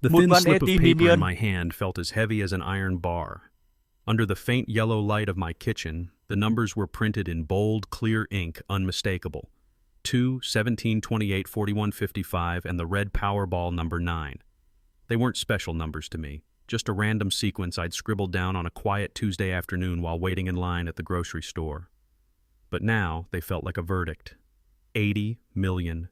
The thin slip of 180 paper in million. my hand felt as heavy as an iron bar. Under the faint yellow light of my kitchen, the numbers were printed in bold, clear ink, unmistakable. 2, 17, 28, 41, 55, and the red Powerball number 9. They weren't special numbers to me, just a random sequence I'd scribbled down on a quiet Tuesday afternoon while waiting in line at the grocery store. But now they felt like a verdict. $80 million.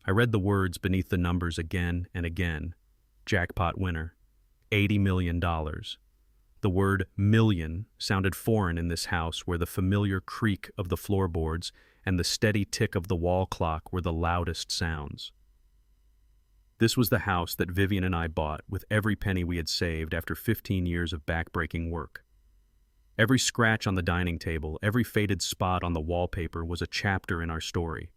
I read the words beneath the numbers again and again. Jackpot winner. $80 million. The word million sounded foreign in this house where the familiar creak of the floorboards and the steady tick of the wall clock were the loudest sounds. This was the house that Vivian and I bought with every penny we had saved after 15 years of backbreaking work. Every scratch on the dining table, every faded spot on the wallpaper was a chapter in our story.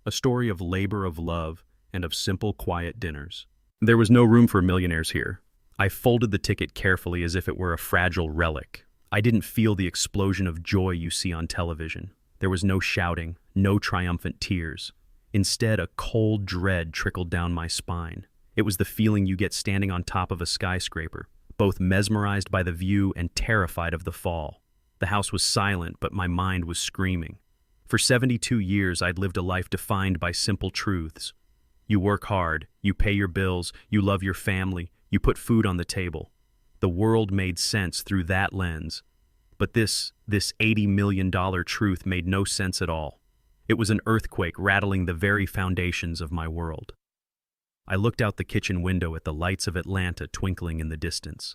A story of labor, of love, and of simple, quiet dinners. There was no room for millionaires here. I folded the ticket carefully as if it were a fragile relic. I didn't feel the explosion of joy you see on television. There was no shouting, no triumphant tears. Instead, a cold dread trickled down my spine. It was the feeling you get standing on top of a skyscraper, both mesmerized by the view and terrified of the fall. The house was silent, but my mind was screaming. For 72 years, I'd lived a life defined by simple truths. You work hard, you pay your bills, you love your family, you put food on the table. The world made sense through that lens. But this $80 million truth made no sense at all. It was an earthquake rattling the very foundations of my world. I looked out the kitchen window at the lights of Atlanta twinkling in the distance.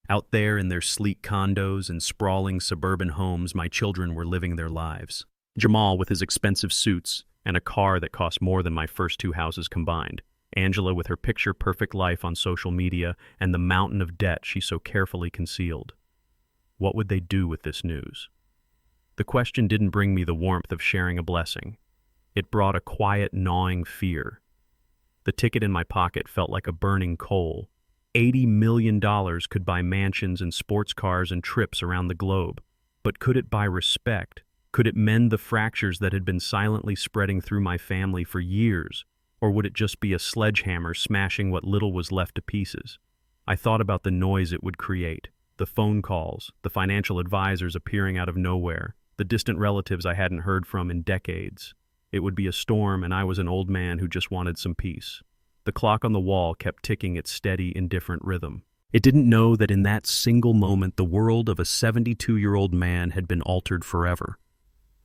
Out there in their sleek condos and sprawling suburban homes, my children were living their lives. Jamal with his expensive suits and a car that cost more than my first 2 houses combined. Angela with her picture-perfect life on social media and the mountain of debt she so carefully concealed. What would they do with this news? The question didn't bring me the warmth of sharing a blessing. It brought a quiet, gnawing fear. The ticket in my pocket felt like a burning coal. $80 million could buy mansions and sports cars and trips around the globe. But could it buy respect? Could it mend the fractures that had been silently spreading through my family for years? Or would it just be a sledgehammer smashing what little was left to pieces? I thought about the noise it would create, the phone calls, the financial advisors appearing out of nowhere, the distant relatives I hadn't heard from in decades. It would be a storm, and I was an old man who just wanted some peace. The clock on the wall kept ticking its steady, indifferent rhythm. It didn't know that in that single moment the world of a 72-year-old man had been altered forever.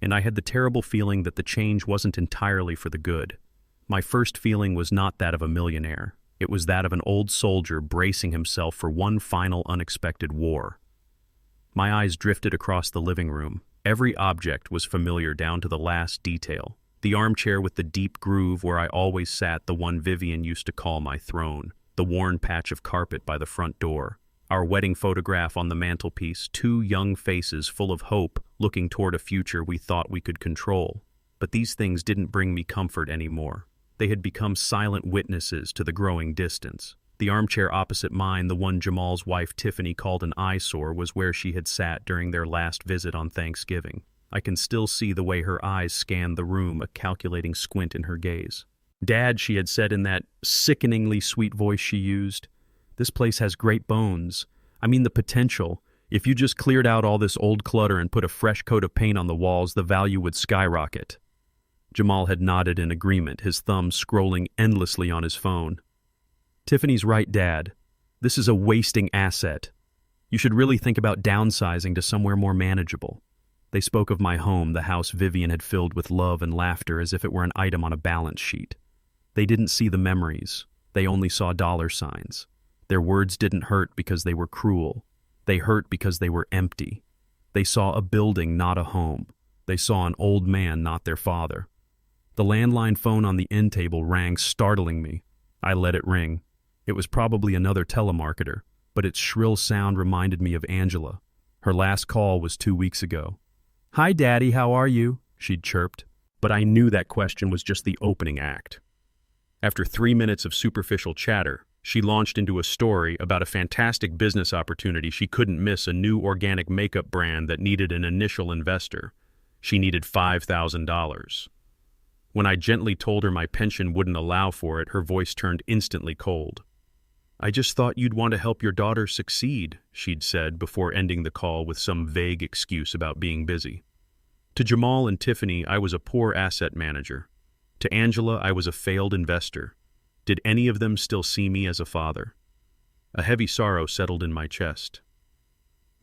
And I had the terrible feeling that the change wasn't entirely for the good. My first feeling was not that of a millionaire. It was that of an old soldier bracing himself for one final unexpected war. My eyes drifted across the living room. Every object was familiar down to the last detail. The armchair with the deep groove where I always sat, the one Vivian used to call my throne. The worn patch of carpet by the front door. Our wedding photograph on the mantelpiece, 2 young faces full of hope looking toward a future we thought we could control. But these things didn't bring me comfort anymore. They had become silent witnesses to the growing distance. The armchair opposite mine, the one Jamal's wife Tiffany called an eyesore, was where she had sat during their last visit on Thanksgiving. I can still see the way her eyes scanned the room, a calculating squint in her gaze. "Dad," she had said in that sickeningly sweet voice she used, "this place has great bones. I mean the potential. If you just cleared out all this old clutter and put a fresh coat of paint on the walls, the value would skyrocket." Jamal had nodded in agreement, his thumb scrolling endlessly on his phone. "Tiffany's right, Dad. This is a wasting asset. You should really think about downsizing to somewhere more manageable." They spoke of my home, the house Vivian had filled with love and laughter, as if it were an item on a balance sheet. They didn't see the memories. They only saw dollar signs. Their words didn't hurt because they were cruel. They hurt because they were empty. They saw a building, not a home. They saw an old man, not their father. The landline phone on the end table rang, startling me. I let it ring. It was probably another telemarketer, but its shrill sound reminded me of Angela. Her last call was 2 weeks ago. "Hi, Daddy, how are you?" she'd chirped. But I knew that question was just the opening act. After 3 minutes of superficial chatter, she launched into a story about a fantastic business opportunity she couldn't miss, a new organic makeup brand that needed an initial investor. She needed $5,000. When I gently told her my pension wouldn't allow for it, her voice turned instantly cold. "I just thought you'd want to help your daughter succeed," she'd said before ending the call with some vague excuse about being busy. To Jamal and Tiffany, I was a poor asset manager. To Angela, I was a failed investor. Did any of them still see me as a father? A heavy sorrow settled in my chest.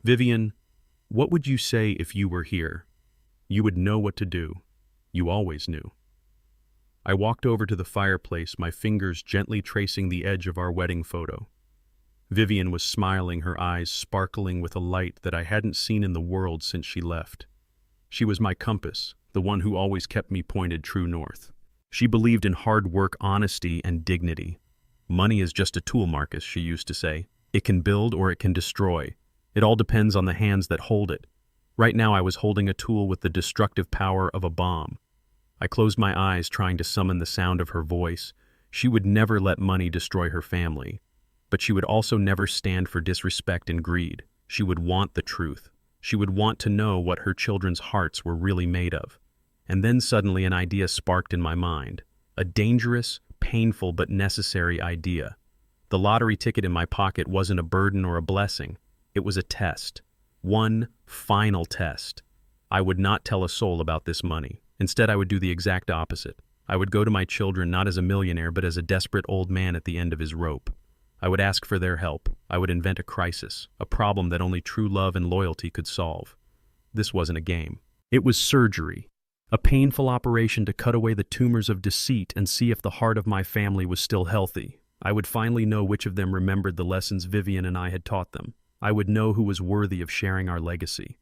"Vivian, what would you say if you were here? You would know what to do. You always knew." I walked over to the fireplace, my fingers gently tracing the edge of our wedding photo. Vivian was smiling, her eyes sparkling with a light that I hadn't seen in the world since she left. She was my compass, the one who always kept me pointed true north. She believed in hard work, honesty, and dignity. "Money is just a tool, Marcus," she used to say. "It can build or it can destroy. It all depends on the hands that hold it." Right now I was holding a tool with the destructive power of a bomb. I closed my eyes, trying to summon the sound of her voice. She would never let money destroy her family, but she would also never stand for disrespect and greed. She would want the truth. She would want to know what her children's hearts were really made of. And then suddenly an idea sparked in my mind. A dangerous, painful, but necessary idea. The lottery ticket in my pocket wasn't a burden or a blessing. It was a test. One final test. I would not tell a soul about this money. Instead, I would do the exact opposite. I would go to my children not as a millionaire, but as a desperate old man at the end of his rope. I would ask for their help. I would invent a crisis, a problem that only true love and loyalty could solve. This wasn't a game. It was surgery. A painful operation to cut away the tumors of deceit and see if the heart of my family was still healthy. I would finally know which of them remembered the lessons Vivian and I had taught them. I would know who was worthy of sharing our legacy.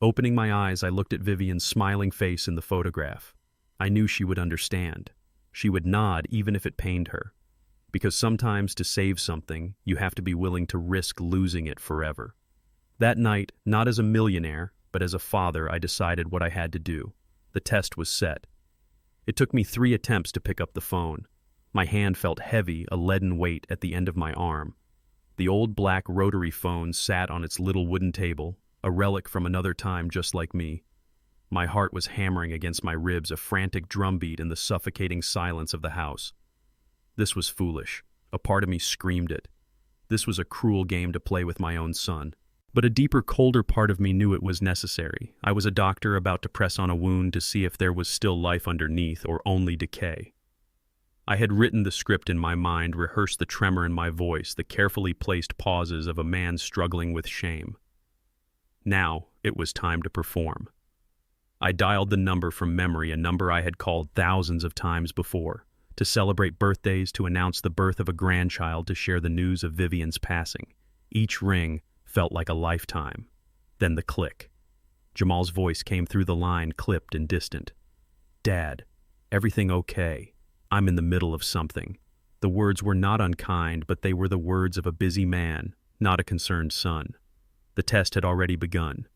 Opening my eyes, I looked at Vivian's smiling face in the photograph. I knew she would understand. She would nod even if it pained her. Because sometimes to save something, you have to be willing to risk losing it forever. That night, not as a millionaire, but as a father, I decided what I had to do. The test was set. It took me 3 attempts to pick up the phone. My hand felt heavy, a leaden weight at the end of my arm. The old black rotary phone sat on its little wooden table, a relic from another time just like me. My heart was hammering against my ribs, a frantic drumbeat in the suffocating silence of the house. This was foolish. A part of me screamed it. This was a cruel game to play with my own son. But a deeper, colder part of me knew it was necessary. I was a doctor about to press on a wound to see if there was still life underneath or only decay. I had written the script in my mind, rehearsed the tremor in my voice, the carefully placed pauses of a man struggling with shame. Now it was time to perform. I dialed the number from memory, a number I had called thousands of times before, to celebrate birthdays, to announce the birth of a grandchild, to share the news of Vivian's passing. Each ring felt like a lifetime. Then the click. Jamal's voice came through the line, clipped and distant. "Dad, everything okay? I'm in the middle of something." The words were not unkind, but they were the words of a busy man, not a concerned son. The test had already begun.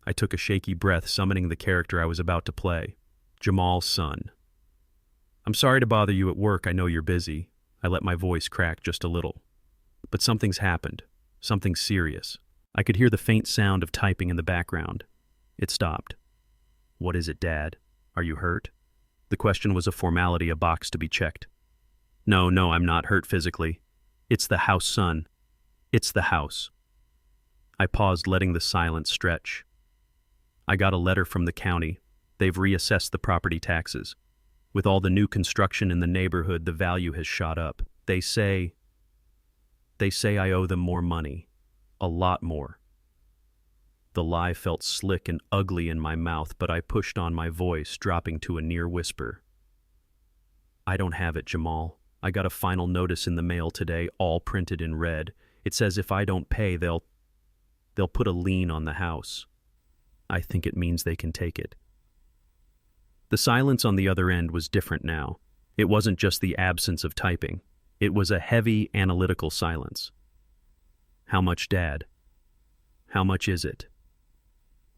I took a shaky breath, summoning the character I was about to play. Jamal's son. "I'm sorry to bother you at work. I know you're busy." I let my voice crack just a little. "But something's happened. Something serious." I could hear the faint sound of typing in the background. It stopped. "What is it, Dad? Are you hurt?" The question was a formality, a box to be checked. No, I'm not hurt physically. It's the house, son. It's the house." I paused, letting the silence stretch. "I got a letter from the county. They've reassessed the property taxes. With all the new construction in the neighborhood, the value has shot up. They say I owe them more money. A lot more." The lie felt slick and ugly in my mouth, but I pushed on my voice, dropping to a near whisper. "I don't have it, Jamal. I got a final notice in the mail today, all printed in red. It says if I don't pay, they'll put a lien on the house. I think it means they can take it." The silence on the other end was different now. It wasn't just the absence of typing. It was a heavy, analytical silence. "How much, Dad? How much is it?"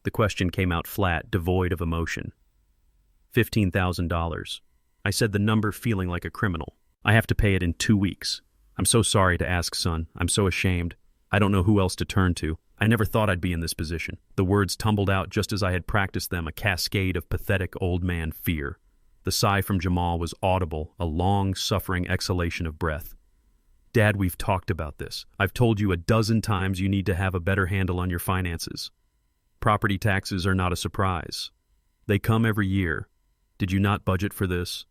The question came out flat, devoid of emotion. $15,000. I said the number, feeling like a criminal. "I have to pay it in 2 weeks. I'm so sorry to ask, son. I'm so ashamed. I don't know who else to turn to. I never thought I'd be in this position." The words tumbled out just as I had practiced them, a cascade of pathetic old man fear. The sigh from Jamal was audible, a long, suffering exhalation of breath. Dad, we've talked about this. I've told you a dozen times you need to have a better handle on your finances. Property taxes are not a surprise. They come every year. Did you not budget for this?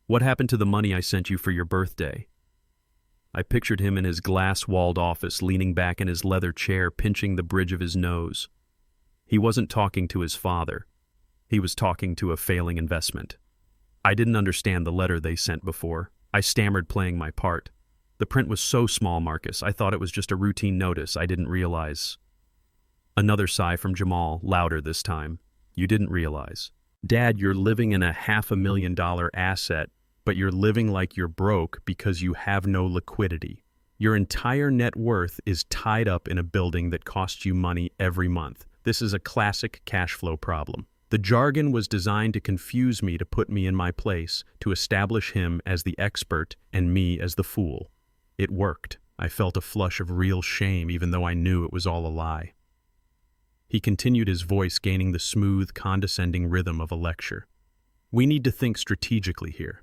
What happened to the money I sent you for your birthday? I pictured him in his glass-walled office, leaning back in his leather chair, pinching the bridge of his nose. He wasn't talking to his father. He was talking to a failing investment. I didn't understand the letter they sent before. I stammered, playing my part. The print was so small, Marcus. I thought it was just a routine notice. I didn't realize. Another sigh from Jamal, louder this time. You didn't realize. Dad, you're living in a $500,000 asset, but you're living like you're broke because you have no liquidity. Your entire net worth is tied up in a building that costs you money every month. This is a classic cash flow problem. The jargon was designed to confuse me, to put me in my place, to establish him as the expert and me as the fool. It worked. I felt a flush of real shame, even though I knew it was all a lie. He continued, his voice gaining the smooth, condescending rhythm of a lecture. We need to think strategically here.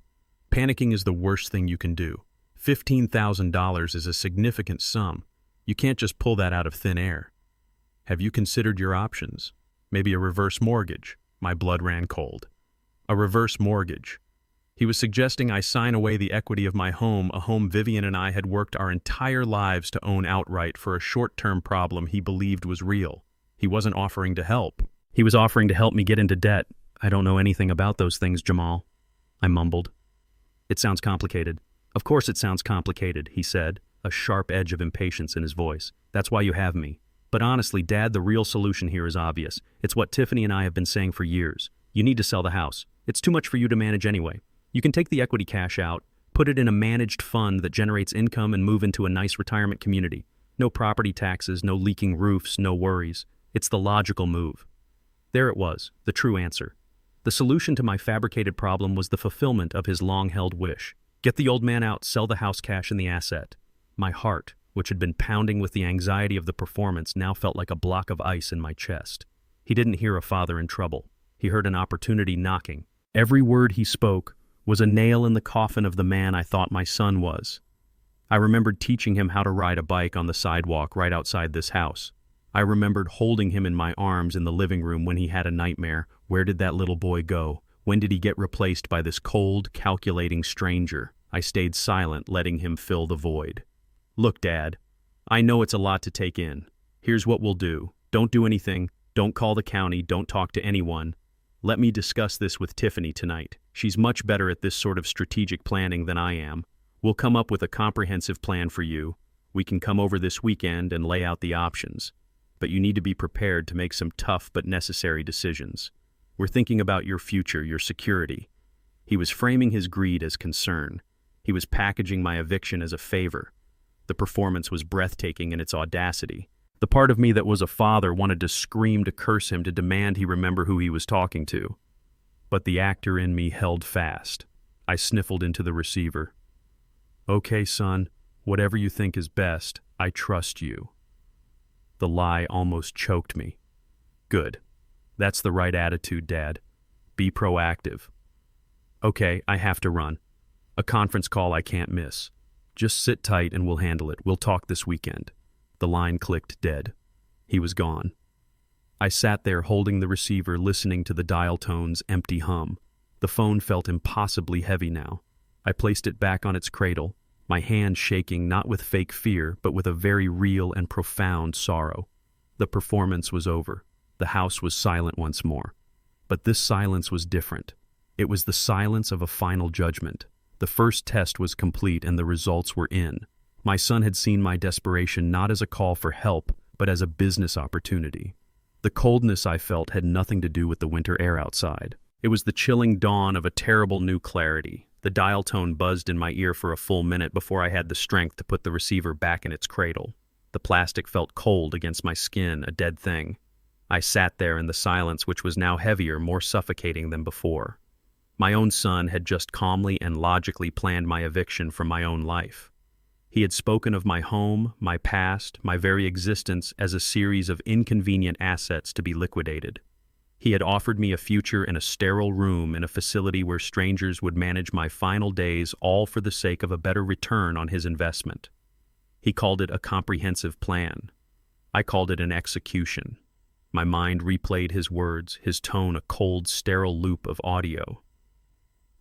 Panicking is the worst thing you can do. $15,000 is a significant sum. You can't just pull that out of thin air. Have you considered your options? Maybe a reverse mortgage. My blood ran cold. A reverse mortgage. He was suggesting I sign away the equity of my home, a home Vivian and I had worked our entire lives to own outright, for a short-term problem he believed was real. He wasn't offering to help. He was offering to help me get into debt. I don't know anything about those things, Jamal. I mumbled. It sounds complicated. Of course it sounds complicated, he said, a sharp edge of impatience in his voice. That's why you have me. But honestly, Dad, the real solution here is obvious. It's what Tiffany and I have been saying for years. You need to sell the house. It's too much for you to manage anyway. You can take the equity cash out, put it in a managed fund that generates income, and move into a nice retirement community. No property taxes, no leaking roofs, no worries. It's the logical move. There it was, the true answer. The solution to my fabricated problem was the fulfillment of his long-held wish. Get the old man out, sell the house, cash in the asset. My heart, which had been pounding with the anxiety of the performance, now felt like a block of ice in my chest. He didn't hear a father in trouble. He heard an opportunity knocking. Every word he spoke was a nail in the coffin of the man I thought my son was. I remembered teaching him how to ride a bike on the sidewalk right outside this house. I remembered holding him in my arms in the living room when he had a nightmare. Where did that little boy go? When did he get replaced by this cold, calculating stranger? I stayed silent, letting him fill the void. Look, Dad, I know it's a lot to take in. Here's what we'll do. Don't do anything. Don't call the county. Don't talk to anyone. Let me discuss this with Tiffany tonight. She's much better at this sort of strategic planning than I am. We'll come up with a comprehensive plan for you. We can come over this weekend and lay out the options. But you need to be prepared to make some tough but necessary decisions. We're thinking about your future, your security. He was framing his greed as concern. He was packaging my eviction as a favor. The performance was breathtaking in its audacity. The part of me that was a father wanted to scream, to curse him, to demand he remember who he was talking to. But the actor in me held fast. I sniffled into the receiver. Okay, son, whatever you think is best, I trust you. The lie almost choked me. Good. That's the right attitude, Dad. Be proactive. Okay, I have to run. A conference call I can't miss. Just sit tight and we'll handle it. We'll talk this weekend. The line clicked dead. He was gone. I sat there holding the receiver, listening to the dial tone's empty hum. The phone felt impossibly heavy now. I placed it back on its cradle, my hand shaking not with fake fear, but with a very real and profound sorrow. The performance was over. The house was silent once more. But this silence was different. It was the silence of a final judgment. The first test was complete and the results were in. My son had seen my desperation not as a call for help, but as a business opportunity. The coldness I felt had nothing to do with the winter air outside. It was the chilling dawn of a terrible new clarity. The dial tone buzzed in my ear for a full minute before I had the strength to put the receiver back in its cradle. The plastic felt cold against my skin, a dead thing. I sat there in the silence, which was now heavier, more suffocating than before. My own son had just calmly and logically planned my eviction from my own life. He had spoken of my home, my past, my very existence as a series of inconvenient assets to be liquidated. He had offered me a future in a sterile room in a facility where strangers would manage my final days, all for the sake of a better return on his investment. He called it a comprehensive plan. I called it an execution. My mind replayed his words, his tone a cold, sterile loop of audio.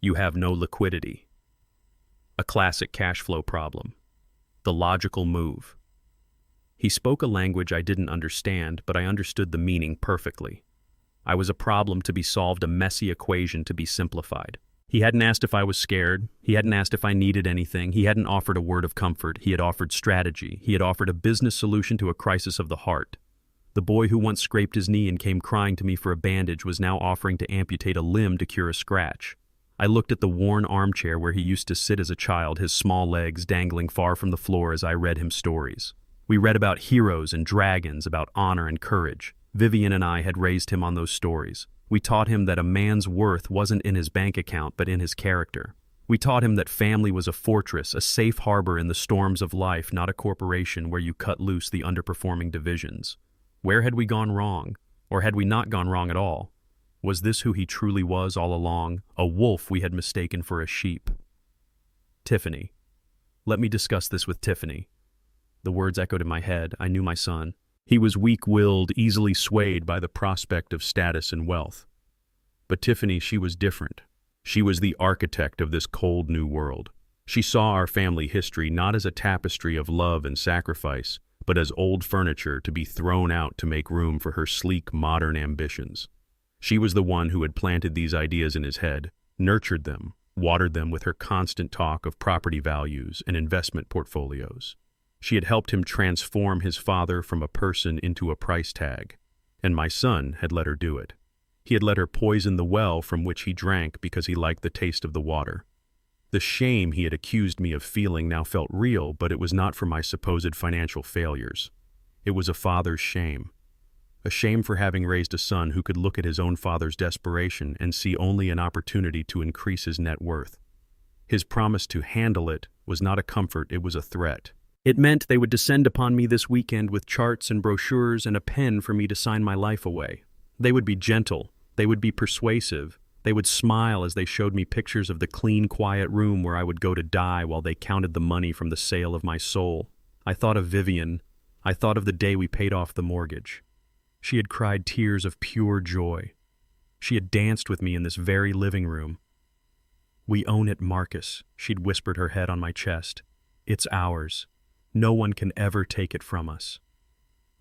You have no liquidity. A classic cash flow problem. The logical move. He spoke a language I didn't understand, but I understood the meaning perfectly. I was a problem to be solved, a messy equation to be simplified. He hadn't asked if I was scared. He hadn't asked if I needed anything. He hadn't offered a word of comfort. He had offered strategy. He had offered a business solution to a crisis of the heart. The boy who once scraped his knee and came crying to me for a bandage was now offering to amputate a limb to cure a scratch. I looked at the worn armchair where he used to sit as a child, his small legs dangling far from the floor as I read him stories. We read about heroes and dragons, about honor and courage. Vivian and I had raised him on those stories. We taught him that a man's worth wasn't in his bank account, but in his character. We taught him that family was a fortress, a safe harbor in the storms of life, not a corporation where you cut loose the underperforming divisions. Where had we gone wrong? Or had we not gone wrong at all? Was this who he truly was all along, a wolf we had mistaken for a sheep? Tiffany. Let me discuss this with Tiffany. The words echoed in my head. I knew my son. He was weak-willed, easily swayed by the prospect of status and wealth. But Tiffany, she was different. She was the architect of this cold new world. She saw our family history not as a tapestry of love and sacrifice, but as old furniture to be thrown out to make room for her sleek, modern ambitions. She was the one who had planted these ideas in his head, nurtured them, watered them with her constant talk of property values and investment portfolios. She had helped him transform his father from a person into a price tag, and my son had let her do it. He had let her poison the well from which he drank because he liked the taste of the water. The shame he had accused me of feeling now felt real, but it was not for my supposed financial failures. It was a father's shame. A shame for having raised a son who could look at his own father's desperation and see only an opportunity to increase his net worth. His promise to handle it was not a comfort, it was a threat. It meant they would descend upon me this weekend with charts and brochures and a pen for me to sign my life away. They would be gentle. They would be persuasive. They would smile as they showed me pictures of the clean, quiet room where I would go to die while they counted the money from the sale of my soul. I thought of Vivian. I thought of the day we paid off the mortgage. She had cried tears of pure joy. She had danced with me in this very living room. "We own it, Marcus," she'd whispered, her head on my chest. "It's ours. No one can ever take it from us."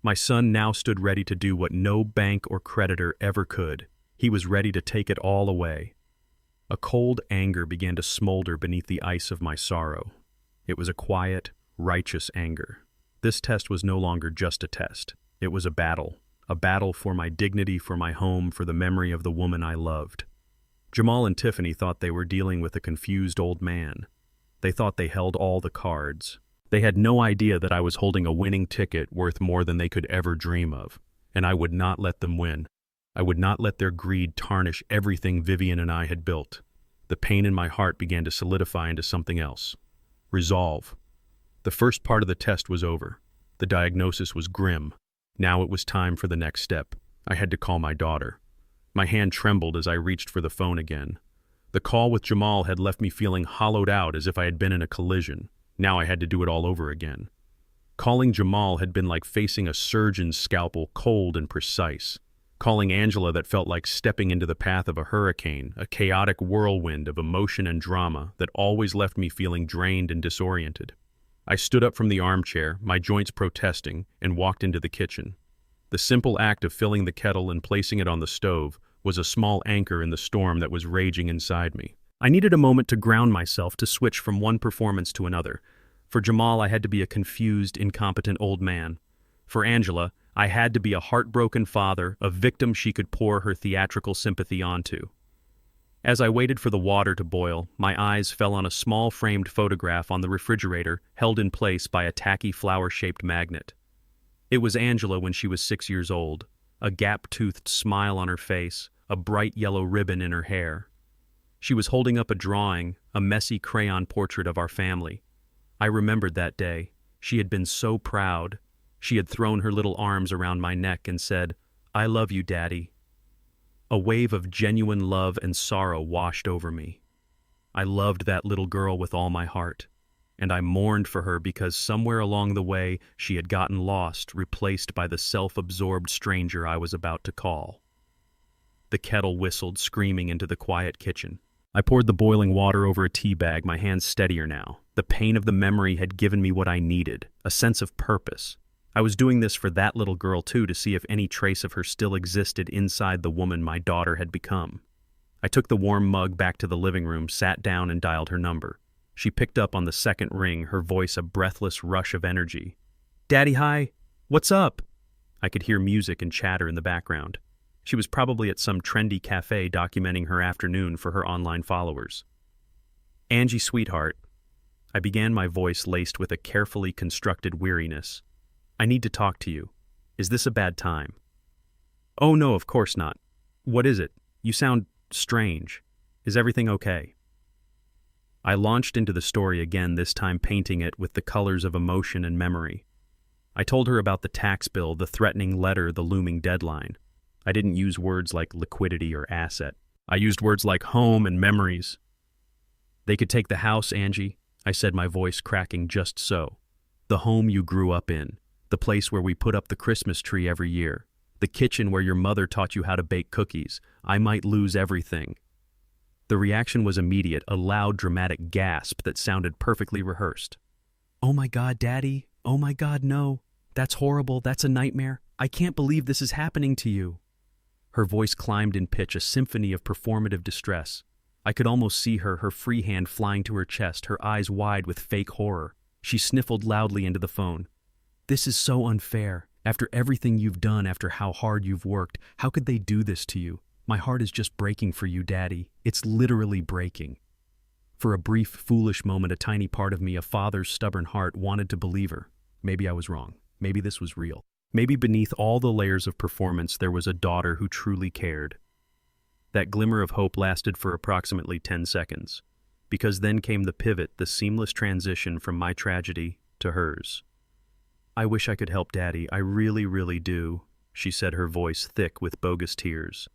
My son now stood ready to do what no bank or creditor ever could. He was ready to take it all away. A cold anger began to smolder beneath the ice of my sorrow. It was a quiet, righteous anger. This test was no longer just a test. It was a battle for my dignity, for my home, for the memory of the woman I loved. Jamal and Tiffany thought they were dealing with a confused old man. They thought they held all the cards. They had no idea that I was holding a winning ticket worth more than they could ever dream of, and I would not let them win. I would not let their greed tarnish everything Vivian and I had built. The pain in my heart began to solidify into something else. Resolve. The first part of the test was over. The diagnosis was grim. Now it was time for the next step. I had to call my daughter. My hand trembled as I reached for the phone again. The call with Jamal had left me feeling hollowed out, as if I had been in a collision. Now I had to do it all over again. Calling Jamal had been like facing a surgeon's scalpel, cold and precise. Calling Angela that felt like stepping into the path of a hurricane, a chaotic whirlwind of emotion and drama that always left me feeling drained and disoriented. I stood up from the armchair, my joints protesting, and walked into the kitchen. The simple act of filling the kettle and placing it on the stove was a small anchor in the storm that was raging inside me. I needed a moment to ground myself, to switch from one performance to another. For Jamal, I had to be a confused, incompetent old man. For Angela, I had to be a heartbroken father, a victim she could pour her theatrical sympathy onto. As I waited for the water to boil, my eyes fell on a small framed photograph on the refrigerator, held in place by a tacky flower-shaped magnet. It was Angela when she was 6 years old, a gap-toothed smile on her face, a bright yellow ribbon in her hair. She was holding up a drawing, a messy crayon portrait of our family. I remembered that day. She had been so proud. She had thrown her little arms around my neck and said, "I love you, Daddy." A wave of genuine love and sorrow washed over me. I loved that little girl with all my heart, and I mourned for her because somewhere along the way she had gotten lost, replaced by the self-absorbed stranger I was about to call. The kettle whistled, screaming into the quiet kitchen. I poured the boiling water over a tea bag, my hands steadier now. The pain of the memory had given me what I needed, a sense of purpose. I was doing this for that little girl too, to see if any trace of her still existed inside the woman my daughter had become. I took the warm mug back to the living room, sat down and dialed her number. She picked up on the second ring, her voice a breathless rush of energy. "Daddy, hi. What's up?" I could hear music and chatter in the background. She was probably at some trendy cafe documenting her afternoon for her online followers. "Angie, sweetheart." I began, my voice laced with a carefully constructed weariness. "I need to talk to you. Is this a bad time?" "Oh no, of course not. What is it? You sound strange. Is everything okay?" I launched into the story again, this time painting it with the colors of emotion and memory. I told her about the tax bill, the threatening letter, the looming deadline. I didn't use words like liquidity or asset. I used words like home and memories. "They could take the house, Angie," I said, my voice cracking just so. "The home you grew up in, the place where we put up the Christmas tree every year, the kitchen where your mother taught you how to bake cookies. I might lose everything." The reaction was immediate, a loud, dramatic gasp that sounded perfectly rehearsed. "Oh my God, Daddy. Oh my God, no. That's horrible. That's a nightmare. I can't believe this is happening to you." Her voice climbed in pitch, a symphony of performative distress. I could almost see her, her free hand flying to her chest, her eyes wide with fake horror. She sniffled loudly into the phone. "This is so unfair. After everything you've done, after how hard you've worked, how could they do this to you? My heart is just breaking for you, Daddy. It's literally breaking." For a brief, foolish moment, a tiny part of me, a father's stubborn heart, wanted to believe her. Maybe I was wrong. Maybe this was real. Maybe beneath all the layers of performance there was a daughter who truly cared. That glimmer of hope lasted for approximately 10 seconds, because then came the pivot, the seamless transition from my tragedy to hers. "I wish I could help, Daddy. I really, really do," she said, her voice thick with bogus tears.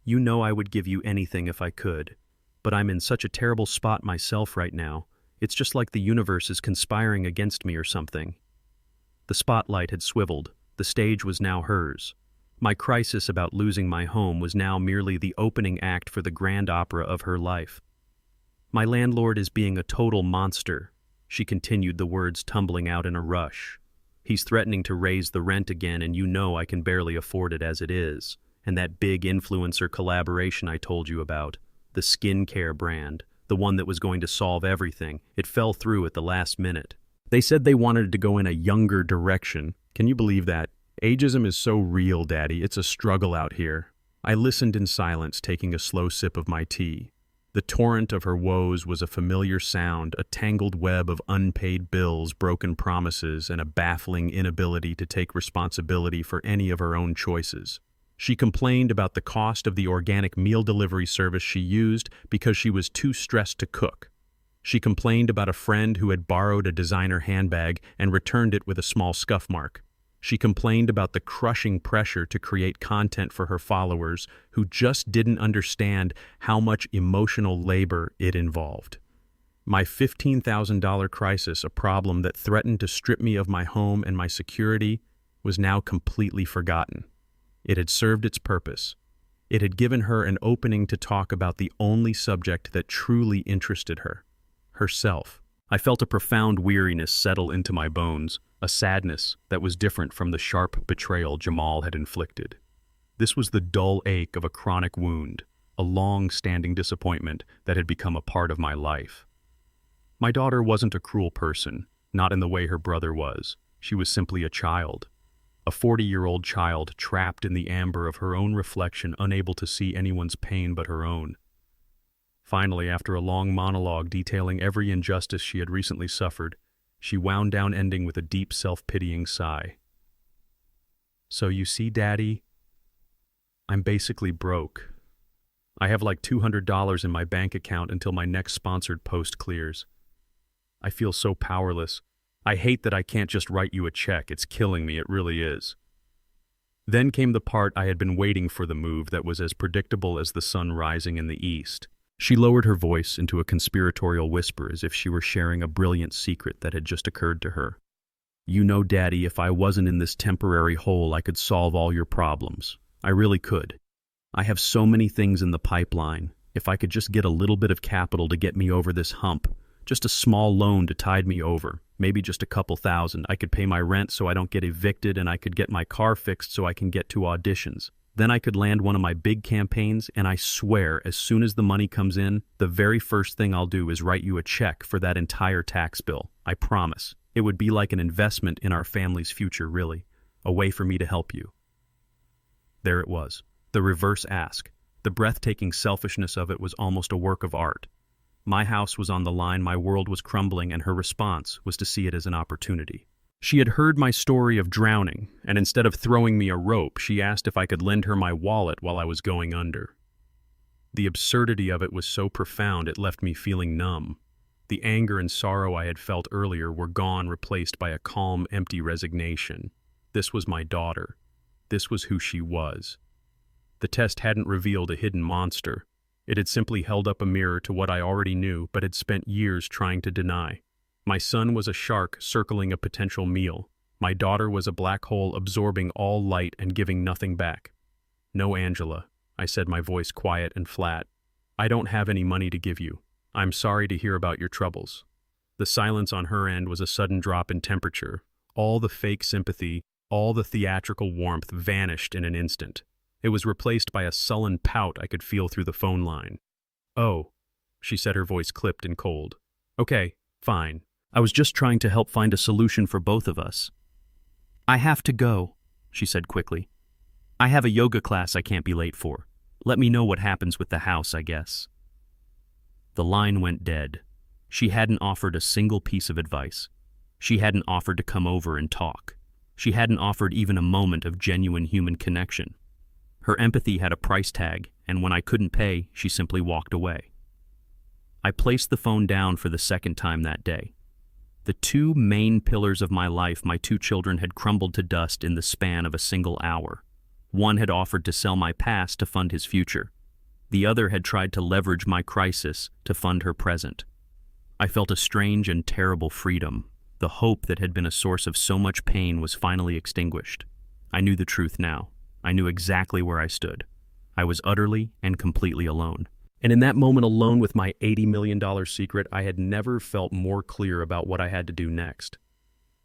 "You know I would give you anything if I could, but I'm in such a terrible spot myself right now. It's just like the universe is conspiring against me or something." The spotlight had swiveled. The stage was now hers. My crisis about losing my home was now merely the opening act for the grand opera of her life. "My landlord is being a total monster," she continued, the words tumbling out in a rush. "He's threatening to raise the rent again, and you know I can barely afford it as it is. And that big influencer collaboration I told you about, the skincare brand, the one that was going to solve everything, it fell through at the last minute. They said they wanted to go in a younger direction. Can you believe that? Ageism is so real, Daddy. It's a struggle out here." I listened in silence, taking a slow sip of my tea. The torrent of her woes was a familiar sound, a tangled web of unpaid bills, broken promises, and a baffling inability to take responsibility for any of her own choices. She complained about the cost of the organic meal delivery service she used because she was too stressed to cook. She complained about a friend who had borrowed a designer handbag and returned it with a small scuff mark. She complained about the crushing pressure to create content for her followers who just didn't understand how much emotional labor it involved. My $15,000 crisis, a problem that threatened to strip me of my home and my security, was now completely forgotten. It had served its purpose. It had given her an opening to talk about the only subject that truly interested her, herself. I felt a profound weariness settle into my bones, a sadness that was different from the sharp betrayal Jamal had inflicted. This was the dull ache of a chronic wound, a long-standing disappointment that had become a part of my life. My daughter wasn't a cruel person, not in the way her brother was. She was simply a child. A 40-year-old child trapped in the amber of her own reflection, unable to see anyone's pain but her own. Finally, after a long monologue detailing every injustice she had recently suffered, she wound down, ending with a deep self-pitying sigh. "So you see, Daddy, I'm basically broke. I have like $200 in my bank account until my next sponsored post clears. I feel so powerless. I hate that I can't just write you a check. It's killing me, it really is." Then came the part I had been waiting for, the move that was as predictable as the sun rising in the east. She lowered her voice into a conspiratorial whisper as if she were sharing a brilliant secret that had just occurred to her. "You know, Daddy, if I wasn't in this temporary hole, I could solve all your problems. I really could. I have so many things in the pipeline. If I could just get a little bit of capital to get me over this hump, just a small loan to tide me over, maybe just a couple thousand, I could pay my rent so I don't get evicted, and I could get my car fixed so I can get to auditions. Then I could land one of my big campaigns, and I swear, as soon as the money comes in, the very first thing I'll do is write you a check for that entire tax bill. I promise. It would be like an investment in our family's future, really. A way for me to help you." There it was. The reverse ask. The breathtaking selfishness of it was almost a work of art. My house was on the line, my world was crumbling, and her response was to see it as an opportunity. She had heard my story of drowning, and instead of throwing me a rope, she asked if I could lend her my wallet while I was going under. The absurdity of it was so profound it left me feeling numb. The anger and sorrow I had felt earlier were gone, replaced by a calm, empty resignation. This was my daughter. This was who she was. The test hadn't revealed a hidden monster. It had simply held up a mirror to what I already knew but had spent years trying to deny. My son was a shark circling a potential meal. My daughter was a black hole absorbing all light and giving nothing back. "No, Angela," I said, my voice quiet and flat. "I don't have any money to give you. I'm sorry to hear about your troubles." The silence on her end was a sudden drop in temperature. All the fake sympathy, all the theatrical warmth vanished in an instant. It was replaced by a sullen pout I could feel through the phone line. "Oh," she said, her voice clipped and cold. "Okay, fine. I was just trying to help find a solution for both of us." "I have to go," she said quickly. "I have a yoga class I can't be late for. Let me know what happens with the house, I guess." The line went dead. She hadn't offered a single piece of advice. She hadn't offered to come over and talk. She hadn't offered even a moment of genuine human connection. Her empathy had a price tag, and when I couldn't pay, she simply walked away. I placed the phone down for the second time that day. The two main pillars of my life, my two children, had crumbled to dust in the span of a single hour. One had offered to sell my past to fund his future. The other had tried to leverage my crisis to fund her present. I felt a strange and terrible freedom. The hope that had been a source of so much pain was finally extinguished. I knew the truth now. I knew exactly where I stood. I was utterly and completely alone. And in that moment, alone with my $80 million secret, I had never felt more clear about what I had to do next.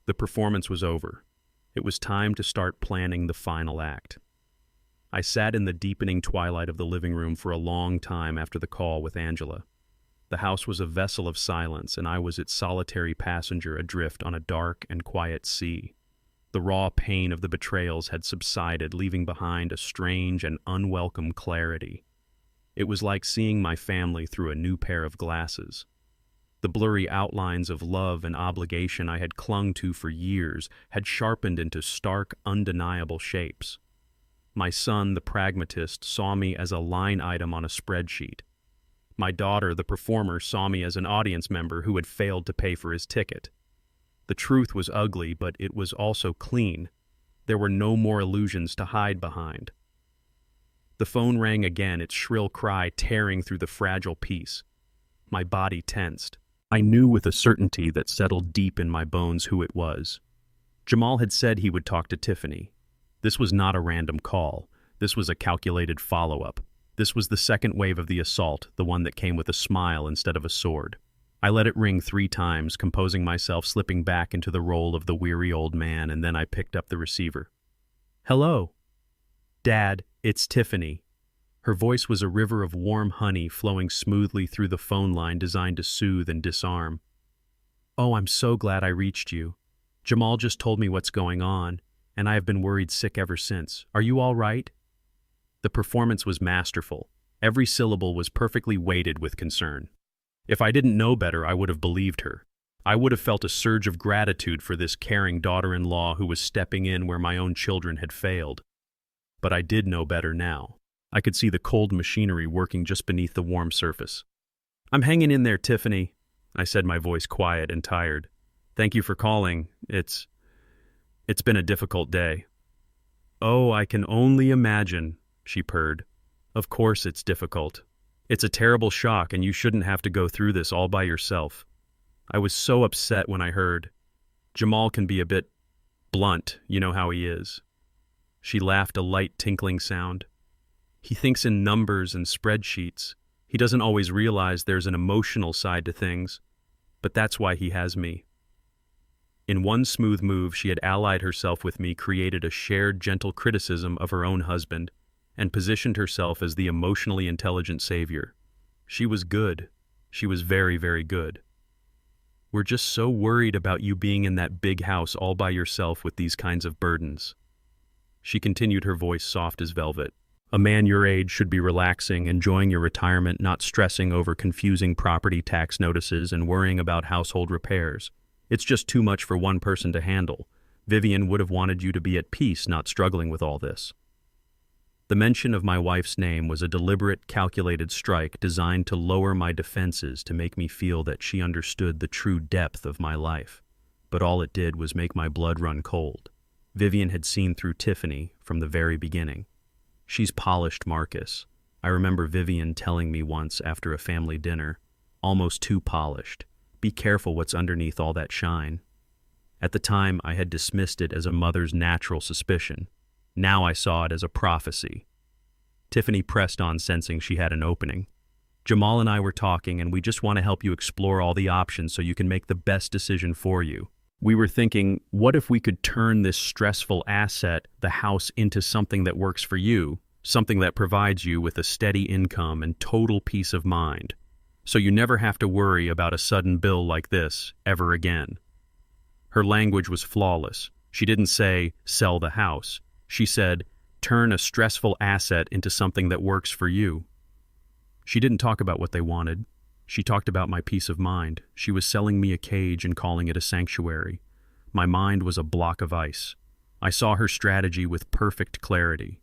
The performance was over. It was time to start planning the final act. I sat in the deepening twilight of the living room for a long time after the call with Angela. The house was a vessel of silence, and I was its solitary passenger adrift on a dark and quiet sea. The raw pain of the betrayals had subsided, leaving behind a strange and unwelcome clarity. It was like seeing my family through a new pair of glasses. The blurry outlines of love and obligation I had clung to for years had sharpened into stark, undeniable shapes. My son, the pragmatist, saw me as a line item on a spreadsheet. My daughter, the performer, saw me as an audience member who had failed to pay for his ticket. The truth was ugly, but it was also clean. There were no more illusions to hide behind. The phone rang again, its shrill cry tearing through the fragile peace. My body tensed. I knew with a certainty that settled deep in my bones who it was. Jamal had said he would talk to Tiffany. This was not a random call. This was a calculated follow-up. This was the second wave of the assault, the one that came with a smile instead of a sword. I let it ring 3 times, composing myself, slipping back into the role of the weary old man, and then I picked up the receiver. "Hello." "Dad, it's Tiffany." Her voice was a river of warm honey flowing smoothly through the phone line designed to soothe and disarm. "Oh, I'm so glad I reached you. Jamal just told me what's going on, and I have been worried sick ever since. Are you all right?" The performance was masterful. Every syllable was perfectly weighted with concern. If I didn't know better, I would have believed her. I would have felt a surge of gratitude for this caring daughter-in-law who was stepping in where my own children had failed. But I did know better now. I could see the cold machinery working just beneath the warm surface. "I'm hanging in there, Tiffany," I said, my voice quiet and tired. "Thank you for calling. It's been a difficult day." "Oh, I can only imagine," she purred. "Of course it's difficult. It's a terrible shock and you shouldn't have to go through this all by yourself. I was so upset when I heard. Jamal can be a bit blunt, you know how he is." She laughed, a light tinkling sound. "He thinks in numbers and spreadsheets. He doesn't always realize there's an emotional side to things, but that's why he has me." In one smooth move, she had allied herself with me, created a shared gentle criticism of her own husband, and positioned herself as the emotionally intelligent savior. She was good. She was very, very good. "We're just so worried about you being in that big house all by yourself with these kinds of burdens." She continued, her voice soft as velvet. "A man your age should be relaxing, enjoying your retirement, not stressing over confusing property tax notices and worrying about household repairs. It's just too much for one person to handle. Vivian would have wanted you to be at peace, not struggling with all this." The mention of my wife's name was a deliberate, calculated strike designed to lower my defenses, to make me feel that she understood the true depth of my life. But all it did was make my blood run cold. Vivian had seen through Tiffany from the very beginning. "She's polished, Marcus." I remember Vivian telling me once after a family dinner, "Almost too polished. Be careful what's underneath all that shine." At the time, I had dismissed it as a mother's natural suspicion. Now I saw it as a prophecy. Tiffany pressed on, sensing she had an opening. "Jamal and I were talking, and we just want to help you explore all the options so you can make the best decision for you. We were thinking, what if we could turn this stressful asset, the house, into something that works for you, something that provides you with a steady income and total peace of mind, so you never have to worry about a sudden bill like this ever again." Her language was flawless. She didn't say, "Sell the house." She said, "Turn a stressful asset into something that works for you." She didn't talk about what they wanted. She talked about my peace of mind. She was selling me a cage and calling it a sanctuary. My mind was a block of ice. I saw her strategy with perfect clarity.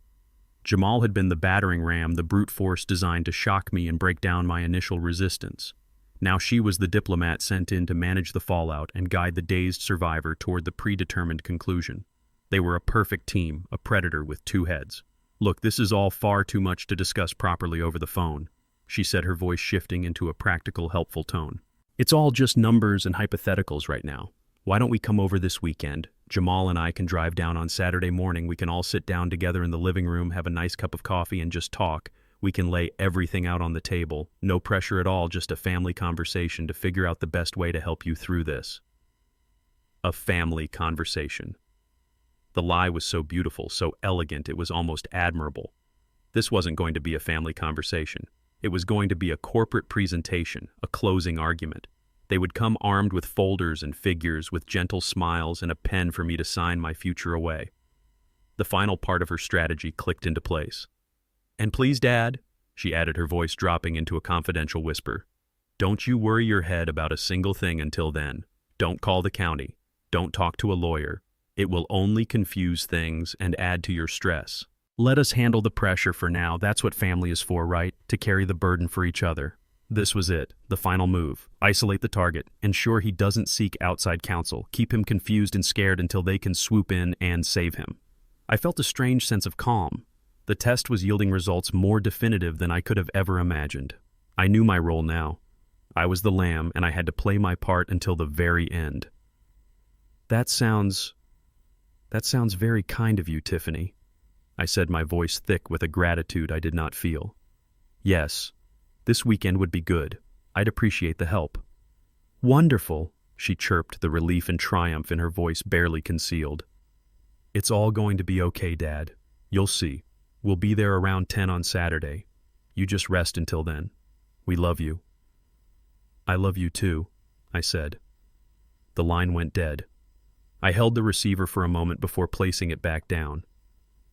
Jamal had been the battering ram, the brute force designed to shock me and break down my initial resistance. Now she was the diplomat sent in to manage the fallout and guide the dazed survivor toward the predetermined conclusion. They were a perfect team, a predator with two heads. "Look, this is all far too much to discuss properly over the phone," she said, her voice shifting into a practical, helpful tone. "It's all just numbers and hypotheticals right now. Why don't we come over this weekend? Jamal and I can drive down on Saturday morning. We can all sit down together in the living room, have a nice cup of coffee, and just talk. We can lay everything out on the table. No pressure at all, just a family conversation to figure out the best way to help you through this." A family conversation. The lie was so beautiful, so elegant, it was almost admirable. This wasn't going to be a family conversation. It was going to be a corporate presentation, a closing argument. They would come armed with folders and figures, with gentle smiles and a pen for me to sign my future away. The final part of her strategy clicked into place. "And please, Dad," she added, her voice dropping into a confidential whisper, "don't you worry your head about a single thing until then. Don't call the county. Don't talk to a lawyer. It will only confuse things and add to your stress. Let us handle the pressure for now. That's what family is for, right? To carry the burden for each other." This was it, the final move. Isolate the target. Ensure he doesn't seek outside counsel. Keep him confused and scared until they can swoop in and save him. I felt a strange sense of calm. The test was yielding results more definitive than I could have ever imagined. I knew my role now. I was the lamb, and I had to play my part until the very end. That sounds very kind of you, Tiffany," I said, my voice thick with a gratitude I did not feel. "Yes, this weekend would be good. I'd appreciate the help." "Wonderful," she chirped, the relief and triumph in her voice barely concealed. "It's all going to be okay, Dad. You'll see. We'll be there around 10 on Saturday. You just rest until then. We love you." "I love you too," I said. The line went dead. I held the receiver for a moment before placing it back down.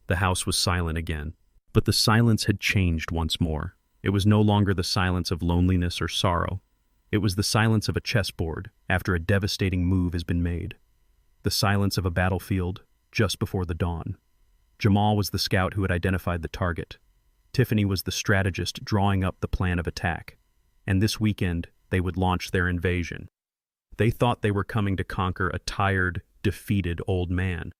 The house was silent again, but the silence had changed once more. It was no longer the silence of loneliness or sorrow. It was the silence of a chessboard after a devastating move has been made. The silence of a battlefield just before the dawn. Jamal was the scout who had identified the target. Tiffany was the strategist drawing up the plan of attack. And this weekend, they would launch their invasion. They thought they were coming to conquer a tired, defeated old man.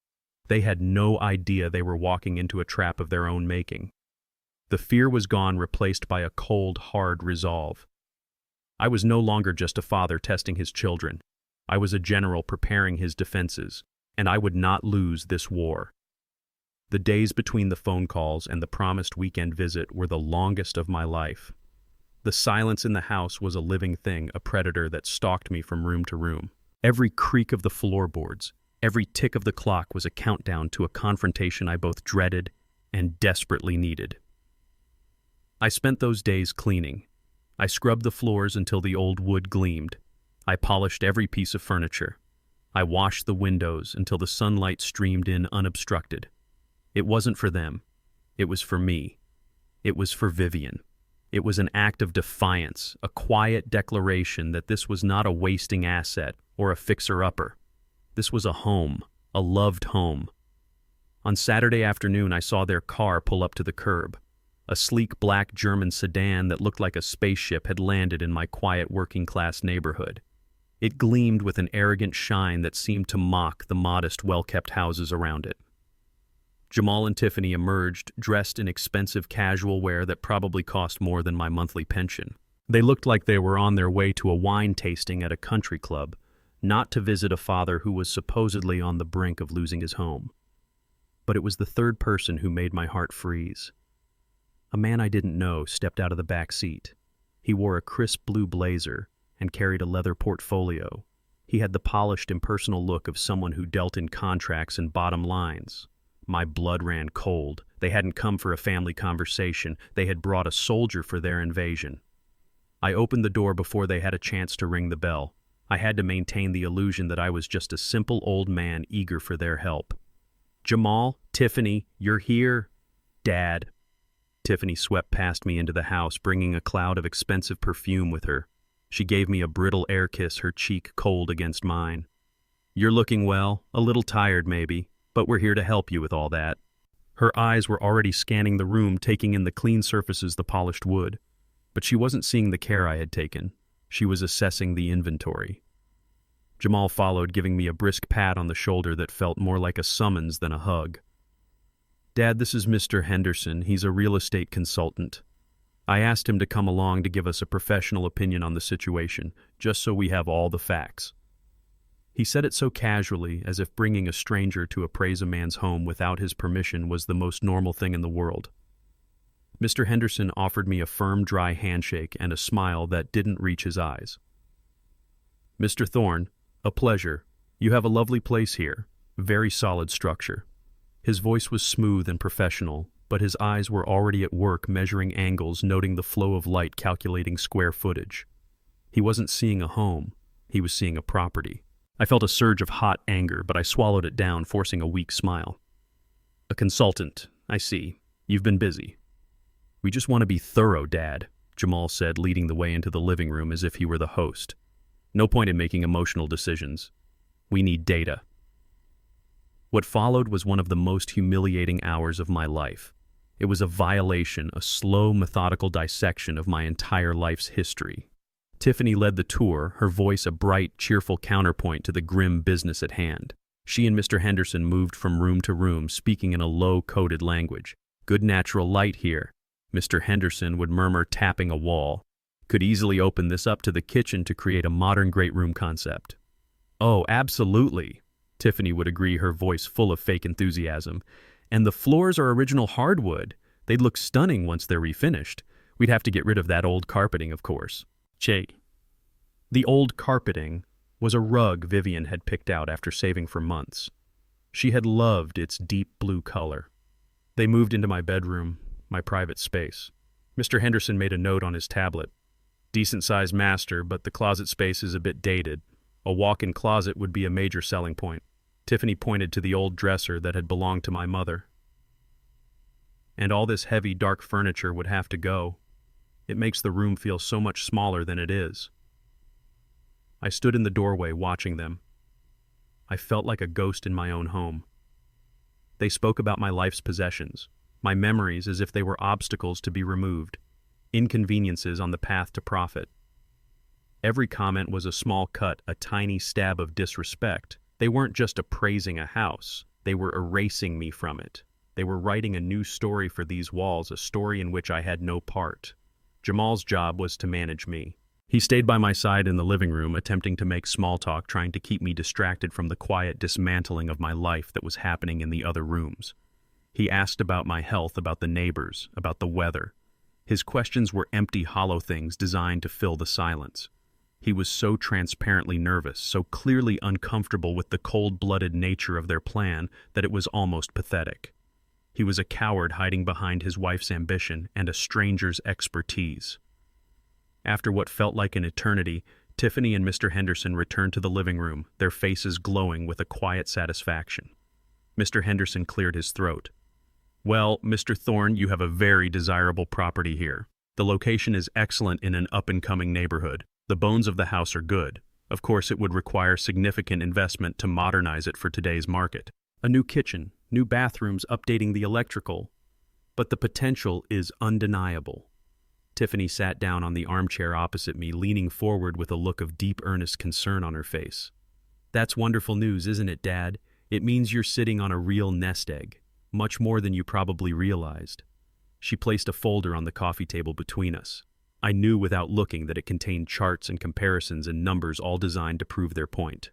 They had no idea they were walking into a trap of their own making. The fear was gone, replaced by a cold, hard resolve. I was no longer just a father testing his children. I was a general preparing his defenses, and I would not lose this war. The days between the phone calls and the promised weekend visit were the longest of my life. The silence in the house was a living thing, a predator that stalked me from room to room. Every creak of the floorboards, every tick of the clock was a countdown to a confrontation I both dreaded and desperately needed. I spent those days cleaning. I scrubbed the floors until the old wood gleamed. I polished every piece of furniture. I washed the windows until the sunlight streamed in unobstructed. It wasn't for them. It was for me. It was for Vivian. It was an act of defiance, a quiet declaration that this was not a wasting asset or a fixer-upper. This was a home, a loved home. On Saturday afternoon, I saw their car pull up to the curb. A sleek black German sedan that looked like a spaceship had landed in my quiet working-class neighborhood. It gleamed with an arrogant shine that seemed to mock the modest, well-kept houses around it. Jamal and Tiffany emerged, dressed in expensive casual wear that probably cost more than my monthly pension. They looked like they were on their way to a wine tasting at a country club, not to visit a father who was supposedly on the brink of losing his home. But it was the third person who made my heart freeze. A man I didn't know stepped out of the back seat. He wore a crisp blue blazer and carried a leather portfolio. He had the polished, impersonal look of someone who dealt in contracts and bottom lines. My blood ran cold. They hadn't come for a family conversation. They had brought a soldier for their invasion. I opened the door before they had a chance to ring the bell. I had to maintain the illusion that I was just a simple old man eager for their help. "Jamal, Tiffany, you're here." "Dad." Tiffany swept past me into the house, bringing a cloud of expensive perfume with her. She gave me a brittle air kiss, her cheek cold against mine. "You're looking well, a little tired maybe, but we're here to help you with all that." Her eyes were already scanning the room, taking in the clean surfaces, the polished wood. But she wasn't seeing the care I had taken. She was assessing the inventory. Jamal followed, giving me a brisk pat on the shoulder that felt more like a summons than a hug. "Dad, this is Mr. Henderson. He's a real estate consultant. I asked him to come along to give us a professional opinion on the situation, just so we have all the facts." He said it so casually, as if bringing a stranger to appraise a man's home without his permission was the most normal thing in the world. Mr. Henderson offered me a firm, dry handshake and a smile that didn't reach his eyes. "Mr. Thorne, a pleasure. You have a lovely place here. Very solid structure." His voice was smooth and professional, but his eyes were already at work measuring angles, noting the flow of light, calculating square footage. He wasn't seeing a home. He was seeing a property. I felt a surge of hot anger, but I swallowed it down, forcing a weak smile. "A consultant, I see. You've been busy." "We just want to be thorough, Dad," Jamal said, leading the way into the living room as if he were the host. "No point in making emotional decisions. We need data." What followed was one of the most humiliating hours of my life. It was a violation, a slow, methodical dissection of my entire life's history. Tiffany led the tour, her voice a bright, cheerful counterpoint to the grim business at hand. She and Mr. Henderson moved from room to room, speaking in a low-coded language. "Good natural light here," Mr. Henderson would murmur, tapping a wall. "Could easily open this up to the kitchen to create a modern great room concept." "Oh, absolutely," Tiffany would agree, her voice full of fake enthusiasm. "And the floors are original hardwood. They'd look stunning once they're refinished. We'd have to get rid of that old carpeting, of course." Che. The old carpeting was a rug Vivian had picked out after saving for months. She had loved its deep blue color. They moved into my bedroom, my private space. Mr. Henderson made a note on his tablet. "Decent-sized master, but the closet space is a bit dated. A walk-in closet would be a major selling point." Tiffany pointed to the old dresser that had belonged to my mother. "And all this heavy, dark furniture would have to go. It makes the room feel so much smaller than it is." I stood in the doorway watching them. I felt like a ghost in my own home. They spoke about my life's possessions, my memories as if they were obstacles to be removed, inconveniences on the path to profit. Every comment was a small cut, a tiny stab of disrespect. They weren't just appraising a house. They were erasing me from it. They were writing a new story for these walls, a story in which I had no part. Jamal's job was to manage me. He stayed by my side in the living room, attempting to make small talk, trying to keep me distracted from the quiet dismantling of my life that was happening in the other rooms. He asked about my health, about the neighbors, about the weather. His questions were empty, hollow things designed to fill the silence. He was so transparently nervous, so clearly uncomfortable with the cold-blooded nature of their plan that it was almost pathetic. He was a coward hiding behind his wife's ambition and a stranger's expertise. After what felt like an eternity, Tiffany and Mr. Henderson returned to the living room, their faces glowing with a quiet satisfaction. Mr. Henderson cleared his throat. "Well, Mr. Thorne, you have a very desirable property here. The location is excellent in an up-and-coming neighborhood. The bones of the house are good. Of course, it would require significant investment to modernize it for today's market. A new kitchen, new bathrooms, updating the electrical. But the potential is undeniable." Tiffany sat down on the armchair opposite me, leaning forward with a look of deep, earnest concern on her face. "That's wonderful news, isn't it, Dad? It means you're sitting on a real nest egg, much more than you probably realized." She placed a folder on the coffee table between us. I knew without looking that it contained charts and comparisons and numbers all designed to prove their point.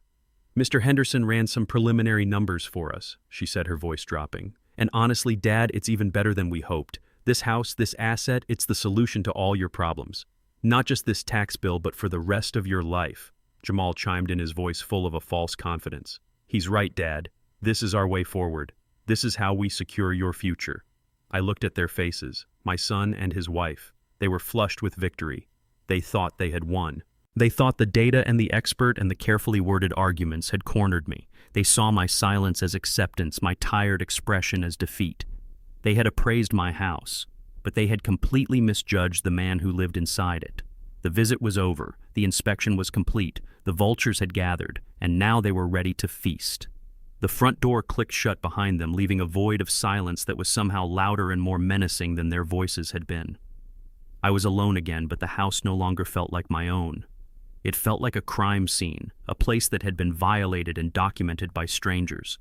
"Mr. Henderson ran some preliminary numbers for us," she said, her voice dropping. "And honestly, Dad, it's even better than we hoped. This house, this asset, it's the solution to all your problems. Not just this tax bill, but for the rest of your life." Jamal chimed in, his voice full of a false confidence. "He's right, Dad. This is our way forward. This is how we secure your future." I looked at their faces, my son and his wife. They were flushed with victory. They thought they had won. They thought the data and the expert and the carefully worded arguments had cornered me. They saw my silence as acceptance, my tired expression as defeat. They had appraised my house, but they had completely misjudged the man who lived inside it. The visit was over, the inspection was complete, the vultures had gathered, and now they were ready to feast. The front door clicked shut behind them, leaving a void of silence that was somehow louder and more menacing than their voices had been. I was alone again, but the house no longer felt like my own. It felt like a crime scene, a place that had been violated and documented by strangers.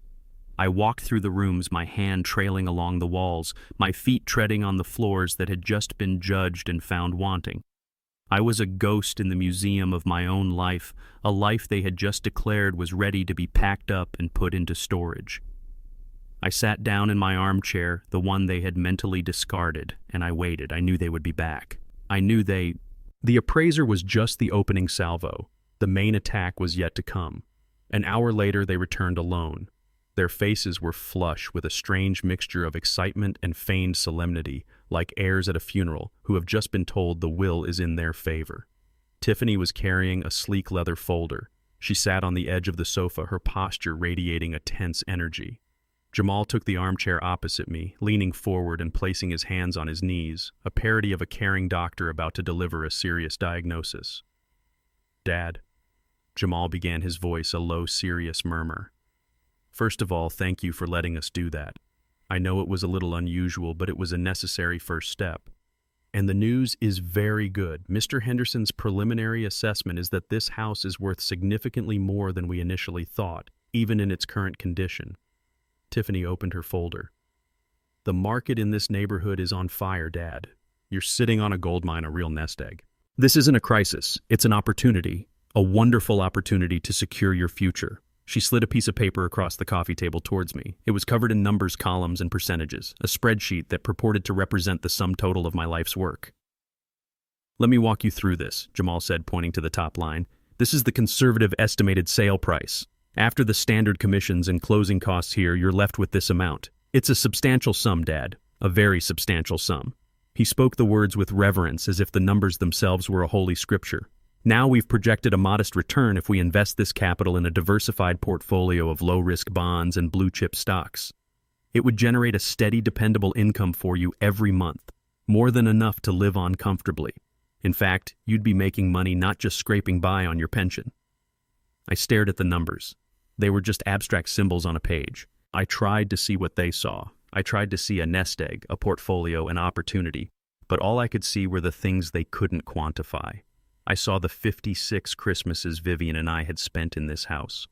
I walked through the rooms, my hand trailing along the walls, my feet treading on the floors that had just been judged and found wanting. I was a ghost in the museum of my own life, a life they had just declared was ready to be packed up and put into storage. I sat down in my armchair, the one they had mentally discarded, and I waited. I knew they would be back. I knew The appraiser was just the opening salvo. The main attack was yet to come. An hour later, they returned alone. Their faces were flush with a strange mixture of excitement and feigned solemnity, like heirs at a funeral who have just been told the will is in their favor. Tiffany was carrying a sleek leather folder. She sat on the edge of the sofa, her posture radiating a tense energy. Jamal took the armchair opposite me, leaning forward and placing his hands on his knees, a parody of a caring doctor about to deliver a serious diagnosis. "Dad," Jamal began, his voice a low, serious murmur. "First of all, thank you for letting us do that. I know it was a little unusual, but it was a necessary first step. And the news is very good. Mr. Henderson's preliminary assessment is that this house is worth significantly more than we initially thought, even in its current condition." Tiffany opened her folder. "The market in this neighborhood is on fire, Dad. You're sitting on a gold mine, a real nest egg. This isn't a crisis. It's an opportunity, a wonderful opportunity to secure your future." She slid a piece of paper across the coffee table towards me. It was covered in numbers, columns, and percentages, a spreadsheet that purported to represent the sum total of my life's work. "Let me walk you through this," Jamal said, pointing to the top line. "This is the conservative estimated sale price. After the standard commissions and closing costs here, you're left with this amount. It's a substantial sum, Dad, a very substantial sum." He spoke the words with reverence, as if the numbers themselves were a holy scripture. "Now we've projected a modest return if we invest this capital in a diversified portfolio of low-risk bonds and blue-chip stocks. It would generate a steady, dependable income for you every month, more than enough to live on comfortably. In fact, you'd be making money, not just scraping by on your pension." I stared at the numbers. They were just abstract symbols on a page. I tried to see what they saw. I tried to see a nest egg, a portfolio, an opportunity, but all I could see were the things they couldn't quantify. I saw the 56 Christmases Vivian and I had spent in this house.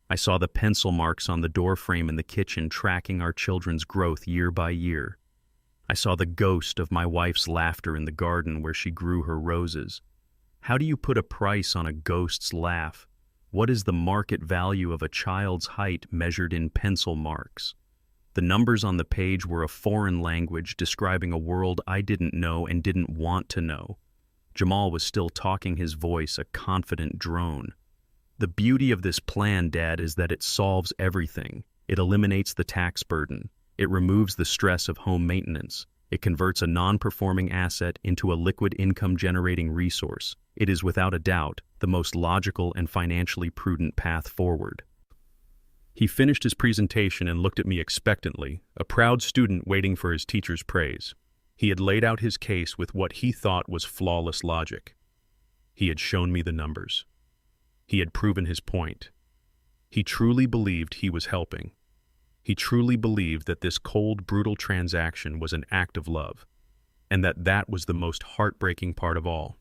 I saw the pencil marks on the doorframe in the kitchen tracking our children's growth year by year. I saw the ghost of my wife's laughter in the garden where she grew her roses. How do you put a price on a ghost's laugh? What is the market value of a child's height measured in pencil marks? The numbers on the page were a foreign language describing a world I didn't know and didn't want to know. Jamal was still talking, his voice a confident drone. The beauty of this plan, Dad, is that it solves everything. It eliminates the tax burden. It removes the stress of home maintenance. It converts a non-performing asset into a liquid income-generating resource. It is without a doubt the most logical and financially prudent path forward. He finished his presentation and looked at me expectantly, a proud student waiting for his teacher's praise. He had laid out his case with what he thought was flawless logic. He had shown me the numbers. He had proven his point. He truly believed he was helping. He truly believed that this cold, brutal transaction was an act of love, and that was the most heartbreaking part of all.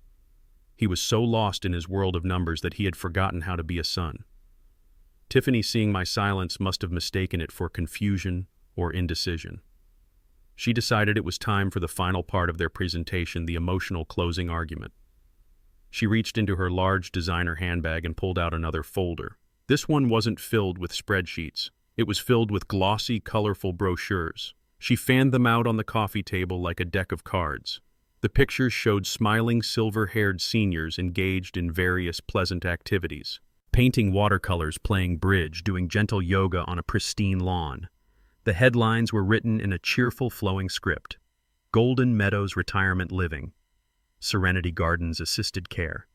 He was so lost in his world of numbers that he had forgotten how to be a son. Tiffany, seeing my silence, must have mistaken it for confusion or indecision. She decided it was time for the final part of their presentation, the emotional closing argument. She reached into her large designer handbag and pulled out another folder. This one wasn't filled with spreadsheets. It was filled with glossy, colorful brochures. She fanned them out on the coffee table like a deck of cards. The pictures showed smiling, silver-haired seniors engaged in various pleasant activities. Painting watercolors, playing bridge, doing gentle yoga on a pristine lawn. The headlines were written in a cheerful, flowing script. Golden Meadows Retirement Living. Serenity Gardens Assisted Care.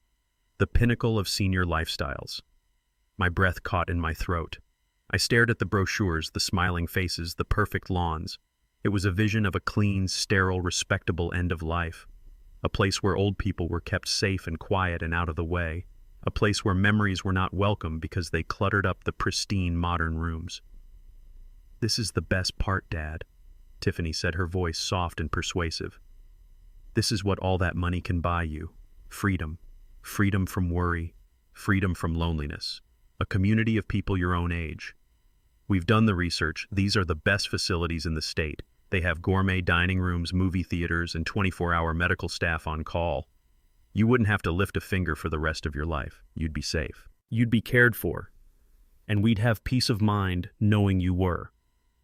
The pinnacle of senior lifestyles. My breath caught in my throat. I stared at the brochures, the smiling faces, the perfect lawns. It was a vision of a clean, sterile, respectable end of life. A place where old people were kept safe and quiet and out of the way. A place where memories were not welcome because they cluttered up the pristine modern rooms. "This is the best part, Dad," Tiffany said, her voice soft and persuasive. "This is what all that money can buy you. Freedom. Freedom from worry. Freedom from loneliness. A community of people your own age. We've done the research. These are the best facilities in the state. They have gourmet dining rooms, movie theaters, and 24-hour medical staff on call. You wouldn't have to lift a finger for the rest of your life. You'd be safe. You'd be cared for. And we'd have peace of mind knowing you were."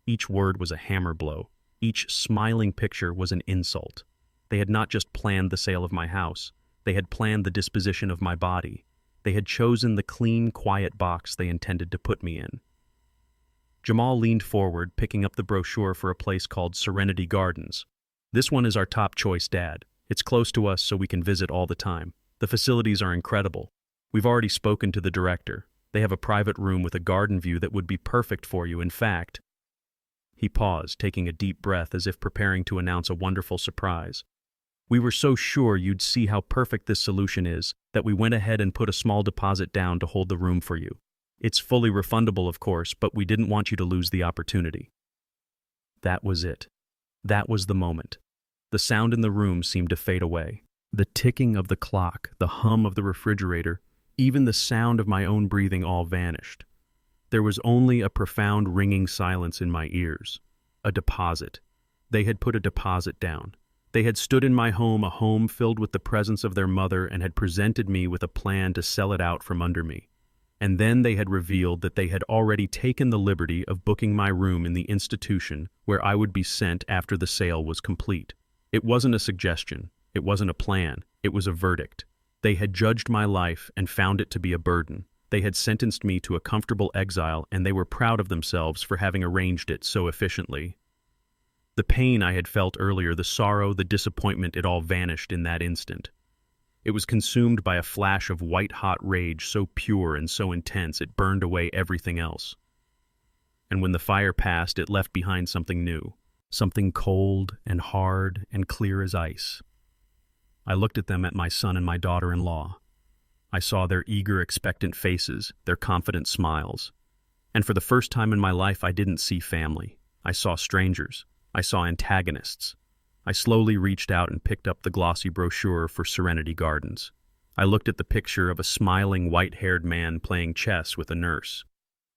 Each word was a hammer blow. Each smiling picture was an insult. They had not just planned the sale of my house. They had planned the disposition of my body. They had chosen the clean, quiet box they intended to put me in. Jamal leaned forward, picking up the brochure for a place called Serenity Gardens. "This one is our top choice, Dad. It's close to us so we can visit all the time. The facilities are incredible. We've already spoken to the director. They have a private room with a garden view that would be perfect for you. In fact..." He paused, taking a deep breath as if preparing to announce a wonderful surprise. "We were so sure you'd see how perfect this solution is that we went ahead and put a small deposit down to hold the room for you. It's fully refundable, of course, but we didn't want you to lose the opportunity." That was it. That was the moment. The sound in the room seemed to fade away. The ticking of the clock, the hum of the refrigerator, even the sound of my own breathing all vanished. There was only a profound ringing silence in my ears. A deposit. They had put a deposit down. They had stood in my home, a home filled with the presence of their mother, and had presented me with a plan to sell it out from under me. And then they had revealed that they had already taken the liberty of booking my room in the institution where I would be sent after the sale was complete. It wasn't a suggestion. It wasn't a plan. It was a verdict. They had judged my life and found it to be a burden. They had sentenced me to a comfortable exile, and they were proud of themselves for having arranged it so efficiently. The pain I had felt earlier, the sorrow, the disappointment, it all vanished in that instant. It was consumed by a flash of white-hot rage so pure and so intense it burned away everything else. And when the fire passed, it left behind something new. Something cold and hard and clear as ice. I looked at them, at my son and my daughter-in-law. I saw their eager, expectant faces, their confident smiles. And for the first time in my life, I didn't see family. I saw strangers. I saw antagonists. I slowly reached out and picked up the glossy brochure for Serenity Gardens. I looked at the picture of a smiling, white-haired man playing chess with a nurse.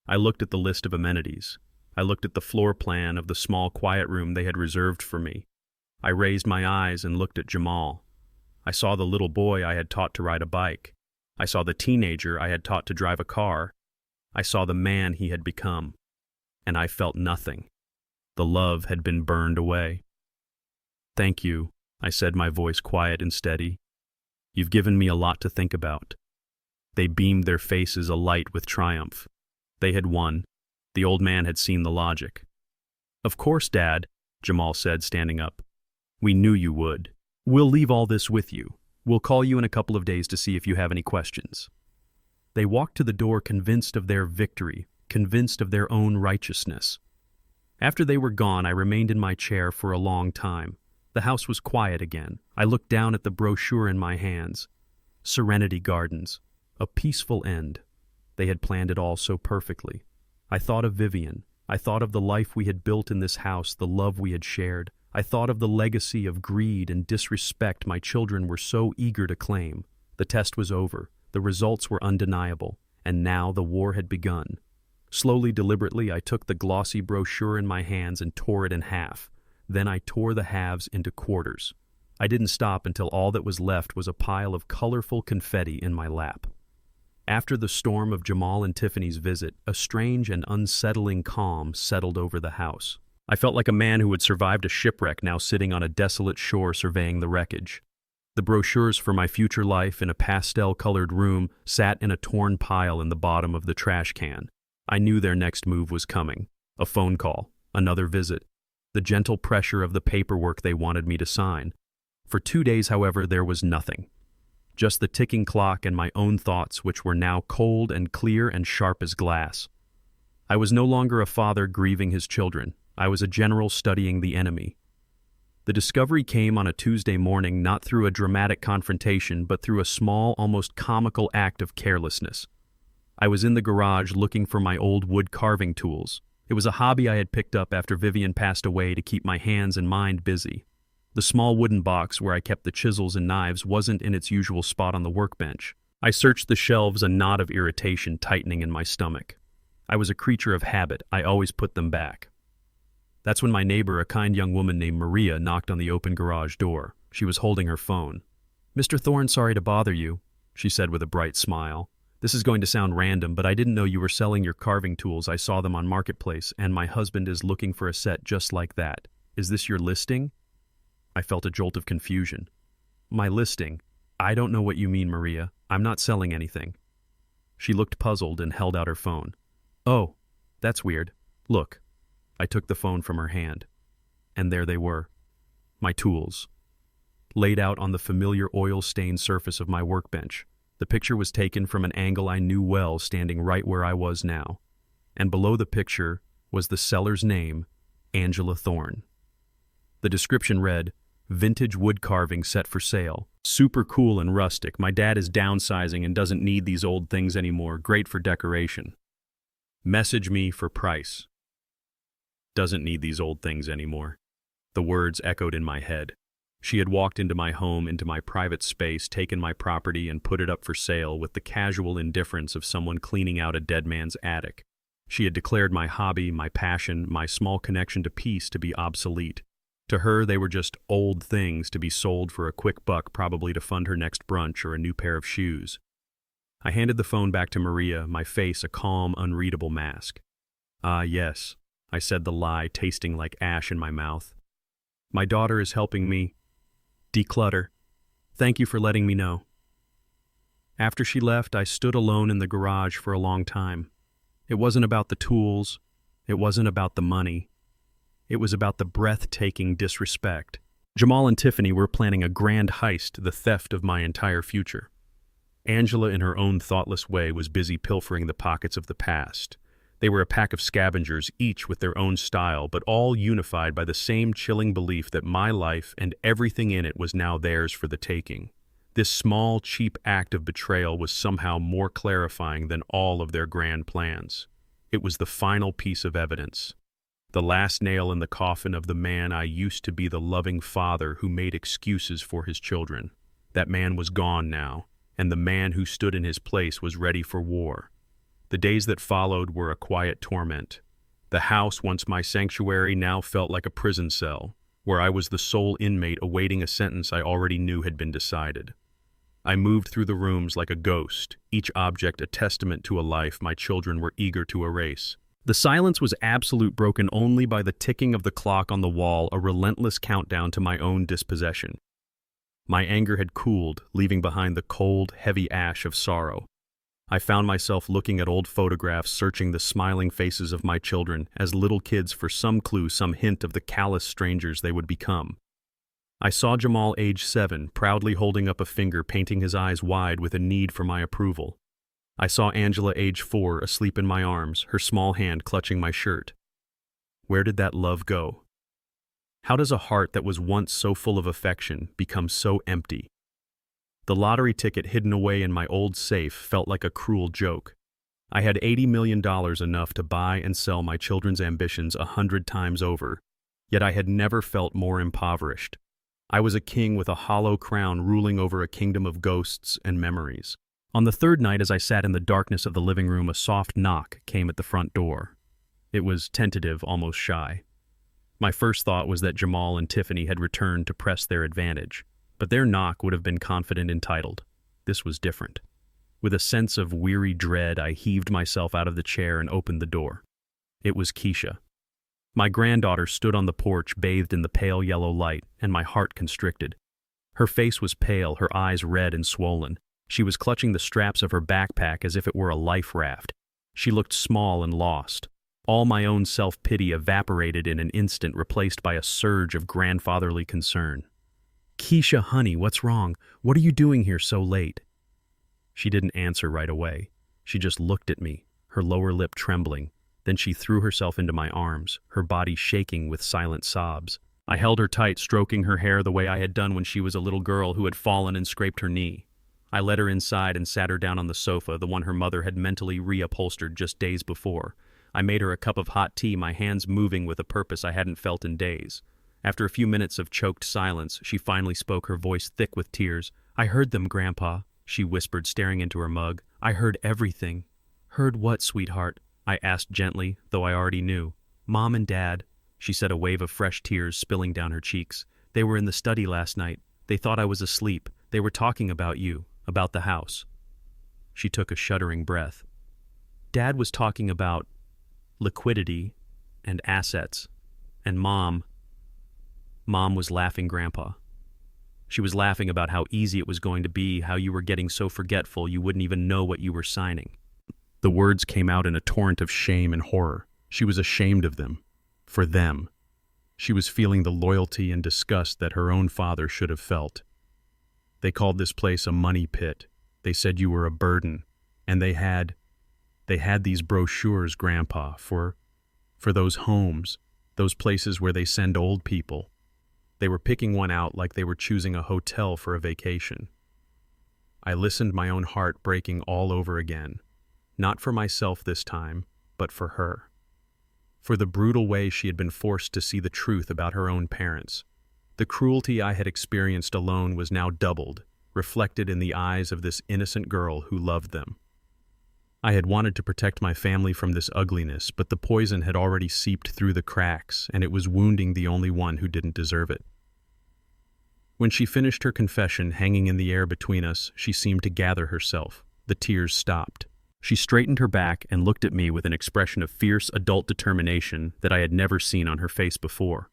I looked at the list of amenities. I looked at the floor plan of the small quiet room they had reserved for me. I raised my eyes and looked at Jamal. I saw the little boy I had taught to ride a bike. I saw the teenager I had taught to drive a car. I saw the man he had become. And I felt nothing. The love had been burned away. "Thank you," I said, my voice quiet and steady. "You've given me a lot to think about." They beamed, their faces alight with triumph. They had won. The old man had seen the logic. "Of course, Dad," Jamal said, standing up. "We knew you would. We'll leave all this with you. We'll call you in a couple of days to see if you have any questions." They walked to the door, convinced of their victory, convinced of their own righteousness. After they were gone, I remained in my chair for a long time. The house was quiet again. I looked down at the brochure in my hands. Serenity Gardens. A peaceful end. They had planned it all so perfectly. I thought of Vivian. I thought of the life we had built in this house, the love we had shared. I thought of the legacy of greed and disrespect my children were so eager to claim. The test was over. The results were undeniable. And now the war had begun. Slowly, deliberately, I took the glossy brochure in my hands and tore it in half. Then I tore the halves into quarters. I didn't stop until all that was left was a pile of colorful confetti in my lap. After the storm of Jamal and Tiffany's visit, a strange and unsettling calm settled over the house. I felt like a man who had survived a shipwreck, now sitting on a desolate shore surveying the wreckage. The brochures for my future life in a pastel-colored room sat in a torn pile in the bottom of the trash can. I knew their next move was coming. A phone call, another visit, the gentle pressure of the paperwork they wanted me to sign. For 2 days, however, there was nothing. Just the ticking clock and my own thoughts, which were now cold and clear and sharp as glass. I was no longer a father grieving his children. I was a general studying the enemy. The discovery came on a Tuesday morning, not through a dramatic confrontation, but through a small, almost comical act of carelessness. I was in the garage looking for my old wood carving tools. It was a hobby I had picked up after Vivian passed away to keep my hands and mind busy. The small wooden box where I kept the chisels and knives wasn't in its usual spot on the workbench. I searched the shelves, a knot of irritation tightening in my stomach. I was a creature of habit. I always put them back. That's when my neighbor, a kind young woman named Maria, knocked on the open garage door. She was holding her phone. "Mr. Thorne, sorry to bother you," she said with a bright smile. "This is going to sound random, but I didn't know you were selling your carving tools. I saw them on Marketplace, and my husband is looking for a set just like that. Is this your listing?" I felt a jolt of confusion. "My listing? I don't know what you mean, Maria. I'm not selling anything." She looked puzzled and held out her phone. "Oh, that's weird. Look." I took the phone from her hand. And there they were. My tools. Laid out on the familiar oil-stained surface of my workbench. The picture was taken from an angle I knew well, standing right where I was now. And below the picture was the seller's name, Angela Thorne. The description read, "Vintage wood carving set for sale. Super cool and rustic. My dad is downsizing and doesn't need these old things anymore. Great for decoration. Message me for price. Doesn't need these old things anymore." The words echoed in my head. She had walked into my home, into my private space, taken my property and put it up for sale with the casual indifference of someone cleaning out a dead man's attic. She had declared my hobby, my passion, my small connection to peace to be obsolete. To her, they were just old things to be sold for a quick buck, probably to fund her next brunch or a new pair of shoes. I handed the phone back to Maria, my face a calm, unreadable mask. "Ah, yes," I said, the lie tasting like ash in my mouth. "My daughter is helping me declutter. Thank you for letting me know." After she left, I stood alone in the garage for a long time. It wasn't about the tools. It wasn't about the money. It was about the breathtaking disrespect. Jamal and Tiffany were planning a grand heist, the theft of my entire future. Angela, in her own thoughtless way, was busy pilfering the pockets of the past. They were a pack of scavengers, each with their own style, but all unified by the same chilling belief that my life and everything in it was now theirs for the taking. This small, cheap act of betrayal was somehow more clarifying than all of their grand plans. It was the final piece of evidence. The last nail in the coffin of the man I used to be, the loving father who made excuses for his children. That man was gone now, and the man who stood in his place was ready for war. The days that followed were a quiet torment. The house, once my sanctuary, now felt like a prison cell, where I was the sole inmate awaiting a sentence I already knew had been decided. I moved through the rooms like a ghost, each object a testament to a life my children were eager to erase. The silence was absolute, broken only by the ticking of the clock on the wall, a relentless countdown to my own dispossession. My anger had cooled, leaving behind the cold, heavy ash of sorrow. I found myself looking at old photographs, searching the smiling faces of my children as little kids for some clue, some hint of the callous strangers they would become. I saw Jamal, age 7, proudly holding up a finger, painting his eyes wide with a need for my approval. I saw Angela, age 4, asleep in my arms, her small hand clutching my shirt. Where did that love go? How does a heart that was once so full of affection become so empty? The lottery ticket hidden away in my old safe felt like a cruel joke. I had $80 million, enough to buy and sell my children's ambitions 100 times over, yet I had never felt more impoverished. I was a king with a hollow crown ruling over a kingdom of ghosts and memories. On the third night, as I sat in the darkness of the living room, a soft knock came at the front door. It was tentative, almost shy. My first thought was that Jamal and Tiffany had returned to press their advantage, but their knock would have been confident, entitled. This was different. With a sense of weary dread, I heaved myself out of the chair and opened the door. It was Keisha. My granddaughter stood on the porch, bathed in the pale yellow light, and my heart constricted. Her face was pale, her eyes red and swollen. She was clutching the straps of her backpack as if it were a life raft. She looked small and lost. All my own self-pity evaporated in an instant, replaced by a surge of grandfatherly concern. "Keisha, honey, what's wrong? What are you doing here so late?" She didn't answer right away. She just looked at me, her lower lip trembling. Then she threw herself into my arms, her body shaking with silent sobs. I held her tight, stroking her hair the way I had done when she was a little girl who had fallen and scraped her knee. I led her inside and sat her down on the sofa, the one her mother had mentally reupholstered just days before. I made her a cup of hot tea, my hands moving with a purpose I hadn't felt in days. After a few minutes of choked silence, she finally spoke, her voice thick with tears. "I heard them, Grandpa," she whispered, staring into her mug. "I heard everything." "Heard what, sweetheart?" I asked gently, though I already knew. "Mom and Dad," she said, a wave of fresh tears spilling down her cheeks. "They were in the study last night. They thought I was asleep. They were talking about you, about the house." She took a shuddering breath. "Dad was talking about liquidity and assets, and Mom was laughing, Grandpa. She was laughing about how easy it was going to be, how you were getting so forgetful you wouldn't even know what you were signing." The words came out in a torrent of shame and horror. She was ashamed of them. For them. She was feeling the loyalty and disgust that her own father should have felt. "They called this place a money pit. They said you were a burden. And they had these brochures, Grandpa, for those homes, those places where they send old people. They were picking one out like they were choosing a hotel for a vacation." I listened, my own heart breaking all over again. Not for myself this time, but for her. For the brutal way she had been forced to see the truth about her own parents. The cruelty I had experienced alone was now doubled, reflected in the eyes of this innocent girl who loved them. I had wanted to protect my family from this ugliness, but the poison had already seeped through the cracks, and it was wounding the only one who didn't deserve it. When she finished her confession, hanging in the air between us, she seemed to gather herself. The tears stopped. She straightened her back and looked at me with an expression of fierce adult determination that I had never seen on her face before.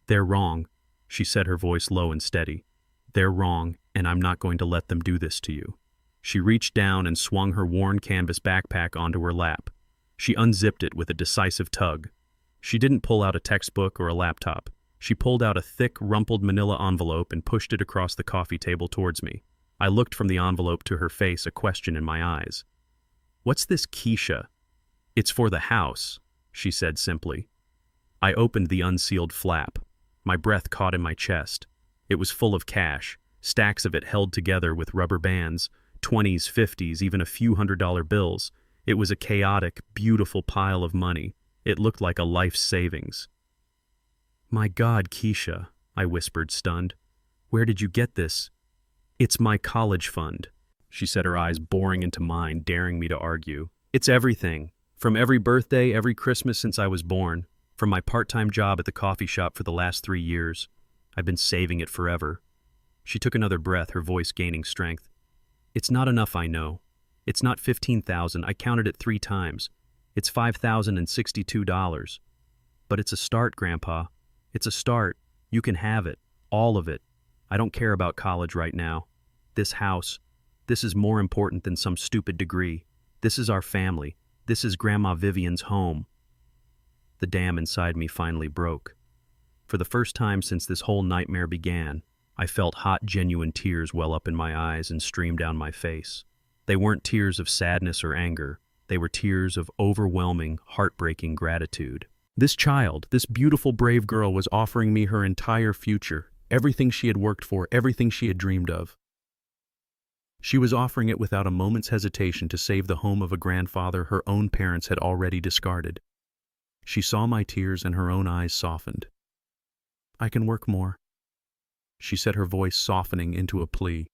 "They're wrong," she said, her voice low and steady. "They're wrong, and I'm not going to let them do this to you." She reached down and swung her worn canvas backpack onto her lap. She unzipped it with a decisive tug. She didn't pull out a textbook or a laptop. She pulled out a thick, rumpled manila envelope and pushed it across the coffee table towards me. I looked from the envelope to her face, a question in my eyes. "What's this, Keisha?" "It's for the house," she said simply. I opened the unsealed flap. My breath caught in my chest. It was full of cash, stacks of it held together with rubber bands, 20s, 50s, even a few $100 bills. It was a chaotic, beautiful pile of money. It looked like a life savings. "My God, Keisha," I whispered, stunned. "Where did you get this?" "It's my college fund," she said, her eyes boring into mine, daring me to argue. It's everything. From every birthday, every Christmas since I was born, from my part-time job at the coffee shop for the last 3 years. I've been saving it forever. She took another breath, her voice gaining strength. It's not enough, I know. It's not 15,000. I counted it 3 times. It's $5,062. But it's a start, Grandpa. It's a start. You can have it. All of it. I don't care about college right now. This house. This is more important than some stupid degree. This is our family. This is Grandma Vivian's home. The dam inside me finally broke. For the first time since this whole nightmare began, I felt hot, genuine tears well up in my eyes and stream down my face. They weren't tears of sadness or anger. They were tears of overwhelming, heartbreaking gratitude. This child, this beautiful, brave girl, was offering me her entire future, everything she had worked for, everything she had dreamed of. She was offering it without a moment's hesitation to save the home of a grandfather her own parents had already discarded. She saw my tears and her own eyes softened. I can work more, she said, her voice softening into a plea.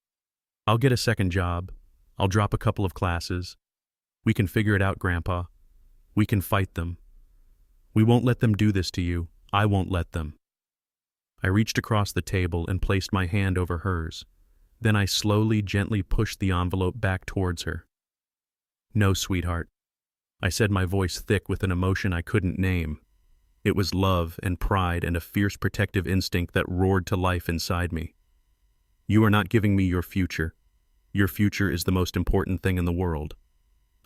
I'll get a second job. I'll drop a couple of classes. We can figure it out, Grandpa. We can fight them. We won't let them do this to you. I won't let them. I reached across the table and placed my hand over hers. Then I slowly, gently pushed the envelope back towards her. No, sweetheart, I said, my voice thick with an emotion I couldn't name. It was love and pride and a fierce protective instinct that roared to life inside me. You are not giving me your future. Your future is the most important thing in the world.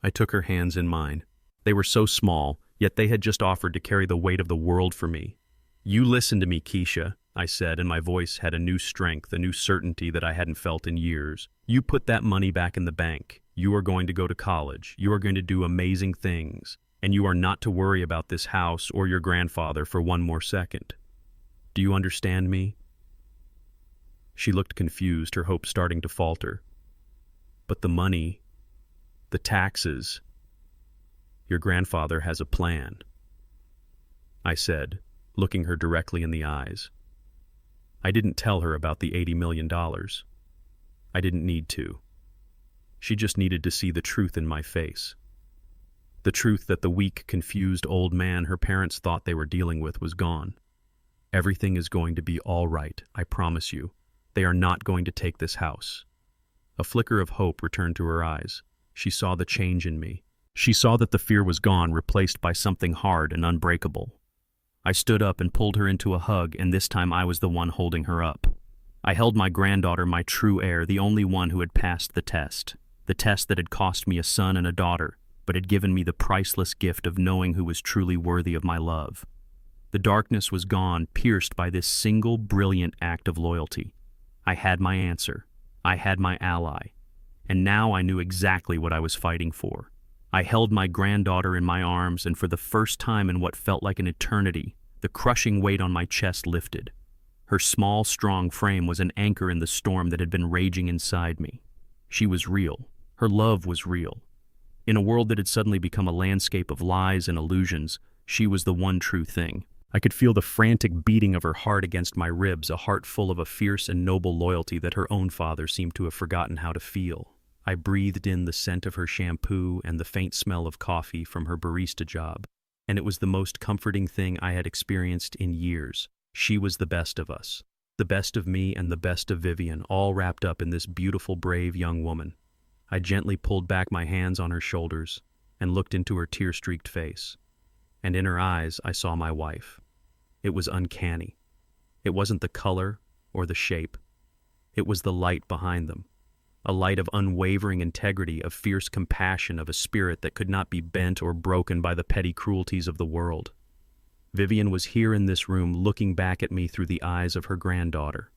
I took her hands in mine. They were so small, yet they had just offered to carry the weight of the world for me. You listen to me, Keisha, I said, and my voice had a new strength, a new certainty that I hadn't felt in years. You put that money back in the bank. You are going to go to college. You are going to do amazing things. And you are not to worry about this house or your grandfather for one more second. Do you understand me? She looked confused, her hope starting to falter. But the money, the taxes, your grandfather has a plan, I said, looking her directly in the eyes. I didn't tell her about the $80 million. I didn't need to. She just needed to see the truth in my face. The truth that the weak, confused old man her parents thought they were dealing with was gone. Everything is going to be all right, I promise you. They are not going to take this house. A flicker of hope returned to her eyes. She saw the change in me. She saw that the fear was gone, replaced by something hard and unbreakable. I stood up and pulled her into a hug, and this time I was the one holding her up. I held my granddaughter, my true heir, the only one who had passed the test that had cost me a son and a daughter, but had given me the priceless gift of knowing who was truly worthy of my love. The darkness was gone, pierced by this single brilliant act of loyalty. I had my answer. I had my ally. And now I knew exactly what I was fighting for. I held my granddaughter in my arms, and for the first time in what felt like an eternity, the crushing weight on my chest lifted. Her small, strong frame was an anchor in the storm that had been raging inside me. She was real. Her love was real. In a world that had suddenly become a landscape of lies and illusions, she was the one true thing. I could feel the frantic beating of her heart against my ribs, a heart full of a fierce and noble loyalty that her own father seemed to have forgotten how to feel. I breathed in the scent of her shampoo and the faint smell of coffee from her barista job, and it was the most comforting thing I had experienced in years. She was the best of us, the best of me and the best of Vivian, all wrapped up in this beautiful, brave young woman. I gently pulled back my hands on her shoulders and looked into her tear-streaked face. And in her eyes, I saw my wife. It was uncanny. It wasn't the color or the shape. It was the light behind them. A light of unwavering integrity, of fierce compassion, of a spirit that could not be bent or broken by the petty cruelties of the world. Vivian was here in this room looking back at me through the eyes of her granddaughter.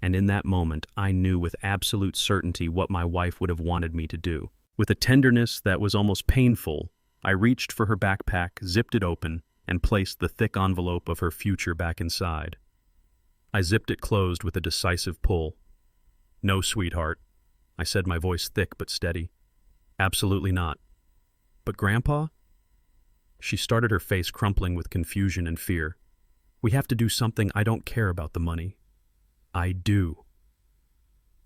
And in that moment, I knew with absolute certainty what my wife would have wanted me to do. With a tenderness that was almost painful, I reached for her backpack, zipped it open, and placed the thick envelope of her future back inside. I zipped it closed with a decisive pull. No, sweetheart, I said, my voice thick but steady. Absolutely not. But Grandpa? She started, her face crumpling with confusion and fear. We have to do something. I don't care about the money. I do.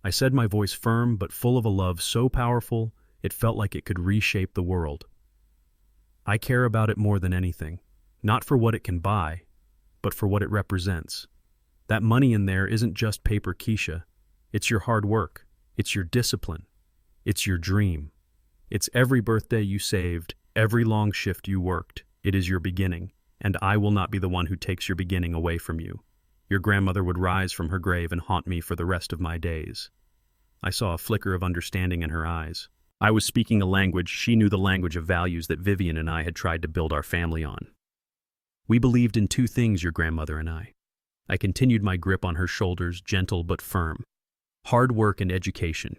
I said, my voice firm but full of a love so powerful it felt like it could reshape the world. I care about it more than anything, not for what it can buy, but for what it represents. That money in there isn't just paper, Keisha. It's your hard work. It's your discipline. It's your dream. It's every birthday you saved, every long shift you worked. It is your beginning, and I will not be the one who takes your beginning away from you. Your grandmother would rise from her grave and haunt me for the rest of my days. I saw a flicker of understanding in her eyes. I was speaking a language, she knew the language of values that Vivian and I had tried to build our family on. We believed in two things, your grandmother and I. I continued my grip on her shoulders, gentle but firm. Hard work and education.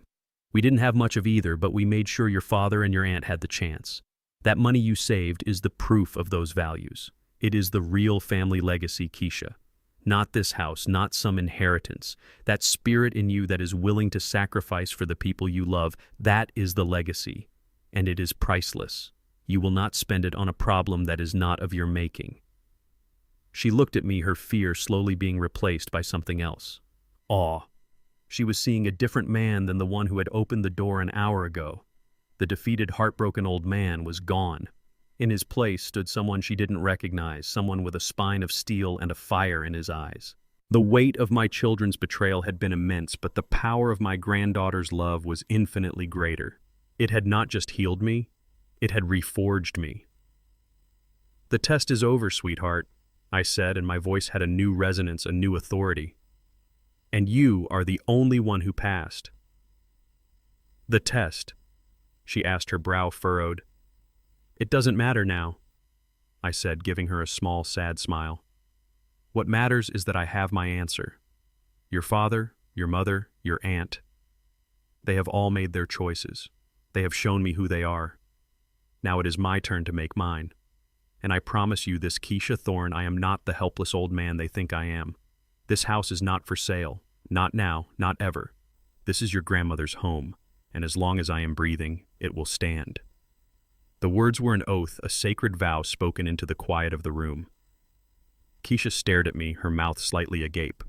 We didn't have much of either, but we made sure your father and your aunt had the chance. That money you saved is the proof of those values. It is the real family legacy, Keisha. Not this house, not some inheritance. That spirit in you that is willing to sacrifice for the people you love, that is the legacy. And it is priceless. You will not spend it on a problem that is not of your making. She looked at me, her fear slowly being replaced by something else. Awe. She was seeing a different man than the one who had opened the door an hour ago. The defeated, heartbroken old man was gone. In his place stood someone she didn't recognize, someone with a spine of steel and a fire in his eyes. The weight of my children's betrayal had been immense, but the power of my granddaughter's love was infinitely greater. It had not just healed me, it had reforged me. The test is over, sweetheart, I said, and my voice had a new resonance, a new authority. And you are the only one who passed. The test, she asked, her brow furrowed. It doesn't matter now, I said, giving her a small, sad smile. What matters is that I have my answer. Your father, your mother, your aunt, they have all made their choices. They have shown me who they are. Now it is my turn to make mine. And I promise you this, Keisha Thorne, I am not the helpless old man they think I am. This house is not for sale. Not now, not ever. This is your grandmother's home, and as long as I am breathing, it will stand. The words were an oath, a sacred vow spoken into the quiet of the room. Keisha stared at me, her mouth slightly agape.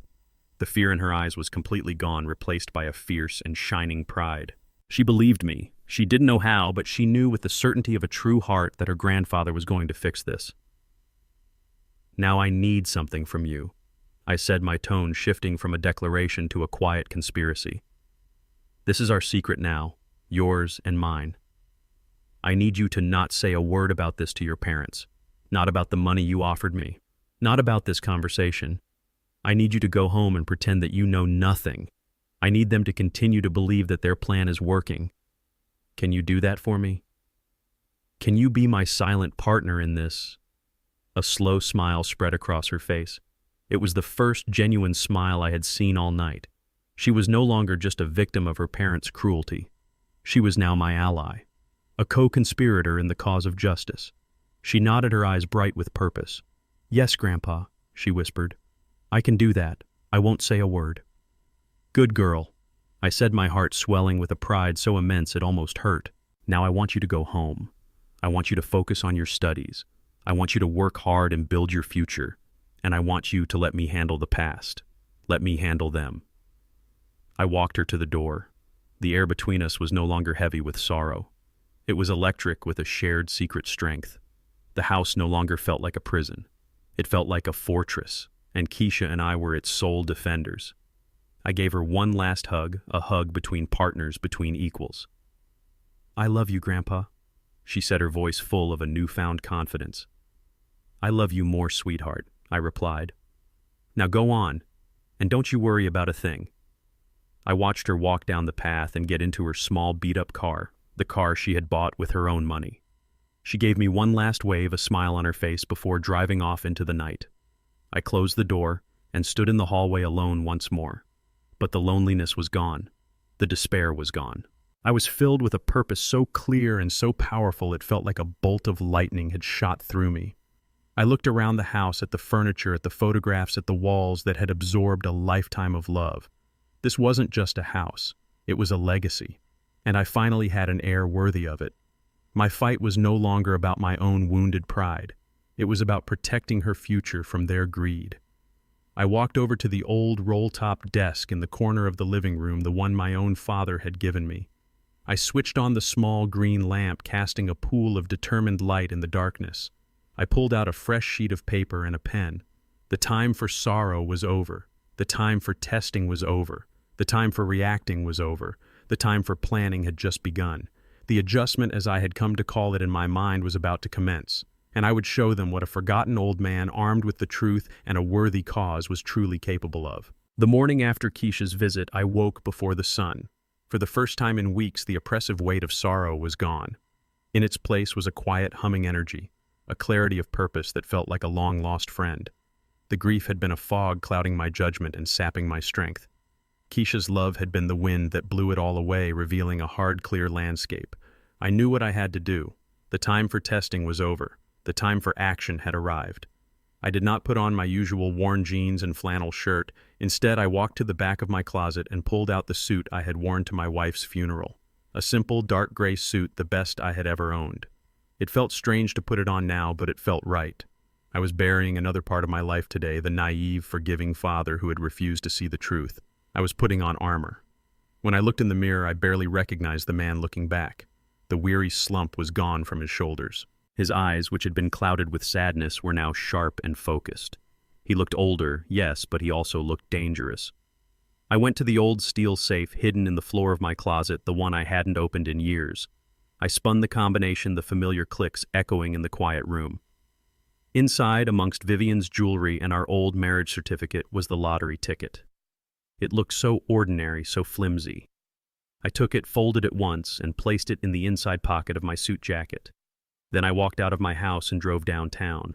The fear in her eyes was completely gone, replaced by a fierce and shining pride. She believed me. She didn't know how, but she knew with the certainty of a true heart that her grandfather was going to fix this. Now I need something from you, I said, my tone shifting from a declaration to a quiet conspiracy. This is our secret now, yours and mine. I need you to not say a word about this to your parents, not about the money you offered me, not about this conversation. I need you to go home and pretend that you know nothing. I need them to continue to believe that their plan is working. Can you do that for me? Can you be my silent partner in this? A slow smile spread across her face. It was the first genuine smile I had seen all night. She was no longer just a victim of her parents' cruelty. She was now my ally, a co-conspirator in the cause of justice. She nodded, her eyes bright with purpose. Yes, Grandpa, she whispered. I can do that. I won't say a word. Good girl, I said, my heart swelling with a pride so immense it almost hurt. Now I want you to go home. I want you to focus on your studies. I want you to work hard and build your future. And I want you to let me handle the past. Let me handle them. I walked her to the door. The air between us was no longer heavy with sorrow. It was electric with a shared secret strength. The house no longer felt like a prison. It felt like a fortress, and Keisha and I were its sole defenders. I gave her one last hug, a hug between partners, between equals. I love you, Grandpa, she said, her voice full of a newfound confidence. I love you more, sweetheart, I replied. Now go on, and don't you worry about a thing. I watched her walk down the path and get into her small beat-up car, the car she had bought with her own money. She gave me one last wave, a smile on her face, before driving off into the night. I closed the door and stood in the hallway alone once more. But the loneliness was gone. The despair was gone. I was filled with a purpose so clear and so powerful it felt like a bolt of lightning had shot through me. I looked around the house, at the furniture, at the photographs, at the walls that had absorbed a lifetime of love. This wasn't just a house. It was a legacy. And I finally had an heir worthy of it. My fight was no longer about my own wounded pride. It was about protecting her future from their greed. I walked over to the old roll-top desk in the corner of the living room, the one my own father had given me. I switched on the small green lamp, casting a pool of determined light in the darkness. I pulled out a fresh sheet of paper and a pen. The time for sorrow was over. The time for testing was over. The time for reacting was over. The time for planning had just begun. The adjustment, as I had come to call it in my mind, was about to commence, and I would show them what a forgotten old man armed with the truth and a worthy cause was truly capable of. The morning after Keisha's visit, I woke before the sun. For the first time in weeks, the oppressive weight of sorrow was gone. In its place was a quiet, humming energy, a clarity of purpose that felt like a long-lost friend. The grief had been a fog clouding my judgment and sapping my strength. Keisha's love had been the wind that blew it all away, revealing a hard, clear landscape. I knew what I had to do. The time for testing was over. The time for action had arrived. I did not put on my usual worn jeans and flannel shirt. Instead, I walked to the back of my closet and pulled out the suit I had worn to my wife's funeral. A simple, dark gray suit, the best I had ever owned. It felt strange to put it on now, but it felt right. I was burying another part of my life today, the naive, forgiving father who had refused to see the truth. I was putting on armor. When I looked in the mirror, I barely recognized the man looking back. The weary slump was gone from his shoulders. His eyes, which had been clouded with sadness, were now sharp and focused. He looked older, yes, but he also looked dangerous. I went to the old steel safe hidden in the floor of my closet, the one I hadn't opened in years. I spun the combination, the familiar clicks echoing in the quiet room. Inside, amongst Vivian's jewelry and our old marriage certificate, was the lottery ticket. It looked so ordinary, so flimsy. I took it, folded it once, and placed it in the inside pocket of my suit jacket. Then I walked out of my house and drove downtown.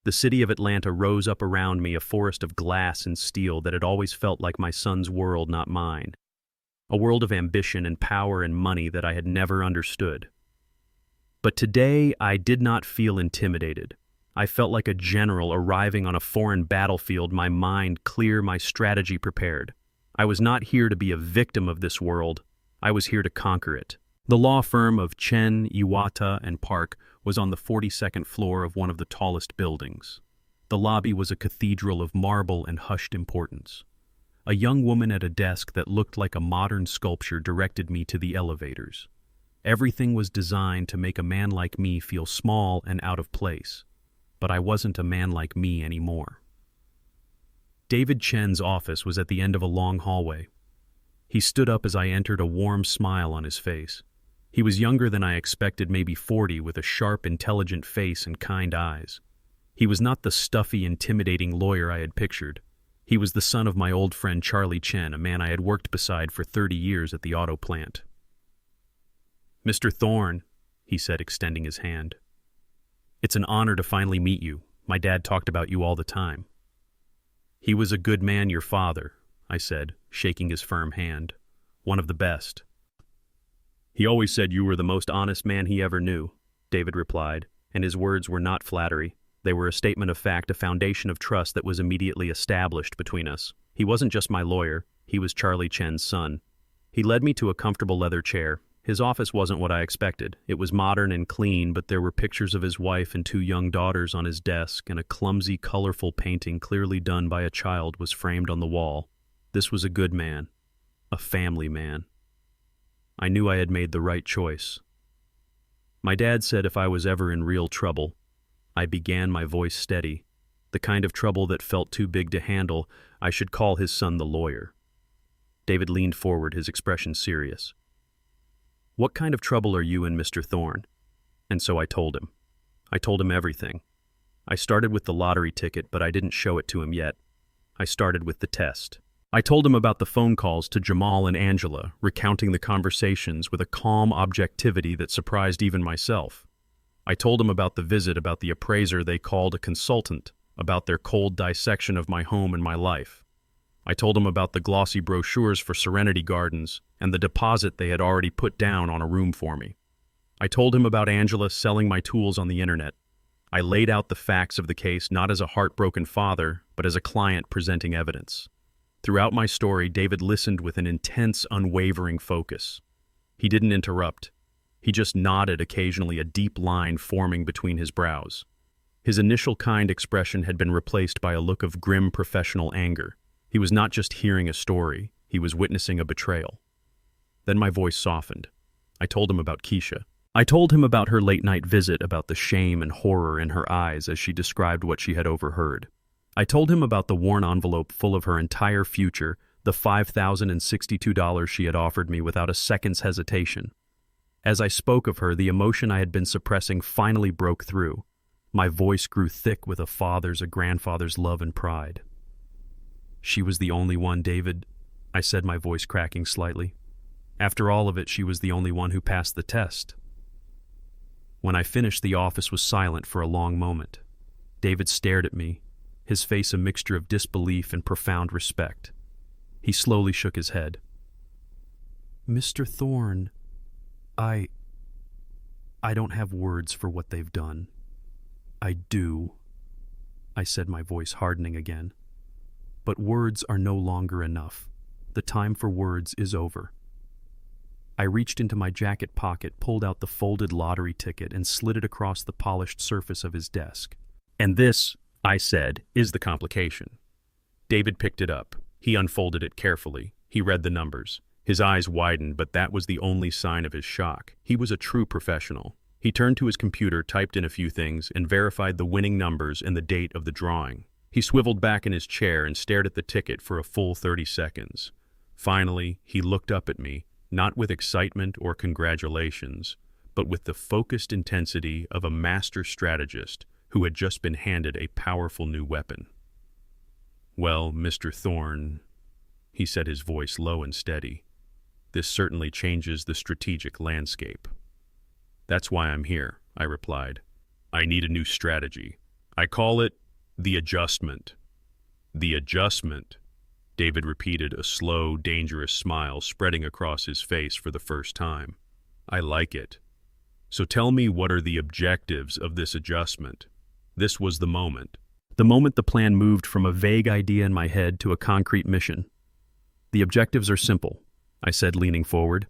The city of Atlanta rose up around me, a forest of glass and steel that had always felt like my son's world, not mine. A world of ambition and power and money that I had never understood. But today I did not feel intimidated. I felt like a general arriving on a foreign battlefield, my mind clear, my strategy prepared. I was not here to be a victim of this world. I was here to conquer it. The law firm of Chen, Iwata, and Park was on the 42nd floor of one of the tallest buildings. The lobby was a cathedral of marble and hushed importance. A young woman at a desk that looked like a modern sculpture directed me to the elevators. Everything was designed to make a man like me feel small and out of place. But I wasn't a man like me anymore. David Chen's office was at the end of a long hallway. He stood up as I entered, a warm smile on his face. He was younger than I expected, maybe 40, with a sharp, intelligent face and kind eyes. He was not the stuffy, intimidating lawyer I had pictured. He was the son of my old friend Charlie Chen, a man I had worked beside for 30 years at the auto plant. "Mr. Thorne," he said, extending his hand. "It's an honor to finally meet you. My dad talked about you all the time." "He was a good man, your father," I said, shaking his firm hand. "One of the best." "He always said you were the most honest man he ever knew," David replied, and his words were not flattery. They were a statement of fact, a foundation of trust that was immediately established between us. He wasn't just my lawyer, he was Charlie Chen's son. He led me to a comfortable leather chair. His office wasn't what I expected. It was modern and clean, but there were pictures of his wife and 2 young daughters on his desk, and a clumsy, colorful painting clearly done by a child was framed on the wall. This was a good man. A family man. I knew I had made the right choice. My dad said if I was ever in real trouble, I began, my voice steady, the kind of trouble that felt too big to handle, I should call his son the lawyer. David leaned forward, his expression serious. "What kind of trouble are you in, Mr. Thorne?" And so I told him. I told him everything. I started with the lottery ticket, but I didn't show it to him yet. I started with the test. I told him about the phone calls to Jamal and Angela, recounting the conversations with a calm objectivity that surprised even myself. I told him about the visit, about the appraiser they called a consultant, about their cold dissection of my home and my life. I told him about the glossy brochures for Serenity Gardens and the deposit they had already put down on a room for me. I told him about Angela selling my tools on the internet. I laid out the facts of the case not as a heartbroken father, but as a client presenting evidence. Throughout my story, David listened with an intense, unwavering focus. He didn't interrupt. He just nodded occasionally, a deep line forming between his brows. His initial kind expression had been replaced by a look of grim professional anger. He was not just hearing a story, he was witnessing a betrayal. Then my voice softened. I told him about Keisha. I told him about her late-night visit, about the shame and horror in her eyes as she described what she had overheard. I told him about the worn envelope full of her entire future, the $5,062 she had offered me without a second's hesitation. As I spoke of her, the emotion I had been suppressing finally broke through. My voice grew thick with a father's, a grandfather's love and pride. She was the only one, David, I said, my voice cracking slightly. After all of it, she was the only one who passed the test. When I finished, the office was silent for a long moment. David stared at me, his face a mixture of disbelief and profound respect. He slowly shook his head. Mr. Thorne, I don't have words for what they've done. I do, I said, my voice hardening again. But words are no longer enough. The time for words is over. I reached into my jacket pocket, pulled out the folded lottery ticket, and slid it across the polished surface of his desk. And this, I said, is the complication. David picked it up. He unfolded it carefully. He read the numbers. His eyes widened, but that was the only sign of his shock. He was a true professional. He turned to his computer, typed in a few things, and verified the winning numbers and the date of the drawing. He swiveled back in his chair and stared at the ticket for a full 30 seconds. Finally, he looked up at me, not with excitement or congratulations, but with the focused intensity of a master strategist who had just been handed a powerful new weapon. Well, Mr. Thorne, he said, his voice low and steady, this certainly changes the strategic landscape. That's why I'm here, I replied. I need a new strategy. I call it the adjustment. The adjustment, David repeated, a slow, dangerous smile spreading across his face for the first time. I like it. So tell me, what are the objectives of this adjustment? This was the moment. The moment the plan moved from a vague idea in my head to a concrete mission. The objectives are simple, I said, leaning forward.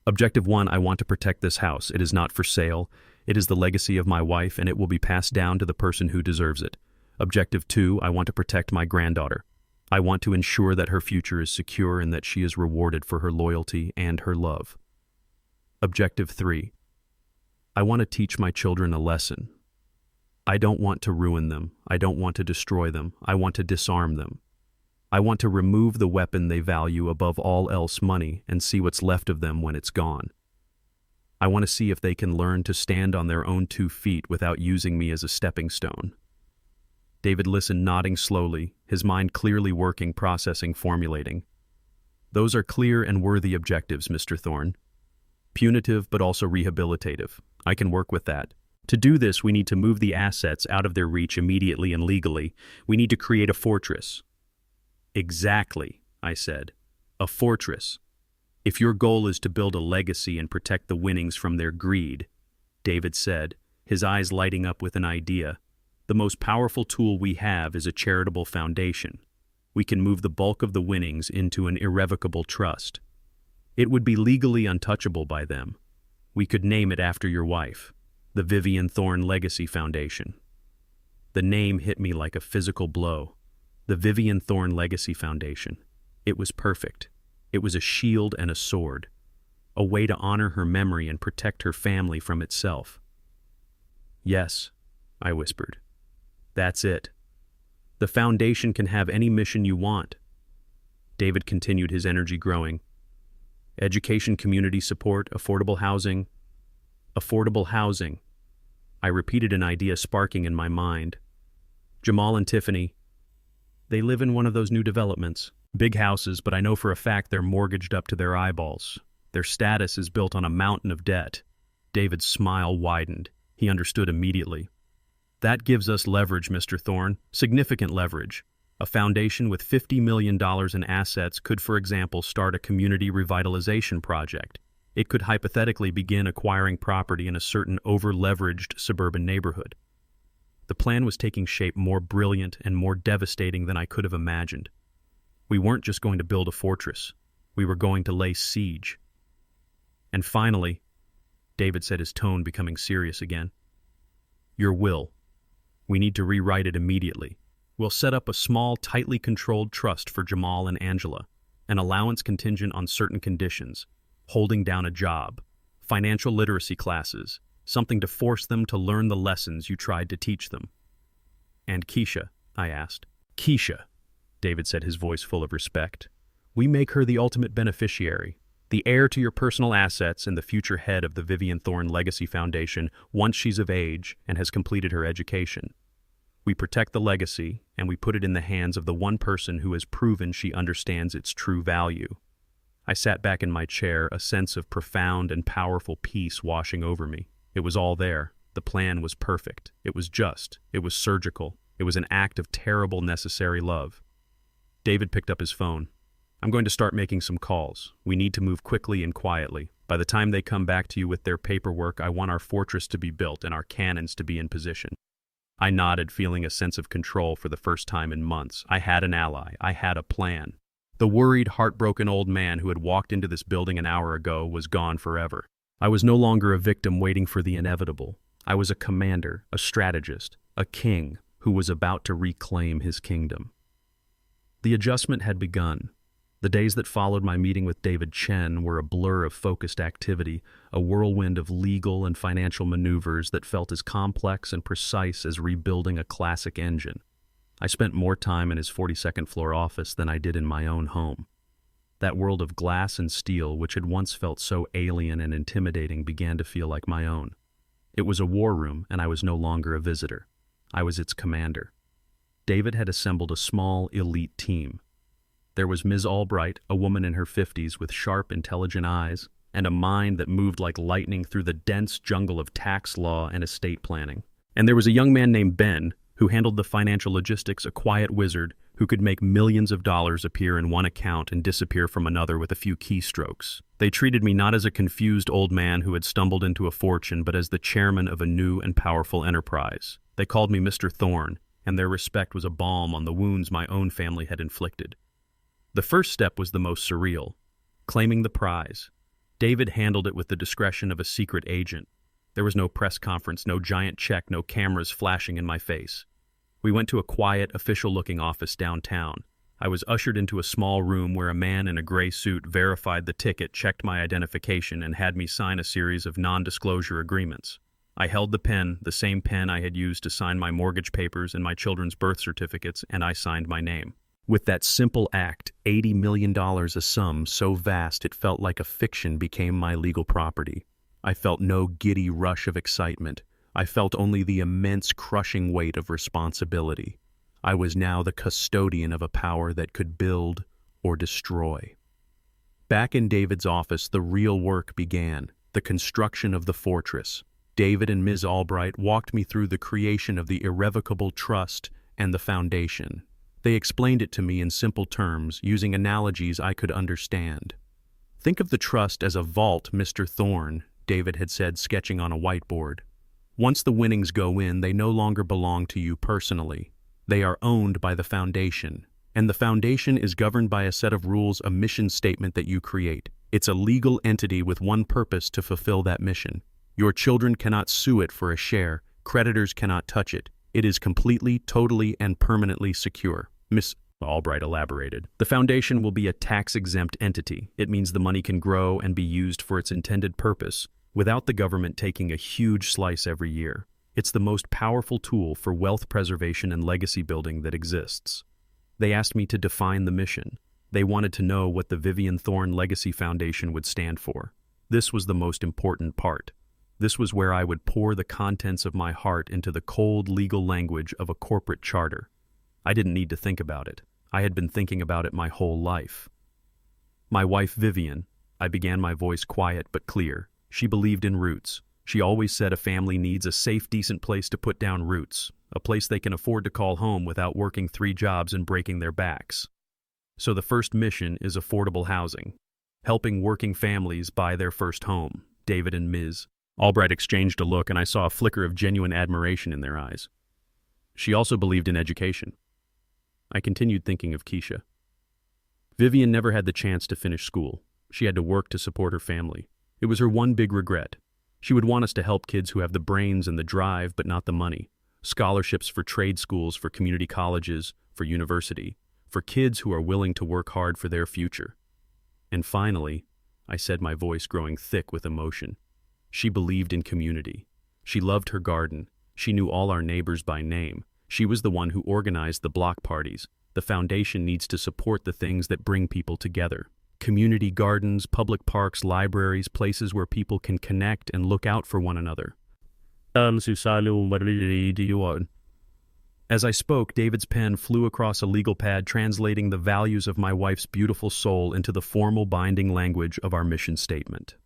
Objective 1, I want to protect this house. It is not for sale. It is the legacy of my wife, and it will be passed down to the person who deserves it. Objective 2, I want to protect my granddaughter. I want to ensure that her future is secure and that she is rewarded for her loyalty and her love. Objective 3, I want to teach my children a lesson. I don't want to ruin them. I don't want to destroy them. I want to disarm them. I want to remove the weapon they value above all else, money, and see what's left of them when it's gone. I want to see if they can learn to stand on their own 2 feet without using me as a stepping stone. David listened, nodding slowly, his mind clearly working, processing, formulating. Those are clear and worthy objectives, Mr. Thorne. Punitive, but also rehabilitative. I can work with that. To do this, we need to move the assets out of their reach immediately and legally. We need to create a fortress. Exactly, I said. A fortress. If your goal is to build a legacy and protect the winnings from their greed, David said, his eyes lighting up with an idea, the most powerful tool we have is a charitable foundation. We can move the bulk of the winnings into an irrevocable trust. It would be legally untouchable by them. We could name it after your wife, the Vivian Thorne Legacy Foundation. The name hit me like a physical blow. The Vivian Thorne Legacy Foundation. It was perfect. It was a shield and a sword, a way to honor her memory and protect her family from itself. Yes, I whispered. That's it. The foundation can have any mission you want. David continued, his energy growing. Education, community support, affordable housing. Affordable housing. I repeated, an idea sparking in my mind. Jamal and Tiffany, they live in one of those new developments. Big houses, but I know for a fact they're mortgaged up to their eyeballs. Their status is built on a mountain of debt. David's smile widened. He understood immediately. That gives us leverage, Mr. Thorne, significant leverage. A foundation with $50 million in assets could, for example, start a community revitalization project. It could hypothetically begin acquiring property in a certain over-leveraged suburban neighborhood. The plan was taking shape, more brilliant and more devastating than I could have imagined. We weren't just going to build a fortress. We were going to lay siege. And finally, David said, his tone becoming serious again, your will. We need to rewrite it immediately. We'll set up a small, tightly controlled trust for Jamal and Angela, an allowance contingent on certain conditions, holding down a job, 2 years Financial literacy classes, something to force them to learn the lessons you tried to teach them. And Keisha, I asked. Keisha, David said, his voice full of respect. We make her the ultimate beneficiary, the heir to your personal assets and the future head of the Vivian Thorne Legacy Foundation once she's of age and has completed her education. We protect the legacy, and we put it in the hands of the one person who has proven she understands its true value. I sat back in my chair, a sense of profound and powerful peace washing over me. It was all there. The plan was perfect. It was just. It was surgical. It was an act of terrible necessary love. David picked up his phone. I'm going to start making some calls. We need to move quickly and quietly. By the time they come back to you with their paperwork, I want our fortress to be built and our cannons to be in position. I nodded, feeling a sense of control for the first time in months. I had an ally. I had a plan. The worried, heartbroken old man who had walked into this building an hour ago was gone forever. I was no longer a victim waiting for the inevitable. I was a commander, a strategist, a king who was about to reclaim his kingdom. The adjustment had begun. The days that followed my meeting with David Chen were a blur of focused activity, a whirlwind of legal and financial maneuvers that felt as complex and precise as rebuilding a classic engine. I spent more time in his 42nd floor office than I did in my own home. That world of glass and steel, which had once felt so alien and intimidating, began to feel like my own. It was a war room, and I was no longer a visitor. I was its commander. David had assembled a small, elite team. There was Ms. Albright, a woman in her 50s with sharp, intelligent eyes, and a mind that moved like lightning through the dense jungle of tax law and estate planning. And there was a young man named Ben, who handled the financial logistics, a quiet wizard who could make millions of dollars appear in one account and disappear from another with a few keystrokes. They treated me not as a confused old man who had stumbled into a fortune, but as the chairman of a new and powerful enterprise. They called me Mr. Thorne, and their respect was a balm on the wounds my own family had inflicted. The first step was the most surreal, claiming the prize. David handled it with the discretion of a secret agent. There was no press conference, no giant check, no cameras flashing in my face. We went to a quiet, official-looking office downtown. I was ushered into a small room where a man in a gray suit verified the ticket, checked my identification, and had me sign a series of non-disclosure agreements. I held the pen, the same pen I had used to sign my mortgage papers and my children's birth certificates, and I signed my name. With that simple act, $80 million, a sum so vast it felt like a fiction, became my legal property. I felt no giddy rush of excitement. I felt only the immense crushing weight of responsibility. I was now the custodian of a power that could build or destroy. Back in David's office, the real work began, the construction of the fortress. David and Ms. Albright walked me through the creation of the irrevocable trust and the foundation. They explained it to me in simple terms, using analogies I could understand. Think of the trust as a vault, Mr. Thorne, David had said, sketching on a whiteboard. Once the winnings go in, they no longer belong to you personally. They are owned by the foundation, and the foundation is governed by a set of rules, a mission statement that you create. It's a legal entity with one purpose: to fulfill that mission. Your children cannot sue it for a share. Creditors cannot touch it. It is completely, totally, and permanently secure. Miss Albright elaborated. The foundation will be a tax-exempt entity. It means the money can grow and be used for its intended purpose, without the government taking a huge slice every year. It's the most powerful tool for wealth preservation and legacy building that exists. They asked me to define the mission. They wanted to know what the Vivian Thorne Legacy Foundation would stand for. This was the most important part. This was where I would pour the contents of my heart into the cold legal language of a corporate charter. I didn't need to think about it. I had been thinking about it my whole life. My wife Vivian, I began, my voice quiet but clear. She believed in roots. She always said a family needs a safe, decent place to put down roots, a place they can afford to call home without working 3 jobs and breaking their backs. So the first mission is affordable housing, helping working families buy their first home. David and Ms. Albright exchanged a look, and I saw a flicker of genuine admiration in their eyes. She also believed in education. I continued thinking of Keisha. Vivian never had the chance to finish school. She had to work to support her family. It was her one big regret. She would want us to help kids who have the brains and the drive but not the money. Scholarships for trade schools, for community colleges, for university, for kids who are willing to work hard for their future. And finally, I said, my voice growing thick with emotion, She believed in community. She loved her garden. She knew all our neighbors by name. She was the one who organized the block parties. The foundation needs to support the things that bring people together. Community gardens, public parks, libraries, places where people can connect and look out for one another. As I spoke, David's pen flew across a legal pad, translating the values of my wife's beautiful soul into the formal binding language of our mission statement.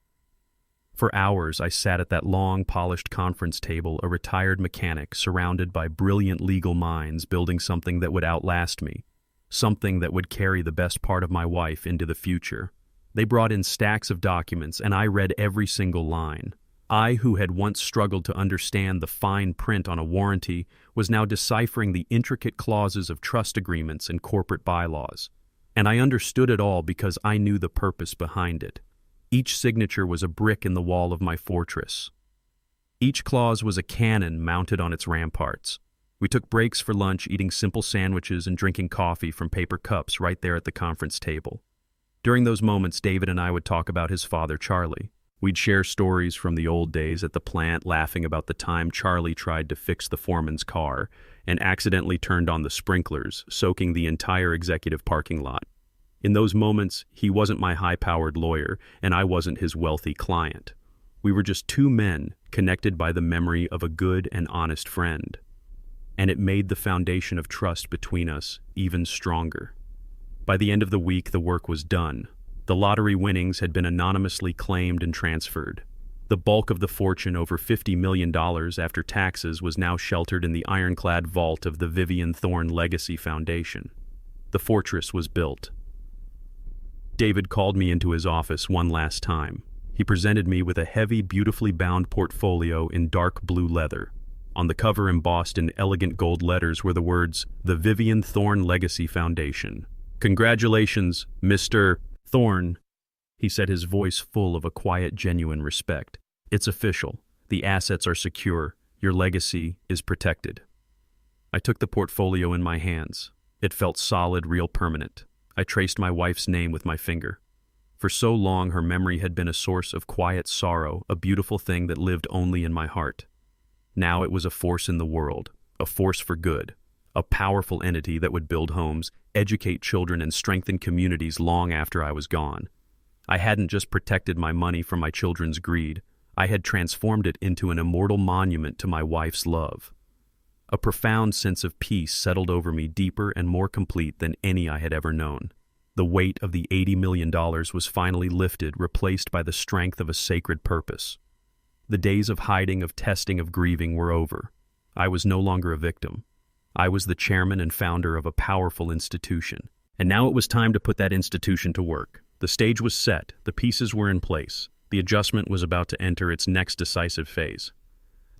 For hours, I sat at that long, polished conference table, a retired mechanic surrounded by brilliant legal minds building something that would outlast me, something that would carry the best part of my wife into the future. They brought in stacks of documents, and I read every single line. I, who had once struggled to understand the fine print on a warranty, was now deciphering the intricate clauses of trust agreements and corporate bylaws. And I understood it all because I knew the purpose behind it. Each signature was a brick in the wall of my fortress. Each clause was a cannon mounted on its ramparts. We took breaks for lunch, eating simple sandwiches and drinking coffee from paper cups right there at the conference table. During those moments, David and I would talk about his father, Charlie. We'd share stories from the old days at the plant, laughing about the time Charlie tried to fix the foreman's car and accidentally turned on the sprinklers, soaking the entire executive parking lot. In those moments, he wasn't my high-powered lawyer, and I wasn't his wealthy client. We were just two men connected by the memory of a good and honest friend. And it made the foundation of trust between us even stronger. By the end of the week, the work was done. The lottery winnings had been anonymously claimed and transferred. The bulk of the fortune, over $50 million after taxes, was now sheltered in the ironclad vault of the Vivian Thorne Legacy Foundation. The fortress was built. David called me into his office one last time. He presented me with a heavy, beautifully bound portfolio in dark blue leather. On the cover, embossed in elegant gold letters, were the words, "The Vivian Thorne Legacy Foundation." "Congratulations, Mr. Thorne," he said, his voice full of a quiet, genuine respect. "It's official. The assets are secure. Your legacy is protected." I took the portfolio in my hands. It felt solid, real, permanent. I traced my wife's name with my finger. For so long, her memory had been a source of quiet sorrow, a beautiful thing that lived only in my heart. Now it was a force in the world, a force for good, a powerful entity that would build homes, educate children, and strengthen communities long after I was gone. I hadn't just protected my money from my children's greed. I had transformed it into an immortal monument to my wife's love. A profound sense of peace settled over me, deeper and more complete than any I had ever known. The weight of the $80 million was finally lifted, replaced by the strength of a sacred purpose. The days of hiding, of testing, of grieving were over. I was no longer a victim. I was the chairman and founder of a powerful institution. And now it was time to put that institution to work. The stage was set, the pieces were in place. The adjustment was about to enter its next decisive phase.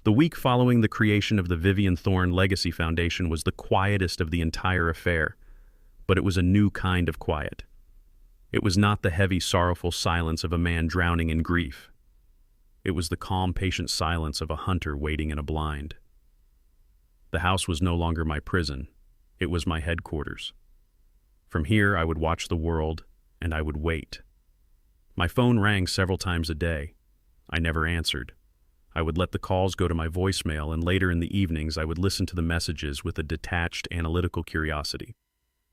The week following the creation of the Vivian Thorne Legacy Foundation was the quietest of the entire affair, but it was a new kind of quiet. It was not the heavy, sorrowful silence of a man drowning in grief. It was the calm, patient silence of a hunter waiting in a blind. The house was no longer my prison. It was my headquarters. From here, I would watch the world, and I would wait. My phone rang several times a day. I never answered. I would let the calls go to my voicemail, and later in the evenings I would listen to the messages with a detached, analytical curiosity.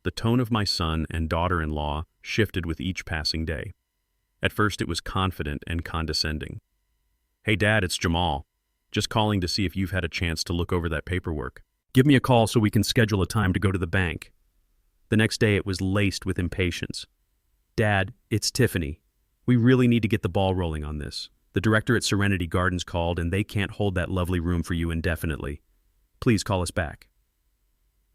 The tone of my son and daughter-in-law shifted with each passing day. At first it was confident and condescending. "Hey Dad, it's Jamal. Just calling to see if you've had a chance to look over that paperwork. Give me a call so we can schedule a time to go to the bank." The next day it was laced with impatience. "Dad, it's Tiffany. We really need to get the ball rolling on this. The director at Serenity Gardens called, and they can't hold that lovely room for you indefinitely. Please call us back."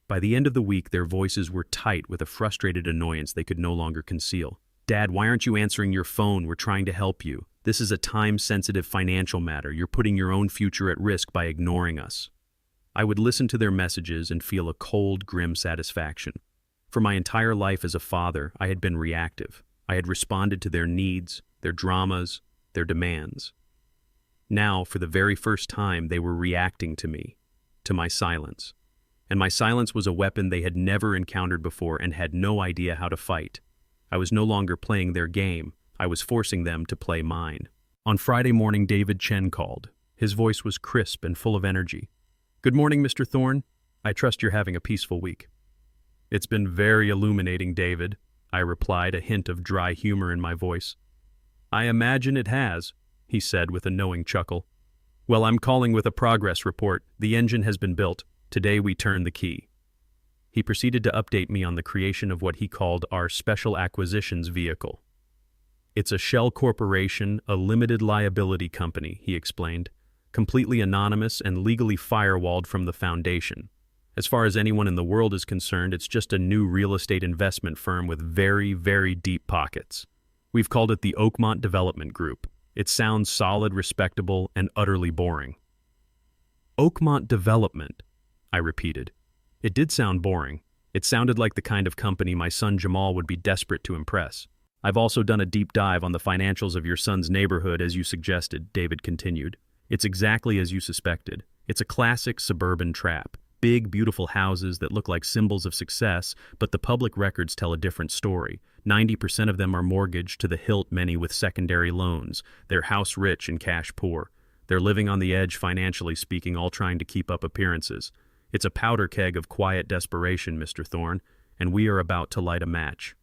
By the end of the week, their voices were tight with a frustrated annoyance they could no longer conceal. "Dad, why aren't you answering your phone? We're trying to help you. This is a time-sensitive financial matter. You're putting your own future at risk by ignoring us." I would listen to their messages and feel a cold, grim satisfaction. For my entire life as a father, I had been reactive. I had responded to their needs, their dramas, their demands. Now, for the very first time, they were reacting to me, to my silence. And my silence was a weapon they had never encountered before and had no idea how to fight. I was no longer playing their game. I was forcing them to play mine. On Friday morning, David Chen called. His voice was crisp and full of energy. "Good morning, Mr. Thorne. I trust you're having a peaceful week." "It's been very illuminating, David," I replied, a hint of dry humor in my voice. "I imagine it has," he said with a knowing chuckle. "Well, I'm calling with a progress report. The engine has been built. Today we turn the key." He proceeded to update me on the creation of what he called our Special Acquisitions Vehicle. "It's a shell corporation, a limited liability company," he explained, "completely anonymous and legally firewalled from the foundation. As far as anyone in the world is concerned, it's just a new real estate investment firm with very, very deep pockets. We've called it the Oakmont Development Group. It sounds solid, respectable, and utterly boring." "Oakmont Development," I repeated. It did sound boring. It sounded like the kind of company my son Jamal would be desperate to impress. "I've also done a deep dive on the financials of your son's neighborhood, as you suggested," David continued. "It's exactly as you suspected. It's a classic suburban trap. Big, beautiful houses that look like symbols of success, but the public records tell a different story. 90% of them are mortgaged to the hilt, many with secondary loans. They're house rich and cash poor. They're living on the edge financially speaking, all trying to keep up appearances. It's a powder keg of quiet desperation, Mr. Thorne, and we are about to light a match."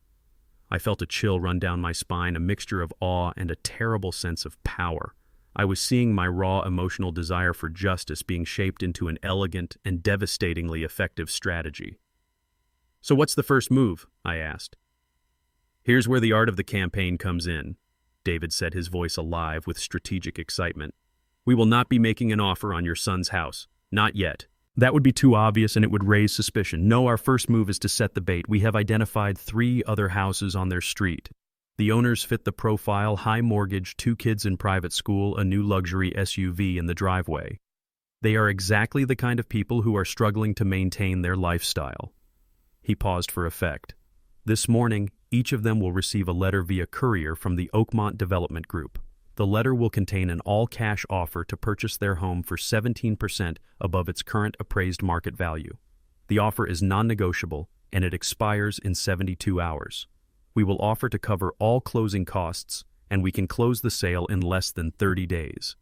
I felt a chill run down my spine, a mixture of awe and a terrible sense of power. I was seeing my raw emotional desire for justice being shaped into an elegant and devastatingly effective strategy. "So what's the first move?" I asked. "Here's where the art of the campaign comes in," David said, his voice alive with strategic excitement. "We will not be making an offer on your son's house. Not yet. That would be too obvious and it would raise suspicion. No, our first move is to set the bait. We have identified 3 other houses on their street. The owners fit the profile: high mortgage, 2 kids in private school, a new luxury SUV in the driveway. They are exactly the kind of people who are struggling to maintain their lifestyle." He paused for effect. "This morning, each of them will receive a letter via courier from the Oakmont Development Group. The letter will contain an all-cash offer to purchase their home for 17% above its current appraised market value. The offer is non-negotiable, and it expires in 72 hours. We will offer to cover all closing costs, and we can close the sale in less than 30 days.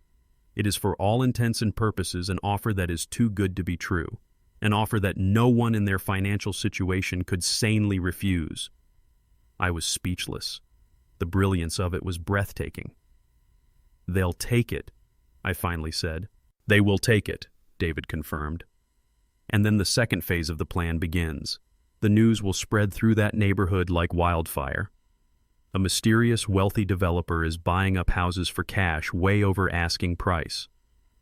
It is for all intents and purposes an offer that is too good to be true, an offer that no one in their financial situation could sanely refuse." I was speechless. The brilliance of it was breathtaking. "They'll take it," I finally said. "They will take it," David confirmed. "And then the second phase of the plan begins. The news will spread through that neighborhood like wildfire. A mysterious, wealthy developer is buying up houses for cash way over asking price.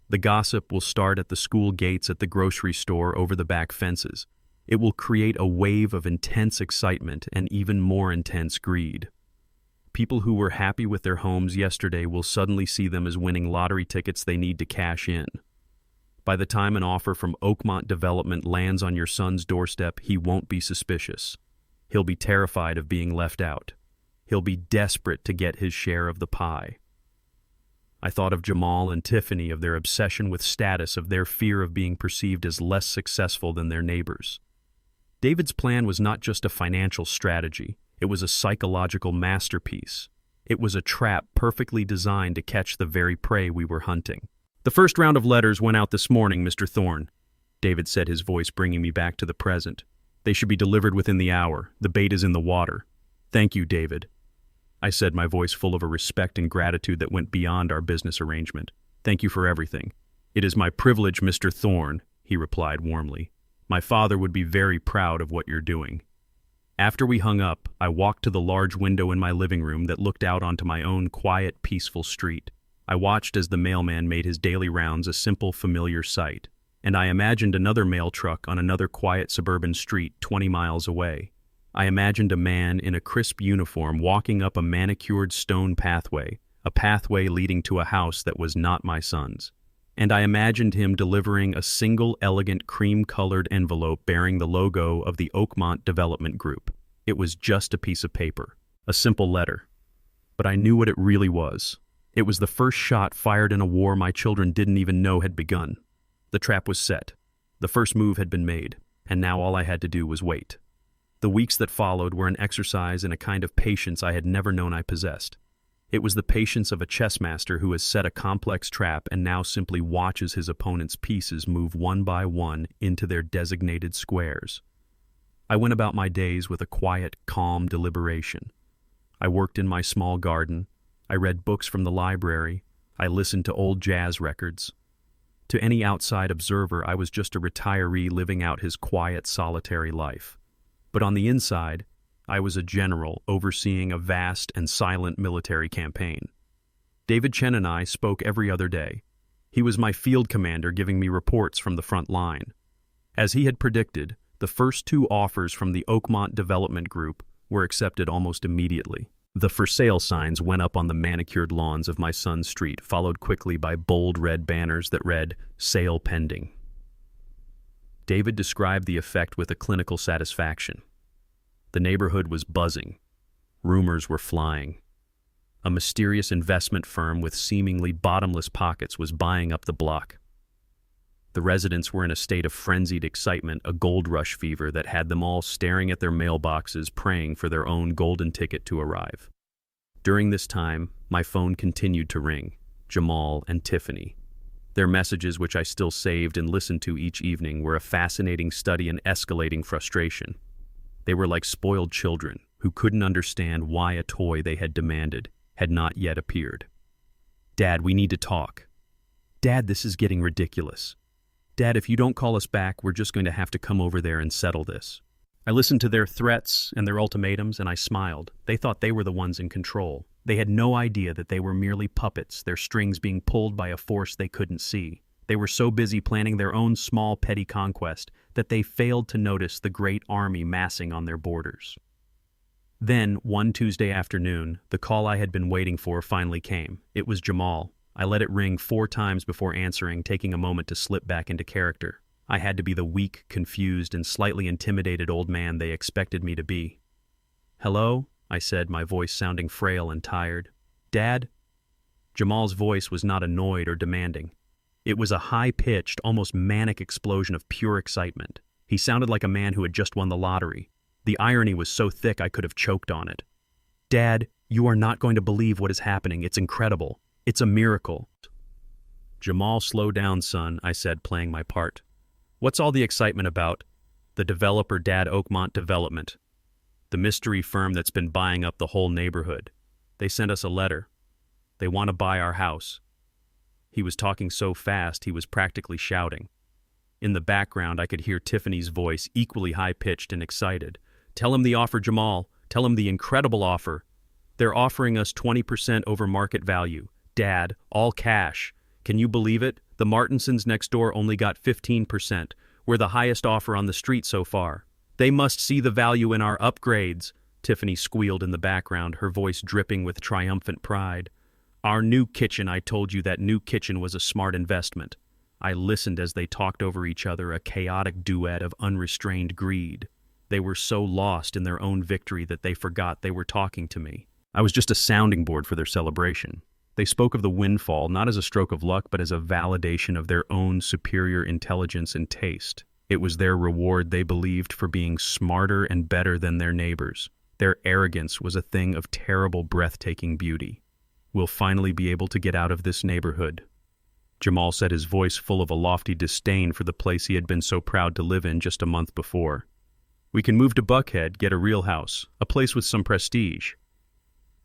The gossip will start at the school gates, at the grocery store, over the back fences. It will create a wave of intense excitement and even more intense greed. People who were happy with their homes yesterday will suddenly see them as winning lottery tickets they need to cash in. By the time an offer from Oakmont Development lands on your son's doorstep, he won't be suspicious. He'll be terrified of being left out. He'll be desperate to get his share of the pie." I thought of Jamal and Tiffany, of their obsession with status, of their fear of being perceived as less successful than their neighbors. David's plan was not just a financial strategy. It was a psychological masterpiece. It was a trap perfectly designed to catch the very prey we were hunting. "The first round of letters went out this morning, Mr. Thorne," David said, his voice bringing me back to the present. "They should be delivered within the hour. The bait is in the water." "Thank you, David," I said, my voice full of a respect and gratitude that went beyond our business arrangement. "Thank you for everything." "It is my privilege, Mr. Thorne," he replied warmly. "My father would be very proud of what you're doing." After we hung up, I walked to the large window in my living room that looked out onto my own quiet, peaceful street. I watched as the mailman made his daily rounds, a simple, familiar sight, and I imagined another mail truck on another quiet suburban street 20 miles away. I imagined a man in a crisp uniform walking up a manicured stone pathway, a pathway leading to a house that was not my son's. And I imagined him delivering a single elegant cream-colored envelope bearing the logo of the Oakmont Development Group. It was just a piece of paper, a simple letter. But I knew what it really was. It was the first shot fired in a war my children didn't even know had begun. The trap was set. The first move had been made, and now all I had to do was wait. The weeks that followed were an exercise in a kind of patience I had never known I possessed. It was the patience of a chess master who has set a complex trap and now simply watches his opponent's pieces move one by one into their designated squares. I went about my days with a quiet, calm deliberation. I worked in my small garden. I read books from the library. I listened to old jazz records. To any outside observer, I was just a retiree living out his quiet, solitary life. But on the inside, I was a general overseeing a vast and silent military campaign. David Chen and I spoke every other day. He was my field commander giving me reports from the front line. As he had predicted, the first 2 offers from the Oakmont Development Group were accepted almost immediately. The for sale signs went up on the manicured lawns of my son's street, followed quickly by bold red banners that read, "Sale pending." David described the effect with a clinical satisfaction. The neighborhood was buzzing. Rumors were flying. A mysterious investment firm with seemingly bottomless pockets was buying up the block. The residents were in a state of frenzied excitement, a gold rush fever that had them all staring at their mailboxes, praying for their own golden ticket to arrive. During this time, my phone continued to ring. Jamal and Tiffany. Their messages, which I still saved and listened to each evening, were a fascinating study in escalating frustration. They were like spoiled children who couldn't understand why a toy they had demanded had not yet appeared. "Dad, we need to talk." "Dad, this is getting ridiculous." "Dad, if you don't call us back, we're just going to have to come over there and settle this." I listened to their threats and their ultimatums, and I smiled. They thought they were the ones in control. They had no idea that they were merely puppets, their strings being pulled by a force they couldn't see. They were so busy planning their own small petty conquest that they failed to notice the great army massing on their borders. Then, one Tuesday afternoon, the call I had been waiting for finally came. It was Jamal. I let it ring 4 times before answering, taking a moment to slip back into character. I had to be the weak, confused, and slightly intimidated old man they expected me to be. "Hello?" I said, my voice sounding frail and tired. "Dad?" Jamal's voice was not annoyed or demanding. It was a high-pitched, almost manic explosion of pure excitement. He sounded like a man who had just won the lottery. The irony was so thick I could have choked on it. "Dad, you are not going to believe what is happening. It's incredible. It's a miracle." "Jamal, slow down, son," I said, playing my part. "What's all the excitement about?" "The developer, Dad, Oakmont Development. The mystery firm that's been buying up the whole neighborhood. They sent us a letter. They want to buy our house." He was talking so fast he was practically shouting. In the background, I could hear Tiffany's voice, equally high-pitched and excited. "Tell him the offer, Jamal. Tell him the incredible offer. They're offering us 20% over market value. Dad, all cash. Can you believe it? The Martinsons next door only got 15%. We're the highest offer on the street so far. They must see the value in our upgrades," Tiffany squealed in the background, her voice dripping with triumphant pride. "Our new kitchen, I told you that new kitchen was a smart investment." I listened as they talked over each other, a chaotic duet of unrestrained greed. They were so lost in their own victory that they forgot they were talking to me. I was just a sounding board for their celebration. They spoke of the windfall not as a stroke of luck, but as a validation of their own superior intelligence and taste. It was their reward, they believed, for being smarter and better than their neighbors. Their arrogance was a thing of terrible, breathtaking beauty. "We'll finally be able to get out of this neighborhood." Jamal said, his voice full of a lofty disdain for the place he had been so proud to live in just a month before. "We can move to Buckhead, get a real house, a place with some prestige."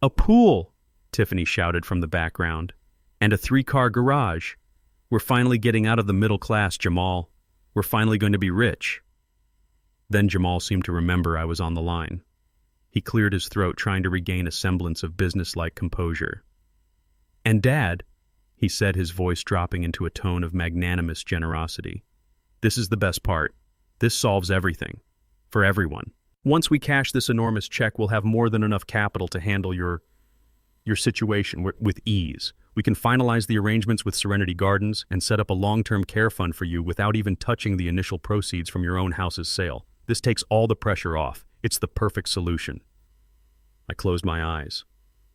"A pool!" Tiffany shouted from the background. "And a 3-car garage. We're finally getting out of the middle class, Jamal. We're finally going to be rich." Then Jamal seemed to remember I was on the line. He cleared his throat, trying to regain a semblance of businesslike composure. "And Dad," he said, his voice dropping into a tone of magnanimous generosity, "this is the best part. This solves everything. For everyone. Once we cash this enormous check, we'll have more than enough capital to handle your situation with ease. We can finalize the arrangements with Serenity Gardens and set up a long-term care fund for you without even touching the initial proceeds from your own house's sale. This takes all the pressure off. It's the perfect solution." I closed my eyes.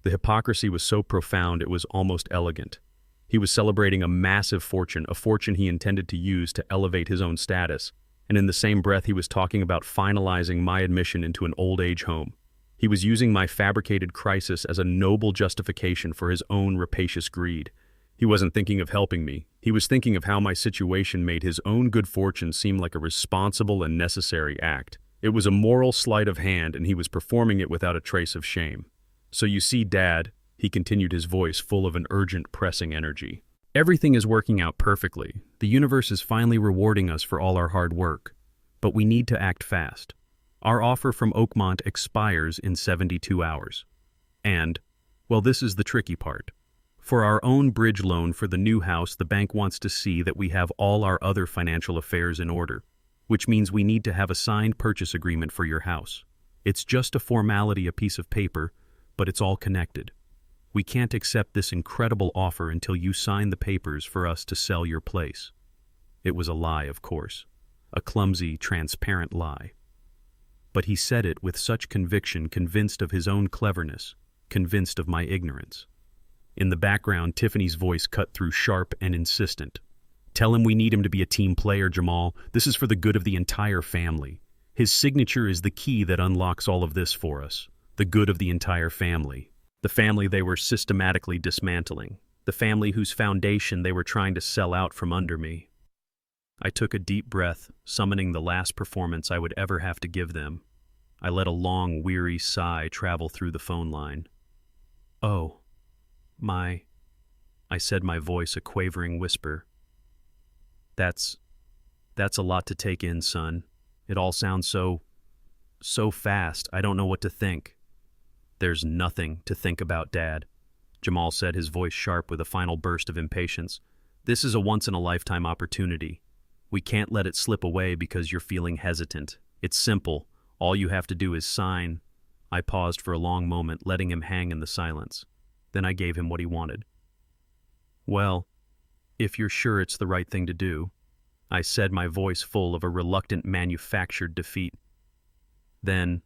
The hypocrisy was so profound it was almost elegant. He was celebrating a massive fortune, a fortune he intended to use to elevate his own status, and in the same breath he was talking about finalizing my admission into an old age home. He was using my fabricated crisis as a noble justification for his own rapacious greed. He wasn't thinking of helping me. He was thinking of how my situation made his own good fortune seem like a responsible and necessary act. It was a moral sleight of hand, and he was performing it without a trace of shame. So you see, Dad, he continued, his voice full of an urgent, pressing energy. Everything is working out perfectly. The universe is finally rewarding us for all our hard work. But we need to act fast. Our offer from Oakmont expires in 72 hours. And, well, this is the tricky part. For our own bridge loan for the new house, the bank wants to see that we have all our other financial affairs in order, which means we need to have a signed purchase agreement for your house. It's just a formality, a piece of paper, but it's all connected. We can't accept this incredible offer until you sign the papers for us to sell your place. It was a lie, of course. A clumsy, transparent lie. But he said it with such conviction, convinced of his own cleverness, convinced of my ignorance. In the background, Tiffany's voice cut through, sharp and insistent. Tell him we need him to be a team player, Jamal. This is for the good of the entire family. His signature is the key that unlocks all of this for us. The good of the entire family. The family they were systematically dismantling. The family whose foundation they were trying to sell out from under me. I took a deep breath, summoning the last performance I would ever have to give them. I let a long, weary sigh travel through the phone line. Oh, I said, my voice a quavering whisper. That's a lot to take in, son. It all sounds so fast, I don't know what to think. There's nothing to think about, Dad, Jamal said, his voice sharp with a final burst of impatience. This is a once-in-a-lifetime opportunity. We can't let it slip away because you're feeling hesitant. It's simple. All you have to do is sign. I paused for a long moment, letting him hang in the silence. Then I gave him what he wanted. Well, if you're sure it's the right thing to do, I said, my voice full of a reluctant manufactured defeat. Then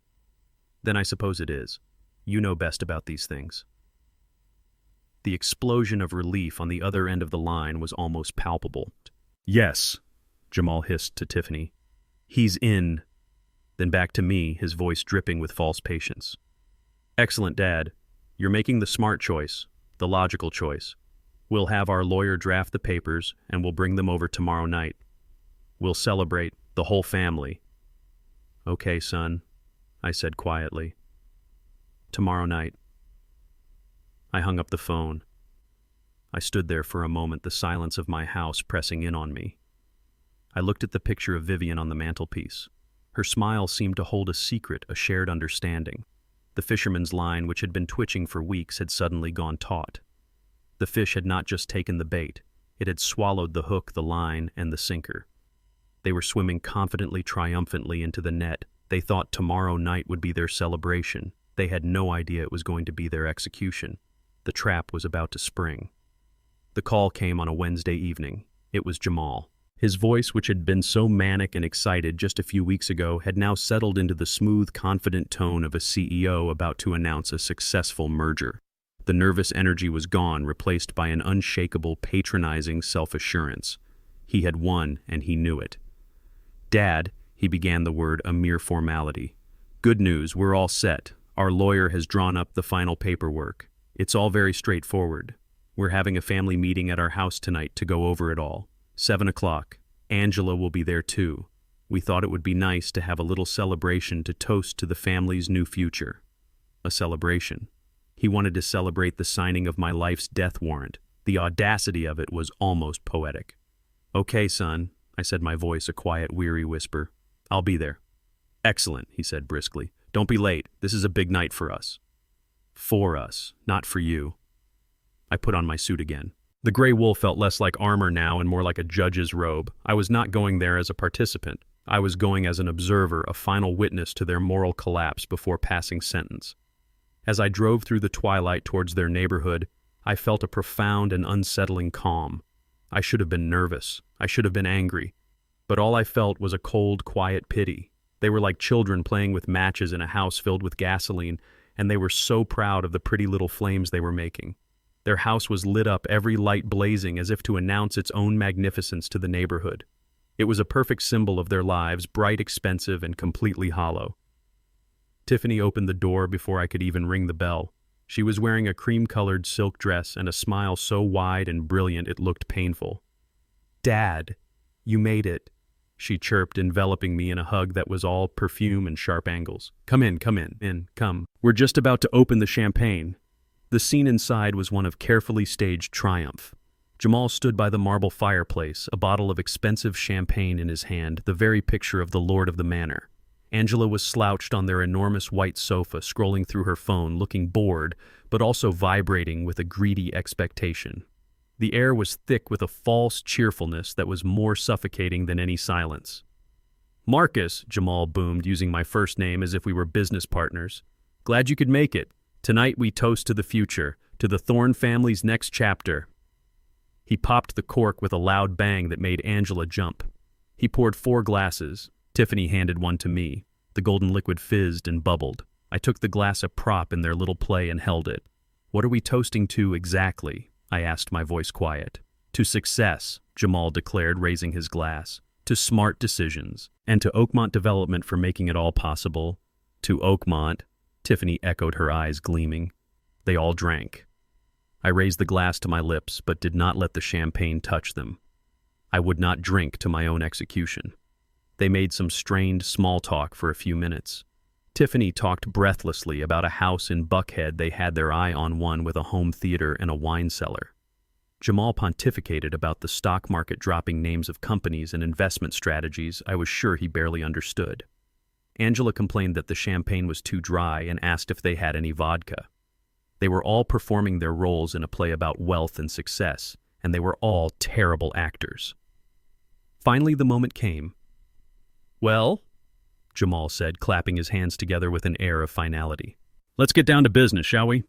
I suppose it is. You know best about these things. The explosion of relief on the other end of the line was almost palpable. Yes, Jamal hissed to Tiffany. He's in. Then back to me, his voice dripping with false patience. Excellent, Dad. You're making the smart choice, the logical choice. We'll have our lawyer draft the papers, and we'll bring them over tomorrow night. We'll celebrate, the whole family. Okay, son, I said quietly. Tomorrow night. I hung up the phone. I stood there for a moment, the silence of my house pressing in on me. I looked at the picture of Vivian on the mantelpiece. Her smile seemed to hold a secret, a shared understanding. The fisherman's line, which had been twitching for weeks, had suddenly gone taut. The fish had not just taken the bait, it had swallowed the hook, the line, and the sinker. They were swimming confidently, triumphantly into the net. They thought tomorrow night would be their celebration. They had no idea it was going to be their execution. The trap was about to spring. The call came on a Wednesday evening. It was Jamal. His voice, which had been so manic and excited just a few weeks ago, had now settled into the smooth, confident tone of a CEO about to announce a successful merger. The nervous energy was gone, replaced by an unshakable, patronizing self-assurance. He had won, and he knew it. Dad, he began, the word a mere formality. Good news, we're all set. Our lawyer has drawn up the final paperwork. It's all very straightforward. We're having a family meeting at our house tonight to go over it all. 7 o'clock. Angela will be there too. We thought it would be nice to have a little celebration to toast to the family's new future. A celebration. He wanted to celebrate the signing of my life's death warrant. The audacity of it was almost poetic. Okay, son, I said, my voice a quiet, weary whisper. I'll be there. Excellent, he said briskly. Don't be late. This is a big night for us. For us, not for you. I put on my suit again. The gray wool felt less like armor now and more like a judge's robe. I was not going there as a participant. I was going as an observer, a final witness to their moral collapse before passing sentence. As I drove through the twilight towards their neighborhood, I felt a profound and unsettling calm. I should have been nervous. I should have been angry. But all I felt was a cold, quiet pity. They were like children playing with matches in a house filled with gasoline, and they were so proud of the pretty little flames they were making. Their house was lit up, every light blazing as if to announce its own magnificence to the neighborhood. It was a perfect symbol of their lives, bright, expensive, and completely hollow. Tiffany opened the door before I could even ring the bell. She was wearing a cream-colored silk dress and a smile so wide and brilliant it looked painful. "Dad, you made it," she chirped, enveloping me in a hug that was all perfume and sharp angles. Come in, come. We're just about to open the champagne." The scene inside was one of carefully staged triumph. Jamal stood by the marble fireplace, a bottle of expensive champagne in his hand, the very picture of the lord of the manor. Angela was slouched on their enormous white sofa, scrolling through her phone, looking bored, but also vibrating with a greedy expectation. The air was thick with a false cheerfulness that was more suffocating than any silence. "Marcus," Jamal boomed, using my first name as if we were business partners. "Glad you could make it. Tonight we toast to the future, to the Thorne family's next chapter." He popped the cork with a loud bang that made Angela jump. He poured 4 glasses. Tiffany handed one to me. The golden liquid fizzed and bubbled. I took the glass a prop in their little play and held it. "What are we toasting to exactly?" I asked, my voice quiet. "To success," Jamal declared, raising his glass. "To smart decisions. And to Oakmont Development for making it all possible." "To Oakmont," Tiffany echoed, her eyes gleaming. They all drank. I raised the glass to my lips, but did not let the champagne touch them. I would not drink to my own execution. They made some strained small talk for a few minutes. Tiffany talked breathlessly about a house in Buckhead they had their eye on, one with a home theater and a wine cellar. Jamal pontificated about the stock market, dropping names of companies and investment strategies I was sure he barely understood. Angela complained that the champagne was too dry and asked if they had any vodka. They were all performing their roles in a play about wealth and success, and they were all terrible actors. Finally, the moment came. "Well," Jamal said, clapping his hands together with an air of finality. "Let's get down to business, shall we?"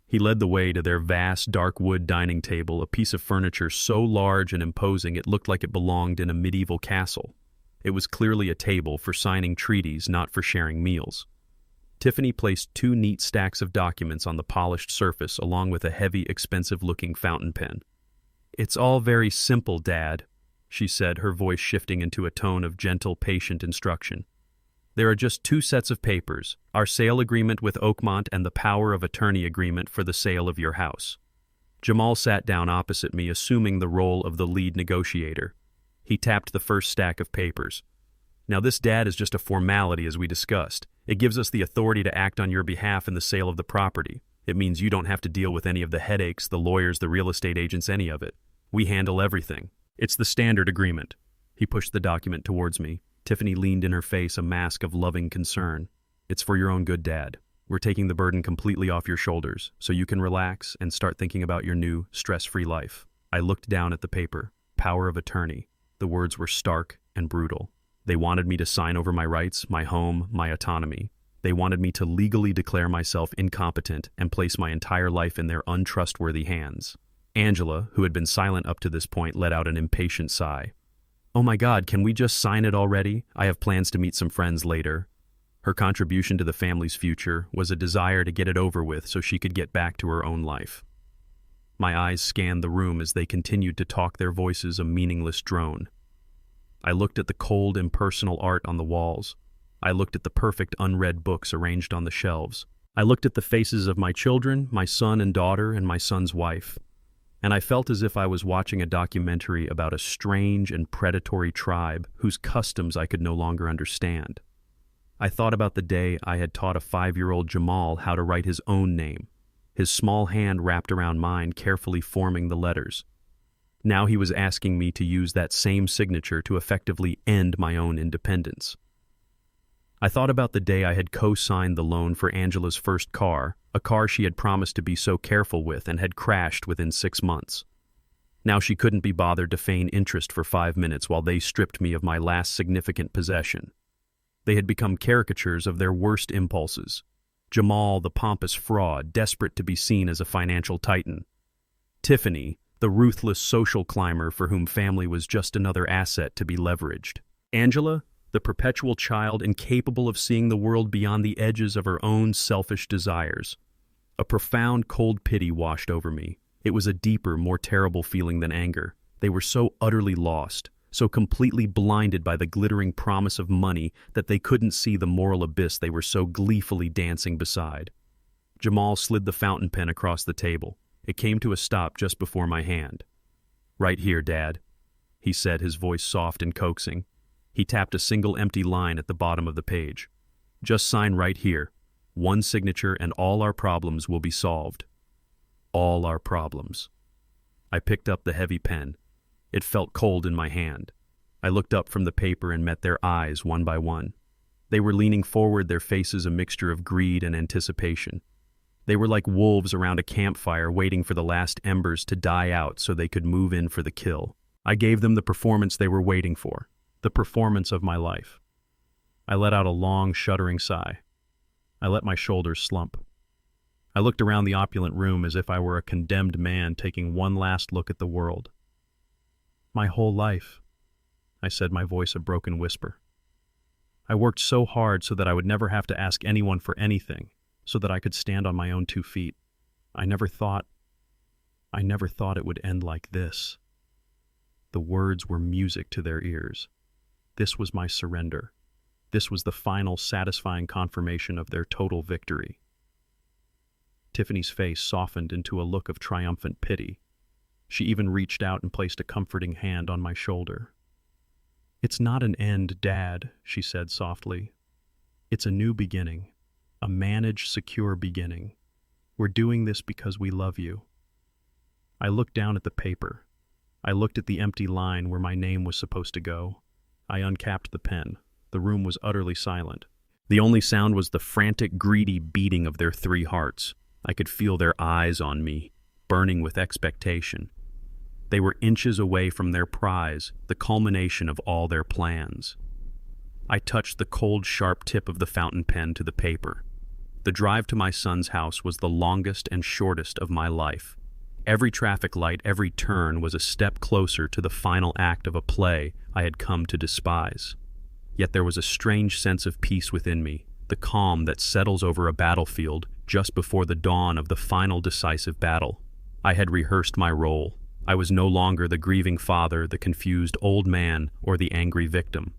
He led the way to their vast, dark wood dining table, a piece of furniture so large and imposing it looked like it belonged in a medieval castle. It was clearly a table for signing treaties, not for sharing meals. Tiffany placed 2 neat stacks of documents on the polished surface, along with a heavy, expensive-looking fountain pen. "It's all very simple, Dad," she said, her voice shifting into a tone of gentle, patient instruction. "There are just 2 sets of papers, our sale agreement with Oakmont and the power of attorney agreement for the sale of your house." Jamal sat down opposite me, assuming the role of the lead negotiator. He tapped the first stack of papers. "Now this, Dad, is just a formality, as we discussed. It gives us the authority to act on your behalf in the sale of the property. It means you don't have to deal with any of the headaches, the lawyers, the real estate agents, any of it. We handle everything. It's the standard agreement." He pushed the document towards me. Tiffany leaned in her face, a mask of loving concern. "It's for your own good, Dad. We're taking the burden completely off your shoulders, so you can relax and start thinking about your new, stress-free life." I looked down at the paper. Power of attorney. The words were stark and brutal. They wanted me to sign over my rights, my home, my autonomy. They wanted me to legally declare myself incompetent and place my entire life in their untrustworthy hands. Angela, who had been silent up to this point, let out an impatient sigh. "Oh my God, can we just sign it already? I have plans to meet some friends later." Her contribution to the family's future was a desire to get it over with so she could get back to her own life. My eyes scanned the room as they continued to talk, their voices a meaningless drone. I looked at the cold, impersonal art on the walls. I looked at the perfect, unread books arranged on the shelves. I looked at the faces of my children, my son and daughter, and my son's wife. And I felt as if I was watching a documentary about a strange and predatory tribe whose customs I could no longer understand. I thought about the day I had taught a 5-year-old Jamal how to write his own name, his small hand wrapped around mine, carefully forming the letters. Now he was asking me to use that same signature to effectively end my own independence. I thought about the day I had co-signed the loan for Angela's first car, a car she had promised to be so careful with and had crashed within 6 months. Now she couldn't be bothered to feign interest for 5 minutes while they stripped me of my last significant possession. They had become caricatures of their worst impulses. Jamal, the pompous fraud, desperate to be seen as a financial titan. Tiffany, the ruthless social climber for whom family was just another asset to be leveraged. Angela, the perpetual child incapable of seeing the world beyond the edges of her own selfish desires. A profound cold pity washed over me. It was a deeper, more terrible feeling than anger. They were so utterly lost, so completely blinded by the glittering promise of money that they couldn't see the moral abyss they were so gleefully dancing beside. Jamal slid the fountain pen across the table. It came to a stop just before my hand. "Right here, Dad," he said, his voice soft and coaxing. He tapped a single empty line at the bottom of the page. "Just sign right here. One signature and all our problems will be solved." All our problems. I picked up the heavy pen. It felt cold in my hand. I looked up from the paper and met their eyes one by one. They were leaning forward, their faces a mixture of greed and anticipation. They were like wolves around a campfire waiting for the last embers to die out so they could move in for the kill. I gave them the performance they were waiting for, the performance of my life. I let out a long, shuddering sigh. I let my shoulders slump. I looked around the opulent room as if I were a condemned man taking one last look at the world. "My whole life," I said, my voice a broken whisper. "I worked so hard so that I would never have to ask anyone for anything, so that I could stand on my own 2 feet. I never thought it would end like this." The words were music to their ears. This was my surrender. This was the final, satisfying confirmation of their total victory. Tiffany's face softened into a look of triumphant pity. She even reached out and placed a comforting hand on my shoulder. "It's not an end, Dad," she said softly. "It's a new beginning, a managed, secure beginning. We're doing this because we love you." I looked down at the paper. I looked at the empty line where my name was supposed to go. I uncapped the pen. The room was utterly silent. The only sound was the frantic, greedy beating of their 3 hearts. I could feel their eyes on me, burning with expectation. They were inches away from their prize, the culmination of all their plans. I touched the cold, sharp tip of the fountain pen to the paper. The drive to my son's house was the longest and shortest of my life. Every traffic light, every turn was a step closer to the final act of a play I had come to despise. Yet there was a strange sense of peace within me, the calm that settles over a battlefield just before the dawn of the final decisive battle. I had rehearsed my role. I was no longer the grieving father, the confused old man, or the angry victim.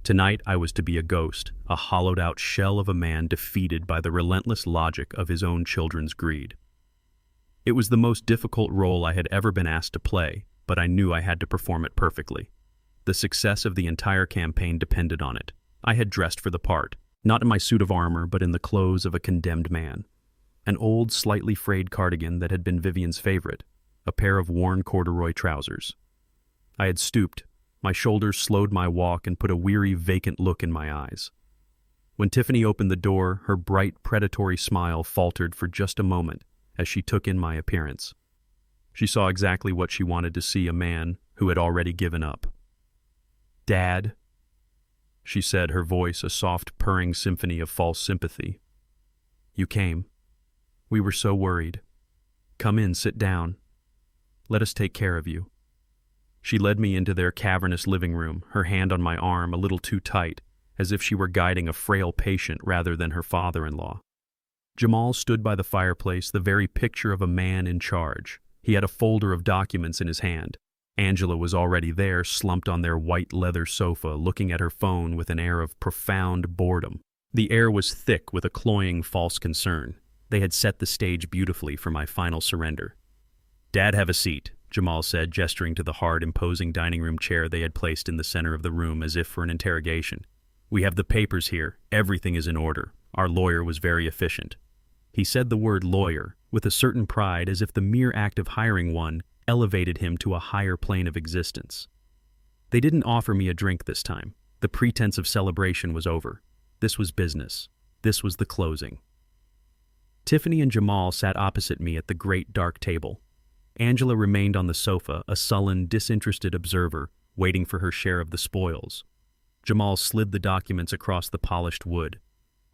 Tonight I was to be a ghost, a hollowed-out shell of a man defeated by the relentless logic of his own children's greed. It was the most difficult role I had ever been asked to play, but I knew I had to perform it perfectly. The success of the entire campaign depended on it. I had dressed for the part, not in my suit of armor, but in the clothes of a condemned man. An old, slightly frayed cardigan that had been Vivian's favorite, a pair of worn corduroy trousers. I had stooped. My shoulders slowed my walk and put a weary, vacant look in my eyes. When Tiffany opened the door, her bright, predatory smile faltered for just a moment as she took in my appearance. She saw exactly what she wanted to see, a man who had already given up. "Dad," she said, her voice a soft, purring symphony of false sympathy. "You came. We were so worried. Come in, sit down. Let us take care of you." She led me into their cavernous living room, her hand on my arm a little too tight, as if she were guiding a frail patient rather than her father-in-law. Jamal stood by the fireplace, the very picture of a man in charge. He had a folder of documents in his hand. Angela was already there, slumped on their white leather sofa, looking at her phone with an air of profound boredom. The air was thick with a cloying false concern. They had set the stage beautifully for my final surrender. "Dad, have a seat," Jamal said, gesturing to the hard, imposing dining room chair they had placed in the center of the room as if for an interrogation. "We have the papers here. Everything is in order. Our lawyer was very efficient." He said the word lawyer with a certain pride, as if the mere act of hiring one elevated him to a higher plane of existence. They didn't offer me a drink this time. The pretense of celebration was over. This was business. This was the closing. Tiffany and Jamal sat opposite me at the great dark table. Angela remained on the sofa, a sullen, disinterested observer, waiting for her share of the spoils. Jamal slid the documents across the polished wood.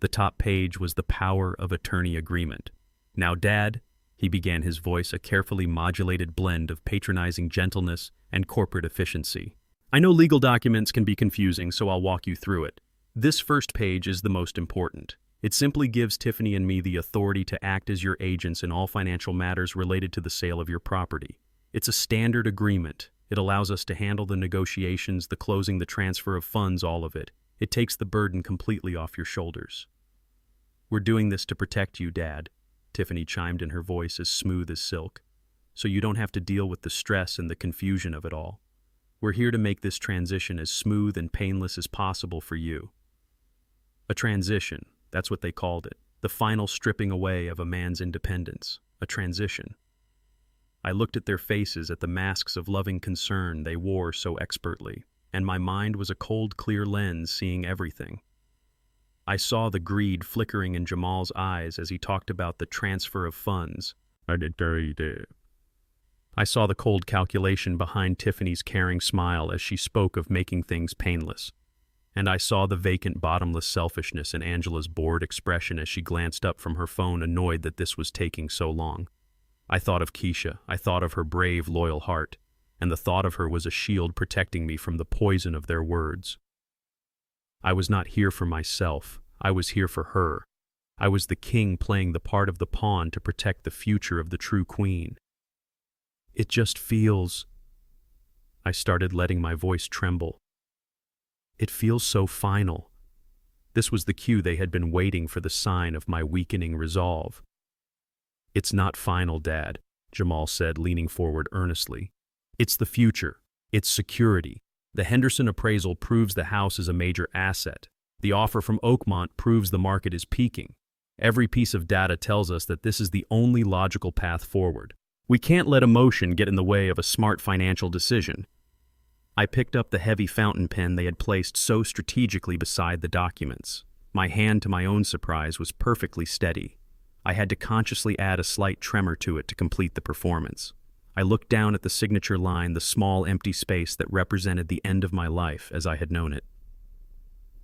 The top page was the power of attorney agreement. "Now, Dad," he began, his voice a carefully modulated blend of patronizing gentleness and corporate efficiency. "I know legal documents can be confusing, so I'll walk you through it. This first page is the most important. It simply gives Tiffany and me the authority to act as your agents in all financial matters related to the sale of your property. It's a standard agreement. It allows us to handle the negotiations, the closing, the transfer of funds, all of it. It takes the burden completely off your shoulders. We're doing this to protect you, Dad, Tiffany chimed in, her voice as smooth as silk, so you don't have to deal with the stress and the confusion of it all. We're here to make this transition as smooth and painless as possible for you. A transition, that's what they called it. The final stripping away of a man's independence. A transition. I looked at their faces, at the masks of loving concern they wore so expertly, and my mind was a cold, clear lens seeing everything. I saw the greed flickering in Jamal's eyes as he talked about the transfer of funds. I saw the cold calculation behind Tiffany's caring smile as she spoke of making things painless. And I saw the vacant, bottomless selfishness in Angela's bored expression as she glanced up from her phone, annoyed that this was taking so long. I thought of Keisha. I thought of her brave, loyal heart, and the thought of her was a shield protecting me from the poison of their words. I was not here for myself. I was here for her. I was the king playing the part of the pawn to protect the future of the true queen. It just feels... I started letting my voice tremble. It feels so final. This was the cue they had been waiting for, the sign of my weakening resolve. It's not final, Dad, Jamal said, leaning forward earnestly. It's the future. It's security. The Henderson appraisal proves the house is a major asset. The offer from Oakmont proves the market is peaking. Every piece of data tells us that this is the only logical path forward. We can't let emotion get in the way of a smart financial decision. I picked up the heavy fountain pen they had placed so strategically beside the documents. My hand, to my own surprise, was perfectly steady. I had to consciously add a slight tremor to it to complete the performance. I looked down at the signature line, the small empty space that represented the end of my life as I had known it.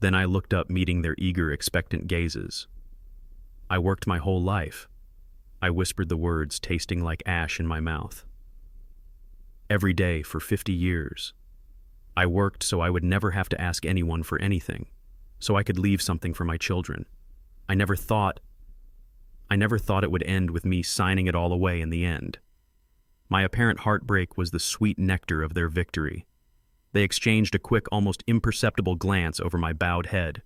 Then I looked up, meeting their eager, expectant gazes. I worked my whole life. I whispered the words, tasting like ash in my mouth. Every day for 50 years. I worked so I would never have to ask anyone for anything, so I could leave something for my children. I never thought it would end with me signing it all away in the end. My apparent heartbreak was the sweet nectar of their victory. They exchanged a quick, almost imperceptible glance over my bowed head.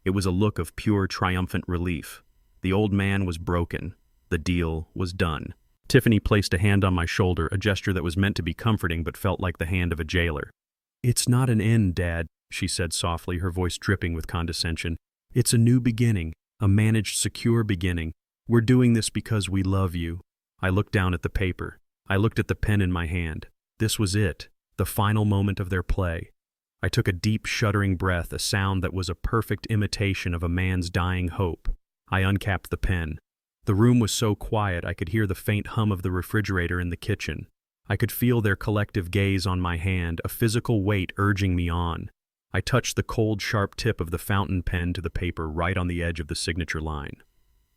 It was a look of pure, triumphant relief. The old man was broken. The deal was done. Tiffany placed a hand on my shoulder, a gesture that was meant to be comforting but felt like the hand of a jailer. "It's not an end, Dad," she said softly, her voice dripping with condescension. "It's a new beginning, a managed, secure beginning. We're doing this because we love you." I looked down at the paper. I looked at the pen in my hand. This was it, the final moment of their play. I took a deep, shuddering breath, a sound that was a perfect imitation of a man's dying hope. I uncapped the pen. The room was so quiet I could hear the faint hum of the refrigerator in the kitchen. I could feel their collective gaze on my hand, a physical weight urging me on. I touched the cold, sharp tip of the fountain pen to the paper right on the edge of the signature line.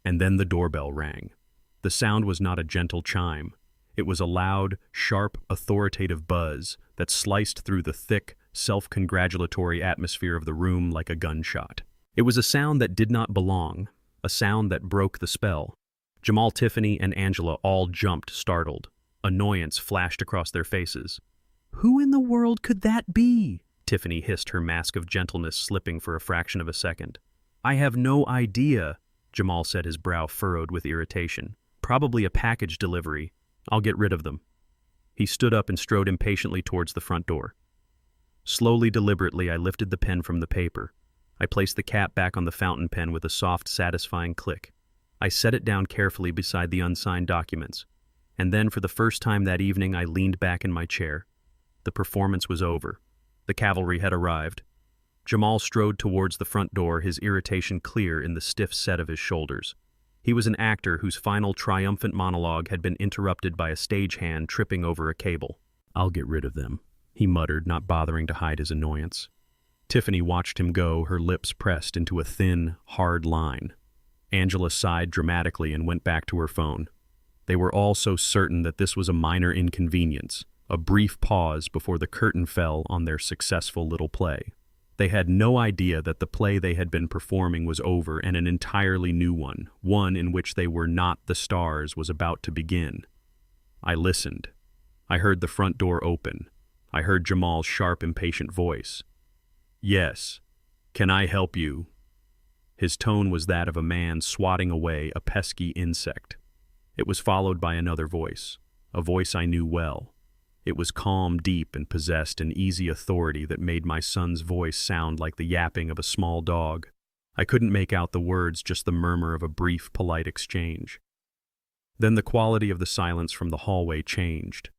And then the doorbell rang. The sound was not a gentle chime. It was a loud, sharp, authoritative buzz that sliced through the thick, self-congratulatory atmosphere of the room like a gunshot. It was a sound that did not belong, a sound that broke the spell. Jamal, Tiffany, and Angela all jumped, startled. Annoyance flashed across their faces. "Who in the world could that be?" Tiffany hissed, her mask of gentleness slipping for a fraction of a second. "I have no idea," Jamal said, his brow furrowed with irritation. "Probably a package delivery. I'll get rid of them." He stood up and strode impatiently towards the front door. Slowly, deliberately, I lifted the pen from the paper. I placed the cap back on the fountain pen with a soft, satisfying click. I set it down carefully beside the unsigned documents. And then, for the first time that evening, I leaned back in my chair. The performance was over. The cavalry had arrived. Jamal strode towards the front door, his irritation clear in the stiff set of his shoulders. He was an actor whose final triumphant monologue had been interrupted by a stagehand tripping over a cable. "I'll get rid of them," he muttered, not bothering to hide his annoyance. Tiffany watched him go, her lips pressed into a thin, hard line. Angela sighed dramatically and went back to her phone. They were all so certain that this was a minor inconvenience, a brief pause before the curtain fell on their successful little play. They had no idea that the play they had been performing was over and an entirely new one, one in which they were not the stars, was about to begin. I listened. I heard the front door open. I heard Jamal's sharp, impatient voice. "Yes. Can I help you?" His tone was that of a man swatting away a pesky insect. It was followed by another voice, a voice I knew well. It was calm, deep, and possessed an easy authority that made my son's voice sound like the yapping of a small dog. I couldn't make out the words, just the murmur of a brief, polite exchange. Then the quality of the silence from the hallway changed.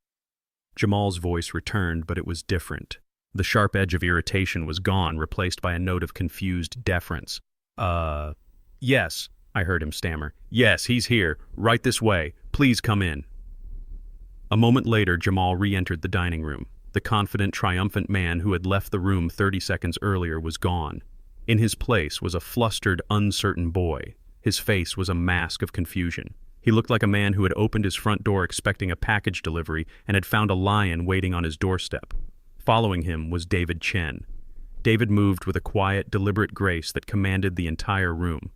Jamal's voice returned, but it was different. The sharp edge of irritation was gone, replaced by a note of confused deference. Yes, I heard him stammer. "Yes, he's here. Right this way. Please come in." A moment later, Jamal re-entered the dining room. The confident, triumphant man who had left the room 30 seconds earlier was gone. In his place was a flustered, uncertain boy. His face was a mask of confusion. He looked like a man who had opened his front door expecting a package delivery and had found a lion waiting on his doorstep. Following him was David Chen. David moved with a quiet, deliberate grace that commanded the entire room.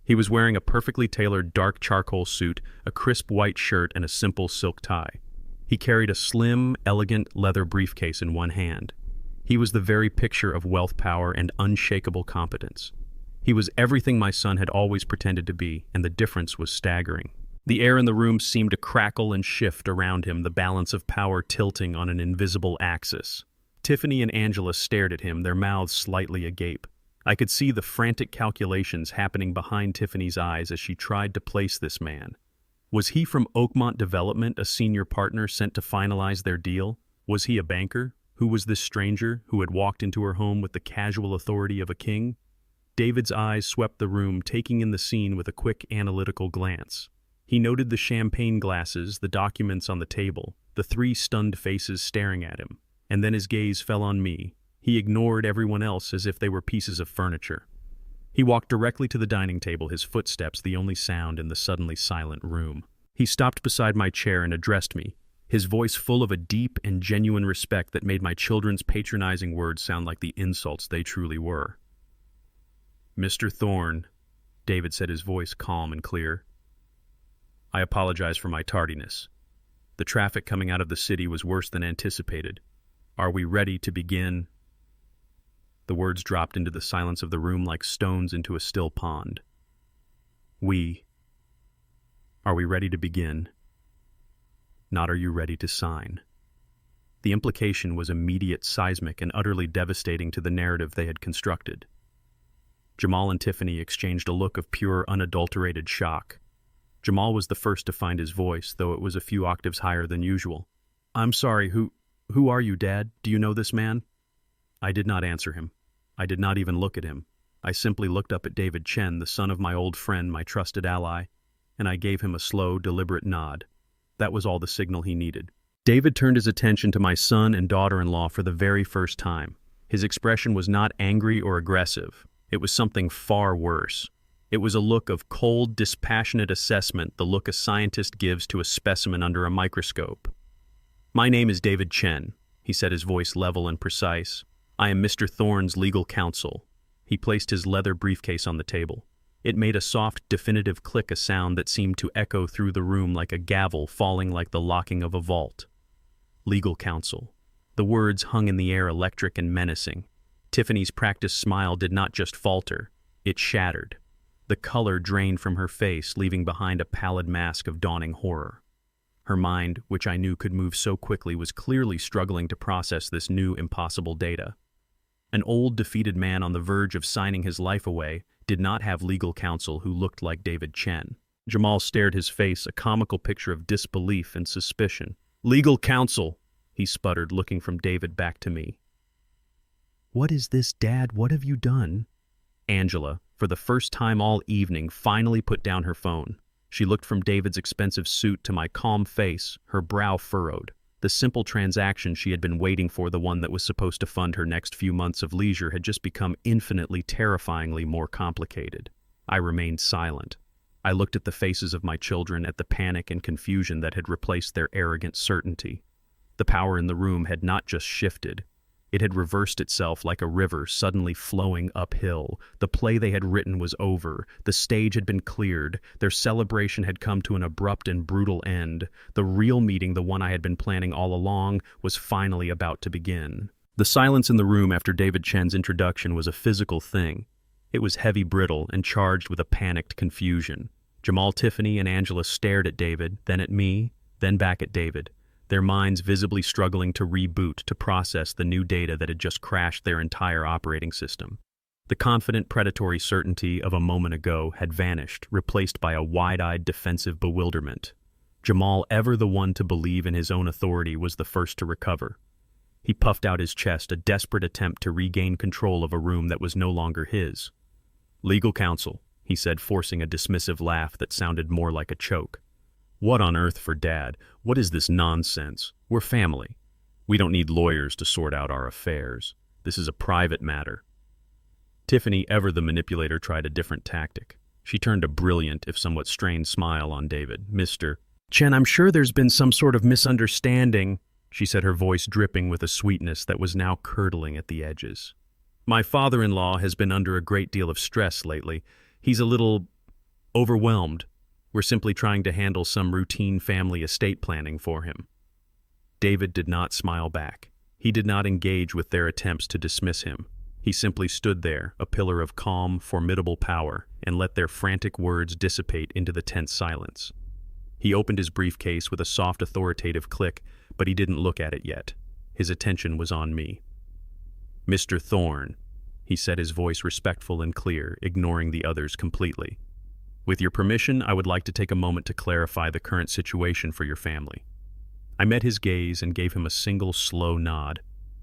He was wearing a perfectly tailored dark charcoal suit, a crisp white shirt, and a simple silk tie. He carried a slim, elegant leather briefcase in one hand. He was the very picture of wealth, power, and unshakable competence. He was everything my son had always pretended to be, and the difference was staggering. The air in the room seemed to crackle and shift around him, the balance of power tilting on an invisible axis. Tiffany and Angela stared at him, their mouths slightly agape. I could see the frantic calculations happening behind Tiffany's eyes as she tried to place this man. Was he from Oakmont Development, a senior partner sent to finalize their deal? Was he a banker? Who was this stranger who had walked into her home with the casual authority of a king? David's eyes swept the room, taking in the scene with a quick, analytical glance. He noted the champagne glasses, the documents on the table, the 3 stunned faces staring at him. And then his gaze fell on me. He ignored everyone else as if they were pieces of furniture. He walked directly to the dining table, his footsteps the only sound in the suddenly silent room. He stopped beside my chair and addressed me, his voice full of a deep and genuine respect that made my children's patronizing words sound like the insults they truly were. "Mr. Thorne," David said, his voice calm and clear. "I apologize for my tardiness. The traffic coming out of the city was worse than anticipated. Are we ready to begin?" The words dropped into the silence of the room like stones into a still pond. Are we ready to begin? Not are you ready to sign? The implication was immediate, seismic, and utterly devastating to the narrative they had constructed. Jamal and Tiffany exchanged a look of pure, unadulterated shock. Jamal was the first to find his voice, though it was a few octaves higher than usual. "I'm sorry, Who are you, Dad? Do you know this man?" I did not answer him. I did not even look at him. I simply looked up at David Chen, the son of my old friend, my trusted ally, and I gave him a slow, deliberate nod. That was all the signal he needed. David turned his attention to my son and daughter-in-law for the very first time. His expression was not angry or aggressive. It was something far worse. It was a look of cold, dispassionate assessment, the look a scientist gives to a specimen under a microscope. "My name is David Chen," he said, his voice level and precise. "I am Mr. Thorne's legal counsel." He placed his leather briefcase on the table. It made a soft, definitive click, a sound that seemed to echo through the room like a gavel falling like the locking of a vault. Legal counsel. The words hung in the air, electric and menacing. Tiffany's practiced smile did not just falter, it shattered. The color drained from her face, leaving behind a pallid mask of dawning horror. Her mind, which I knew could move so quickly, was clearly struggling to process this new, impossible data. An old, defeated man on the verge of signing his life away did not have legal counsel who looked like David Chen. Jamal stared, his face a comical picture of disbelief and suspicion. "Legal counsel," he sputtered, looking from David back to me. "What is this, Dad? What have you done?" Angela, for the first time all evening, finally put down her phone. She looked from David's expensive suit to my calm face, her brow furrowed. The simple transaction she had been waiting for, the one that was supposed to fund her next few months of leisure, had just become infinitely, terrifyingly more complicated. I remained silent. I looked at the faces of my children, at the panic and confusion that had replaced their arrogant certainty. The power in the room had not just shifted. It had reversed itself like a river suddenly flowing uphill. The play they had written was over. The stage had been cleared. Their celebration had come to an abrupt and brutal end. The real meeting, the one I had been planning all along, was finally about to begin. The silence in the room after David Chen's introduction was a physical thing. It was heavy, brittle, and charged with a panicked confusion. Jamal, Tiffany, and Angela stared at David, then at me, then back at David, their minds visibly struggling to reboot, to process the new data that had just crashed their entire operating system. The confident, predatory certainty of a moment ago had vanished, replaced by a wide-eyed, defensive bewilderment. Jamal, ever the one to believe in his own authority, was the first to recover. He puffed out his chest, a desperate attempt to regain control of a room that was no longer his. "Legal counsel," he said, forcing a dismissive laugh that sounded more like a choke. "What on earth for Dad? What is this nonsense? We're family. We don't need lawyers to sort out our affairs. This is a private matter." Tiffany, ever the manipulator, tried a different tactic. She turned a brilliant, if somewhat strained smile on David. "Mr. Chen, I'm sure there's been some sort of misunderstanding," she said, her voice dripping with a sweetness that was now curdling at the edges. "My father-in-law has been under a great deal of stress lately. He's a little overwhelmed. We're simply trying to handle some routine family estate planning for him." David did not smile back. He did not engage with their attempts to dismiss him. He simply stood there, a pillar of calm, formidable power, and let their frantic words dissipate into the tense silence. He opened his briefcase with a soft, authoritative click, but he didn't look at it yet. His attention was on me. "Mr. Thorne," he said, his voice respectful and clear, ignoring the others completely. "With your permission, I would like to take a moment to clarify the current situation for your family." I met his gaze and gave him a single, slow nod.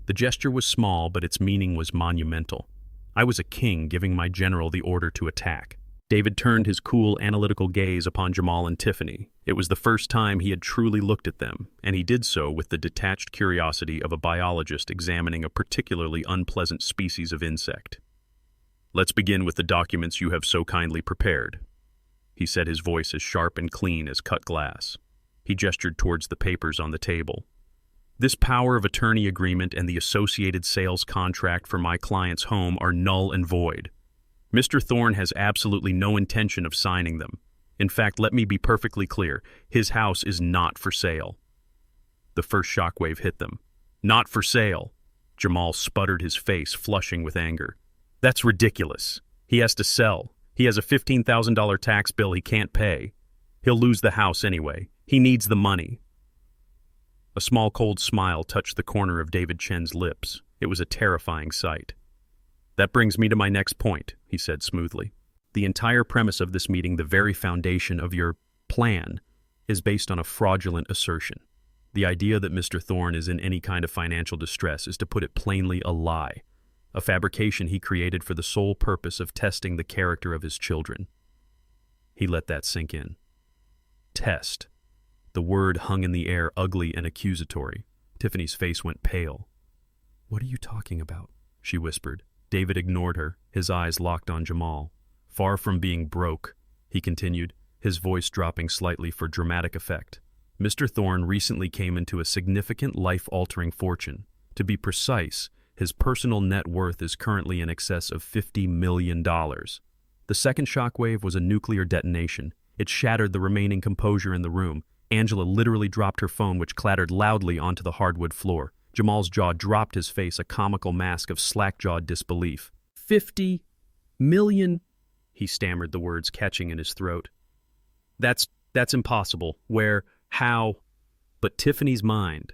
The gesture was small, but its meaning was monumental. I was a king giving my general the order to attack. David turned his cool, analytical gaze upon Jamal and Tiffany. It was the first time he had truly looked at them, and he did so with the detached curiosity of a biologist examining a particularly unpleasant species of insect. "Let's begin with the documents you have so kindly prepared," he said, his voice as sharp and clean as cut glass. He gestured towards the papers on the table. "This power of attorney agreement and the associated sales contract for my client's home are null and void. Mr. Thorne has absolutely no intention of signing them. In fact, let me be perfectly clear, his house is not for sale." The first shockwave hit them. "Not for sale." Jamal sputtered, his face flushing with anger. "That's ridiculous. He has to sell. He has a $15,000 tax bill he can't pay. He'll lose the house anyway. He needs the money." A small cold smile touched the corner of David Chen's lips. It was a terrifying sight. "That brings me to my next point," he said smoothly. "The entire premise of this meeting, the very foundation of your plan, is based on a fraudulent assertion. The idea that Mr. Thorne is in any kind of financial distress is, to put it plainly, a lie. A fabrication he created for the sole purpose of testing the character of his children." He let that sink in. Test. The word hung in the air, ugly and accusatory. Tiffany's face went pale. "What are you talking about?" she whispered. David ignored her, his eyes locked on Jamal. "Far from being broke," he continued, his voice dropping slightly for dramatic effect, "Mr. Thorne recently came into a significant life-altering fortune. To be precise, his personal net worth is currently in excess of $50 million. The second shockwave was a nuclear detonation. It shattered the remaining composure in the room. Angela literally dropped her phone, which clattered loudly onto the hardwood floor. Jamal's jaw dropped, his face a comical mask of slack-jawed disbelief. $50 million, he stammered, the words catching in his throat. That's impossible. Where? How?" But Tiffany's mind,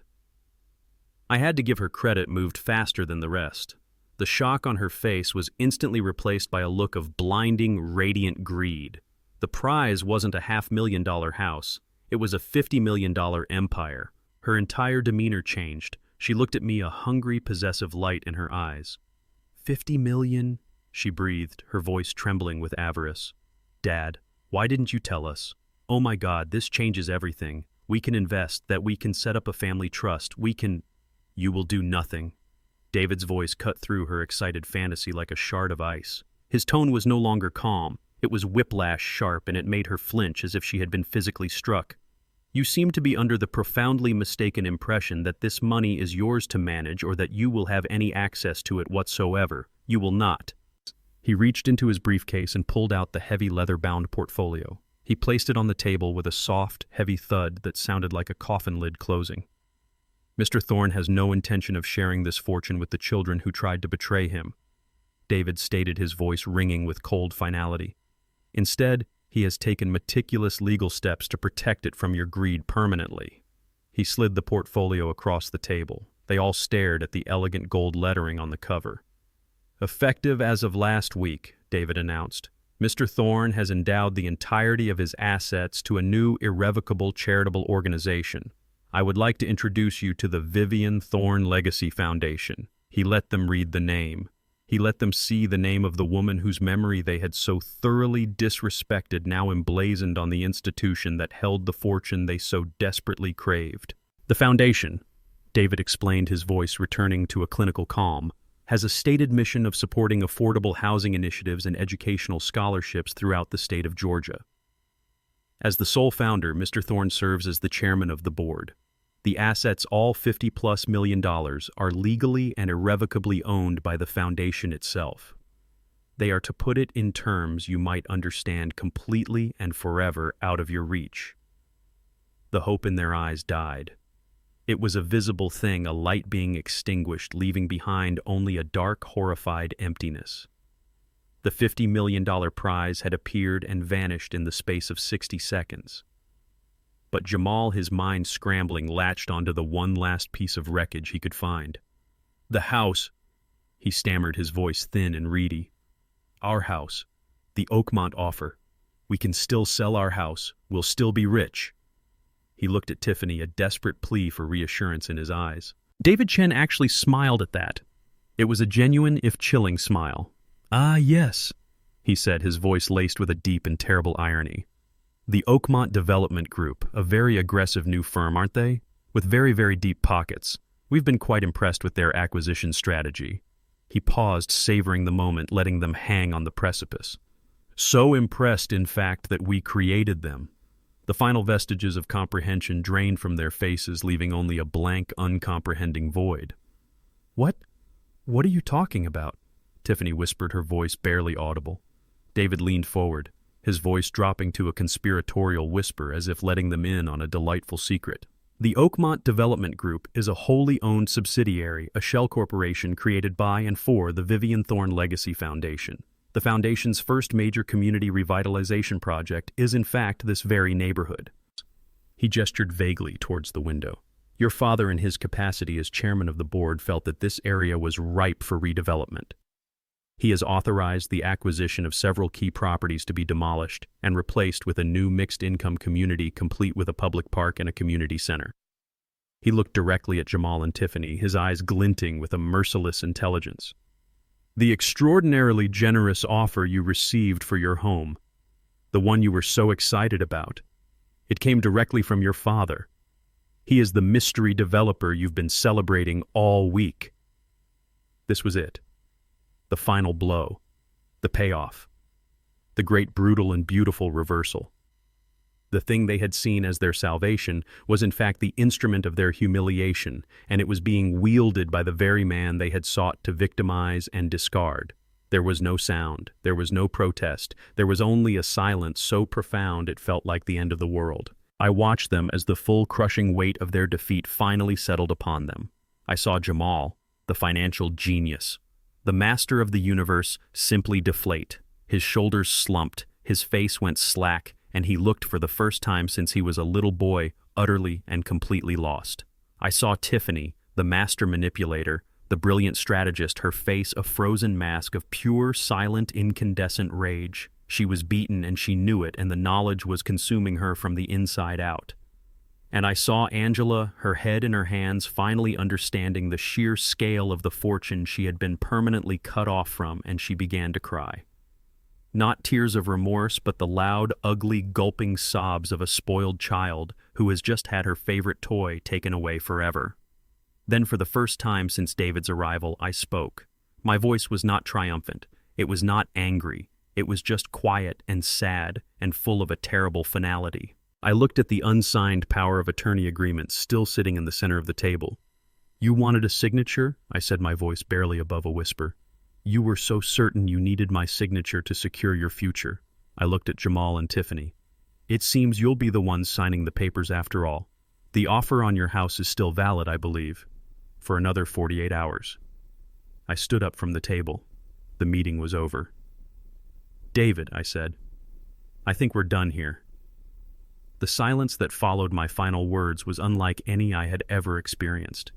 I had to give her credit, moved faster than the rest. The shock on her face was instantly replaced by a look of blinding, radiant greed. The prize wasn't a $500,000 house. It was a $50 million empire. Her entire demeanor changed. She looked at me, a hungry, possessive light in her eyes. $50 million, she breathed, her voice trembling with avarice. "Dad, why didn't you tell us? Oh my God, this changes everything. We can invest, that we can set up a family trust. We can—" "You will do nothing." David's voice cut through her excited fantasy like a shard of ice. His tone was no longer calm. It was whiplash sharp, and it made her flinch as if she had been physically struck. You seem to be under the profoundly mistaken impression that this money is yours to manage or that you will have any access to it whatsoever. You will not. He reached into his briefcase and pulled out the heavy leather-bound portfolio. He placed it on the table with a soft, heavy thud that sounded like a coffin lid closing. Mr. Thorne has no intention of sharing this fortune with the children who tried to betray him, David stated, his voice ringing with cold finality. Instead, he has taken meticulous legal steps to protect it from your greed permanently. He slid the portfolio across the table. They all stared at the elegant gold lettering on the cover. Effective as of last week, David announced, Mr. Thorne has endowed the entirety of his assets to a new irrevocable charitable organization. I would like to introduce you to the Vivian Thorne Legacy Foundation. He let them read the name. He let them see the name of the woman whose memory they had so thoroughly disrespected, now emblazoned on the institution that held the fortune they so desperately craved. The foundation, David explained, his voice returning to a clinical calm, has a stated mission of supporting affordable housing initiatives and educational scholarships throughout the state of Georgia. As the sole founder, Mr. Thorne serves as the chairman of the board. The assets, all $50+ million, are legally and irrevocably owned by the foundation itself. They are, to put it in terms you might understand, completely and forever out of your reach. The hope in their eyes died. It was a visible thing, a light being extinguished, leaving behind only a dark, horrified emptiness. The $50 million prize had appeared and vanished in the space of 60 seconds. But Jamal, his mind scrambling, latched onto the one last piece of wreckage he could find. The house, he stammered, his voice thin and reedy. Our house. The Oakmont offer. We can still sell our house. We'll still be rich. He looked at Tiffany, a desperate plea for reassurance in his eyes. David Chen actually smiled at that. It was a genuine, if chilling, smile. Ah, yes, he said, his voice laced with a deep and terrible irony. The Oakmont Development Group, a very aggressive new firm, aren't they? With very, very deep pockets. We've been quite impressed with their acquisition strategy. He paused, savoring the moment, letting them hang on the precipice. So impressed, in fact, that we created them. The final vestiges of comprehension drained from their faces, leaving only a blank, uncomprehending void. What are you talking about? Tiffany whispered, her voice barely audible. David leaned forward, his voice dropping to a conspiratorial whisper, as if letting them in on a delightful secret. The Oakmont Development Group is a wholly owned subsidiary, a shell corporation created by and for the Vivian Thorne Legacy Foundation. The foundation's first major community revitalization project is, in fact, this very neighborhood. He gestured vaguely towards the window. Your father, in his capacity as chairman of the board, felt that this area was ripe for redevelopment. He has authorized the acquisition of several key properties to be demolished and replaced with a new mixed-income community, complete with a public park and a community center. He looked directly at Jamal and Tiffany, his eyes glinting with a merciless intelligence. The extraordinarily generous offer you received for your home, the one you were so excited about, it came directly from your father. He is the mystery developer you've been celebrating all week. This was it. The final blow, the payoff, the great brutal and beautiful reversal. The thing they had seen as their salvation was in fact the instrument of their humiliation, and it was being wielded by the very man they had sought to victimize and discard. There was no sound, there was no protest, there was only a silence so profound it felt like the end of the world. I watched them as the full crushing weight of their defeat finally settled upon them. I saw Jamal, the financial genius, the master of the universe, simply deflate. His shoulders slumped, his face went slack, and he looked, for the first time since he was a little boy, utterly and completely lost. I saw Tiffany, the master manipulator, the brilliant strategist, her face a frozen mask of pure, silent, incandescent rage. She was beaten, and she knew it, and the knowledge was consuming her from the inside out. And I saw Angela, her head in her hands, finally understanding the sheer scale of the fortune she had been permanently cut off from, and she began to cry. Not tears of remorse, but the loud, ugly, gulping sobs of a spoiled child who has just had her favorite toy taken away forever. Then, for the first time since David's arrival, I spoke. My voice was not triumphant. It was not angry. It was just quiet and sad and full of a terrible finality. I looked at the unsigned power of attorney agreement still sitting in the center of the table. "You wanted a signature?" I said, my voice barely above a whisper. "You were so certain you needed my signature to secure your future." I looked at Jamal and Tiffany. "It seems you'll be the ones signing the papers after all. The offer on your house is still valid, I believe, for another 48 hours. I stood up from the table. The meeting was over. "David," I said, "I think we're done here." The silence that followed my final words was unlike any I had ever experienced.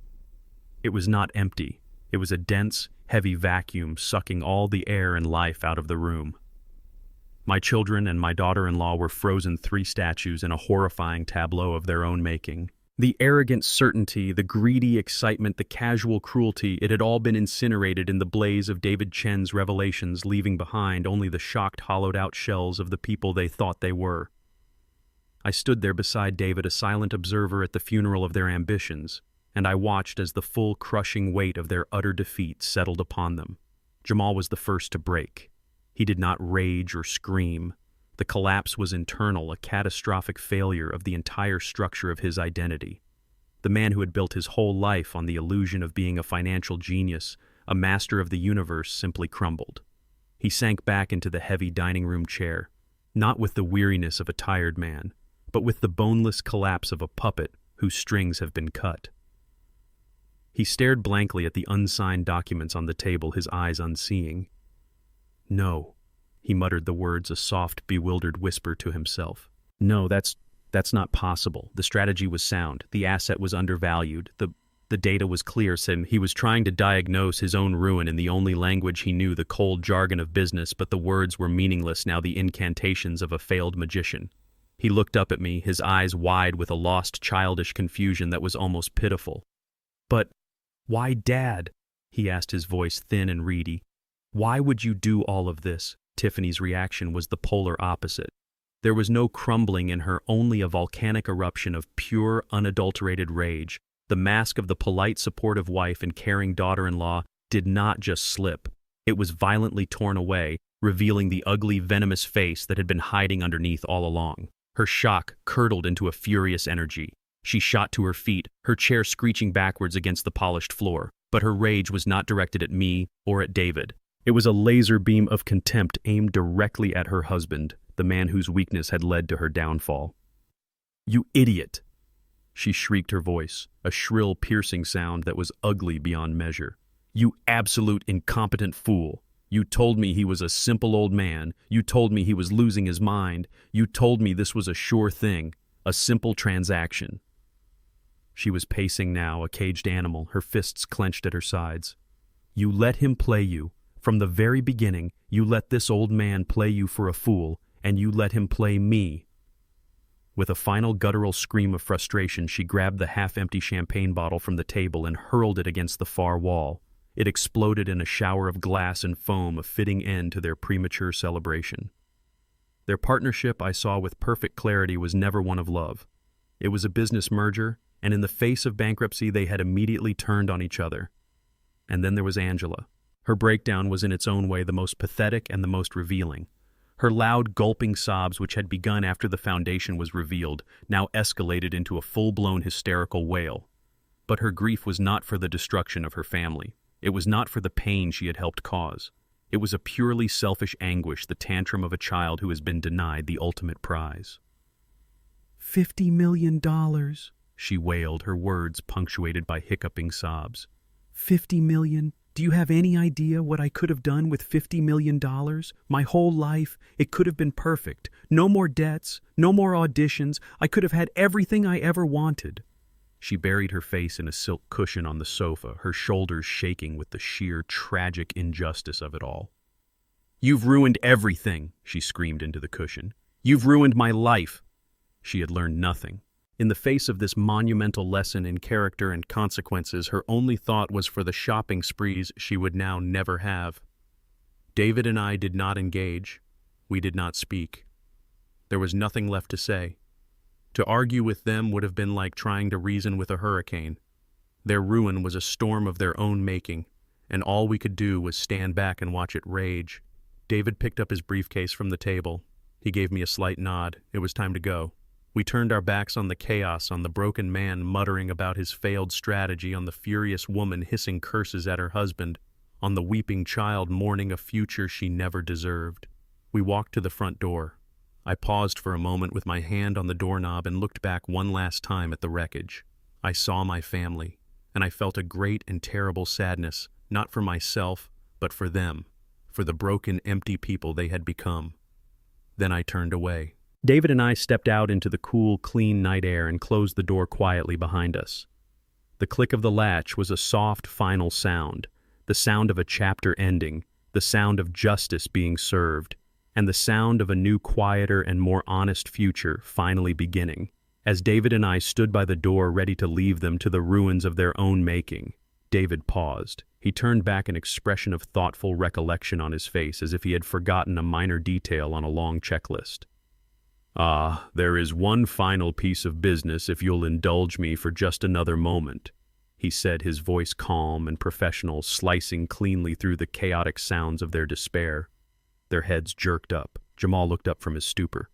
It was not empty. It was a dense, heavy vacuum sucking all the air and life out of the room. My children and my daughter-in-law were frozen 3 statues in a horrifying tableau of their own making. The arrogant certainty, the greedy excitement, the casual cruelty, it had all been incinerated in the blaze of David Chen's revelations, leaving behind only the shocked, hollowed-out shells of the people they thought they were. I stood there beside David, a silent observer at the funeral of their ambitions, and I watched as the full, crushing weight of their utter defeat settled upon them. Jamal was the first to break. He did not rage or scream. The collapse was internal, a catastrophic failure of the entire structure of his identity. The man who had built his whole life on the illusion of being a financial genius, a master of the universe, simply crumbled. He sank back into the heavy dining room chair, not with the weariness of a tired man, but with the boneless collapse of a puppet whose strings have been cut. He stared blankly at the unsigned documents on the table, his eyes unseeing. "No," he muttered the words, a soft, bewildered whisper to himself. "No, that's not possible. The strategy was sound. The asset was undervalued. The data was clear." He was trying to diagnose his own ruin in the only language he knew, the cold jargon of business, but the words were meaningless now, the incantations of a failed magician. He looked up at me, his eyes wide with a lost, childish confusion that was almost pitiful. "But why, Dad?" he asked, his voice thin and reedy. "Why would you do all of this?" Tiffany's reaction was the polar opposite. There was no crumbling in her, only a volcanic eruption of pure, unadulterated rage. The mask of the polite, supportive wife and caring daughter-in-law did not just slip. It was violently torn away, revealing the ugly, venomous face that had been hiding underneath all along. Her shock curdled into a furious energy. She shot to her feet, her chair screeching backwards against the polished floor. But her rage was not directed at me or at David. It was a laser beam of contempt aimed directly at her husband, the man whose weakness had led to her downfall. "You idiot!" she shrieked, her voice, a shrill, piercing sound that was ugly beyond measure. "You absolute incompetent fool! You told me he was a simple old man. You told me he was losing his mind. You told me this was a sure thing, a simple transaction." She was pacing now, a caged animal, her fists clenched at her sides. "You let him play you. From the very beginning, you let this old man play you for a fool, and you let him play me." With a final guttural scream of frustration, she grabbed the half-empty champagne bottle from the table and hurled it against the far wall. It exploded in a shower of glass and foam, a fitting end to their premature celebration. Their partnership, I saw with perfect clarity, was never one of love. It was a business merger, and in the face of bankruptcy, they had immediately turned on each other. And then there was Angela. Her breakdown was in its own way the most pathetic and the most revealing. Her loud, gulping sobs, which had begun after the foundation was revealed, now escalated into a full-blown hysterical wail. But her grief was not for the destruction of her family. It was not for the pain she had helped cause. It was a purely selfish anguish, the tantrum of a child who has been denied the ultimate prize. $50 million, she wailed, her words punctuated by hiccuping sobs. $50 million? Do you have any idea what I could have done with $50 million? My whole life, it could have been perfect. No more debts, no more auditions. I could have had everything I ever wanted. She buried her face in a silk cushion on the sofa, her shoulders shaking with the sheer, tragic injustice of it all. "You've ruined everything," she screamed into the cushion. "You've ruined my life." She had learned nothing. In the face of this monumental lesson in character and consequences, her only thought was for the shopping sprees she would now never have. David and I did not engage. We did not speak. There was nothing left to say. To argue with them would have been like trying to reason with a hurricane. Their ruin was a storm of their own making, and all we could do was stand back and watch it rage. David picked up his briefcase from the table. He gave me a slight nod. It was time to go. We turned our backs on the chaos, on the broken man muttering about his failed strategy, on the furious woman hissing curses at her husband, on the weeping child mourning a future she never deserved. We walked to the front door. I paused for a moment with my hand on the doorknob and looked back one last time at the wreckage. I saw my family, and I felt a great and terrible sadness, not for myself, but for them, for the broken, empty people they had become. Then I turned away. David and I stepped out into the cool, clean night air and closed the door quietly behind us. The click of the latch was a soft, final sound, the sound of a chapter ending, the sound of justice being served, and the sound of a new, quieter, and more honest future finally beginning. As David and I stood by the door ready to leave them to the ruins of their own making, David paused. He turned back, an expression of thoughtful recollection on his face, as if he had forgotten a minor detail on a long checklist. "Ah, there is one final piece of business, if you'll indulge me for just another moment," he said, his voice calm and professional, slicing cleanly through the chaotic sounds of their despair. Their heads jerked up. Jamal looked up from his stupor.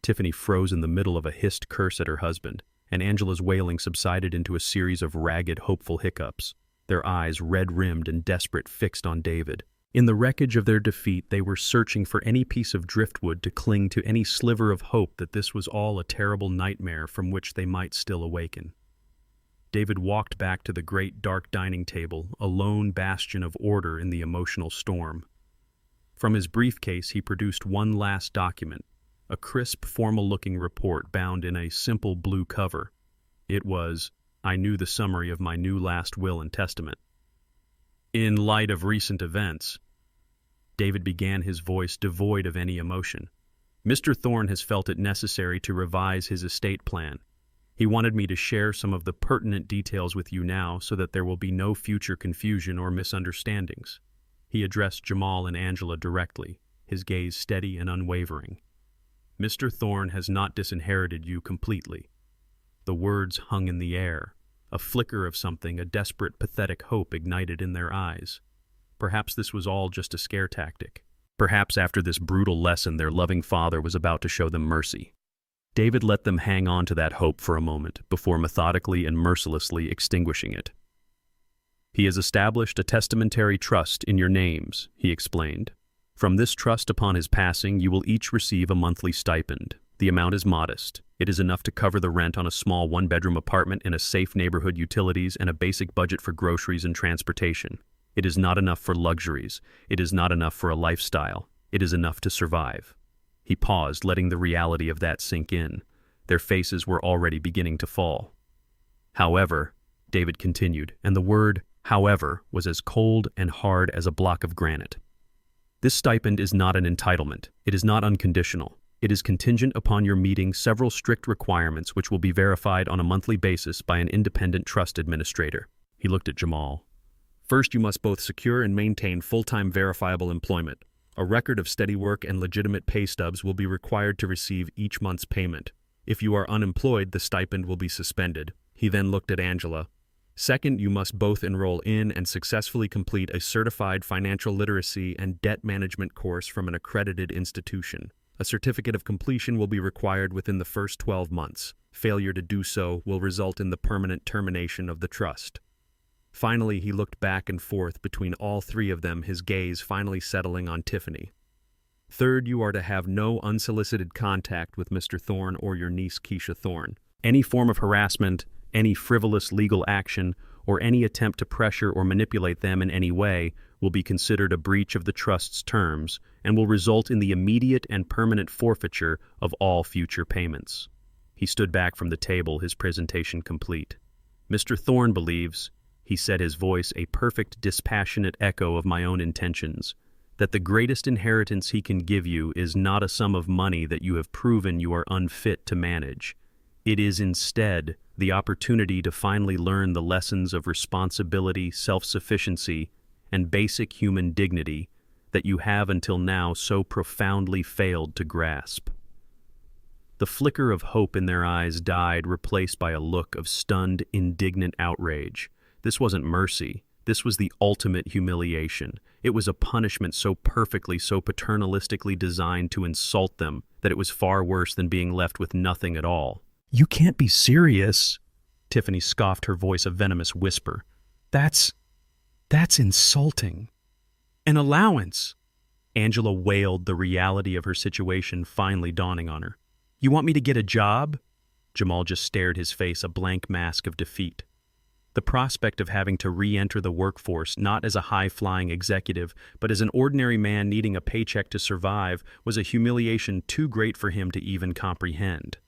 Tiffany froze in the middle of a hissed curse at her husband, and Angela's wailing subsided into a series of ragged, hopeful hiccups, their eyes red-rimmed and desperate, fixed on David. In the wreckage of their defeat, they were searching for any piece of driftwood to cling to, any sliver of hope that this was all a terrible nightmare from which they might still awaken. David walked back to the great dark dining table, a lone bastion of order in the emotional storm. From his briefcase, he produced one last document, a crisp, formal-looking report bound in a simple blue cover. It was, "I knew the summary of my new last will and testament." "In light of recent events," David began, his voice devoid of any emotion, "Mr. Thorne has felt it necessary to revise his estate plan. He wanted me to share some of the pertinent details with you now so that there will be no future confusion or misunderstandings." He addressed Jamal and Angela directly, his gaze steady and unwavering. "Mr. Thorne has not disinherited you completely." The words hung in the air. A flicker of something, a desperate, pathetic hope ignited in their eyes. Perhaps this was all just a scare tactic. Perhaps after this brutal lesson, their loving father was about to show them mercy. David let them hang on to that hope for a moment before methodically and mercilessly extinguishing it. "He has established a testamentary trust in your names," he explained. "From this trust, upon his passing, you will each receive a monthly stipend. The amount is modest. It is enough to cover the rent on a small one-bedroom apartment in a safe neighborhood, utilities, and a basic budget for groceries and transportation. It is not enough for luxuries. It is not enough for a lifestyle. It is enough to survive." He paused, letting the reality of that sink in. Their faces were already beginning to fall. "However," David continued, and the word "however" was as cold and hard as a block of granite. "This stipend is not an entitlement. It is not unconditional. It is contingent upon your meeting several strict requirements which will be verified on a monthly basis by an independent trust administrator." He looked at Jamal. "First, you must both secure and maintain full-time verifiable employment. A record of steady work and legitimate pay stubs will be required to receive each month's payment. If you are unemployed, the stipend will be suspended." He then looked at Angela. "Second, you must both enroll in and successfully complete a certified financial literacy and debt management course from an accredited institution. A certificate of completion will be required within the first 12 months. Failure to do so will result in the permanent termination of the trust." Finally, he looked back and forth between all three of them, his gaze finally settling on Tiffany. "Third, you are to have no unsolicited contact with Mr. Thorne or your niece Keisha Thorne. Any form of harassment, any frivolous legal action, or any attempt to pressure or manipulate them in any way will be considered a breach of the trust's terms and will result in the immediate and permanent forfeiture of all future payments." He stood back from the table, his presentation complete. "Mr. Thorne believes," he said, his voice a perfect dispassionate echo of my own intentions, "that the greatest inheritance he can give you is not a sum of money that you have proven you are unfit to manage. It is instead the opportunity to finally learn the lessons of responsibility, self-sufficiency, and basic human dignity that you have until now so profoundly failed to grasp." The flicker of hope in their eyes died, replaced by a look of stunned, indignant outrage. This wasn't mercy. This was the ultimate humiliation. It was a punishment so perfectly, so paternalistically designed to insult them, that it was far worse than being left with nothing at all. "You can't be serious," Tiffany scoffed, her voice a venomous whisper. That's insulting." "An allowance," Angela wailed, the reality of her situation finally dawning on her. "You want me to get a job?" Jamal just stared, his face a blank mask of defeat. The prospect of having to re-enter the workforce, not as a high-flying executive, but as an ordinary man needing a paycheck to survive, was a humiliation too great for him to even comprehend.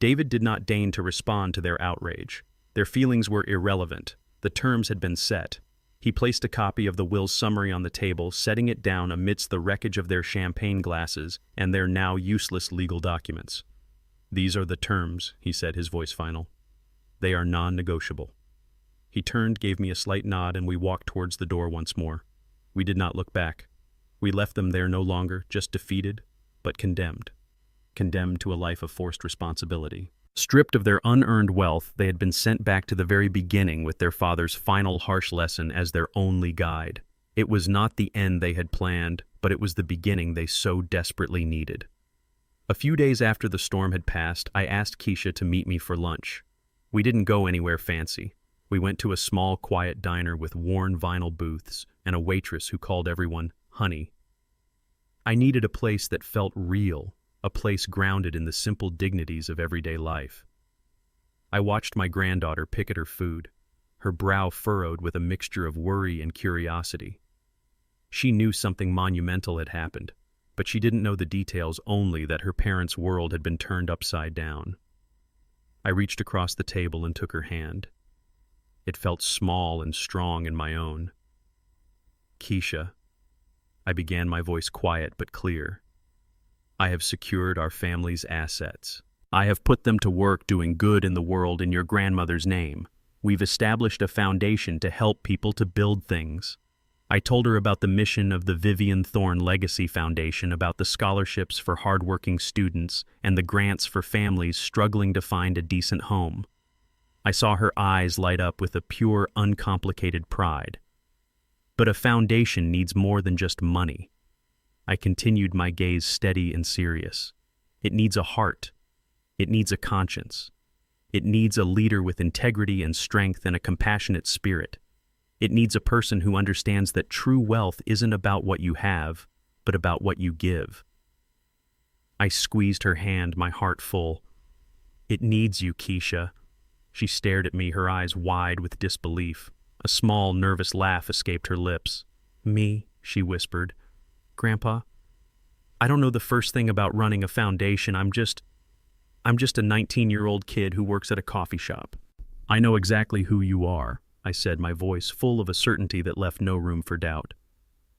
David did not deign to respond to their outrage. Their feelings were irrelevant. The terms had been set. He placed a copy of the will's summary on the table, setting it down amidst the wreckage of their champagne glasses and their now useless legal documents. "These are the terms," he said, his voice final. "They are non-negotiable." He turned, gave me a slight nod, and we walked towards the door once more. We did not look back. We left them there no longer, just defeated, but condemned. Condemned to a life of forced responsibility. Stripped of their unearned wealth, they had been sent back to the very beginning with their father's final harsh lesson as their only guide. It was not the end they had planned, but it was the beginning they so desperately needed. A few days after the storm had passed, I asked Keisha to meet me for lunch. We didn't go anywhere fancy. We went to a small, quiet diner with worn vinyl booths and a waitress who called everyone honey. I needed a place that felt real, a place grounded in the simple dignities of everyday life. I watched my granddaughter pick at her food, her brow furrowed with a mixture of worry and curiosity. She knew something monumental had happened, but she didn't know the details, only that her parents' world had been turned upside down. I reached across the table and took her hand. It felt small and strong in my own. "Keisha," I began, my voice quiet but clear. "I have secured our family's assets. I have put them to work doing good in the world in your grandmother's name. We've established a foundation to help people to build things." I told her about the mission of the Vivian Thorne Legacy Foundation, about the scholarships for hardworking students and the grants for families struggling to find a decent home. I saw her eyes light up with a pure, uncomplicated pride. But a foundation needs more than just money. I continued, my gaze steady and serious. It needs a heart. It needs a conscience. It needs a leader with integrity and strength and a compassionate spirit. It needs a person who understands that true wealth isn't about what you have, but about what you give. I squeezed her hand, my heart full. "It needs you, Keisha." She stared at me, her eyes wide with disbelief. A small, nervous laugh escaped her lips. "Me?" she whispered. "Grandpa, I don't know the first thing about running a foundation. I'm just a 19-year-old kid who works at a coffee shop." "I know exactly who you are," I said, my voice full of a certainty that left no room for doubt.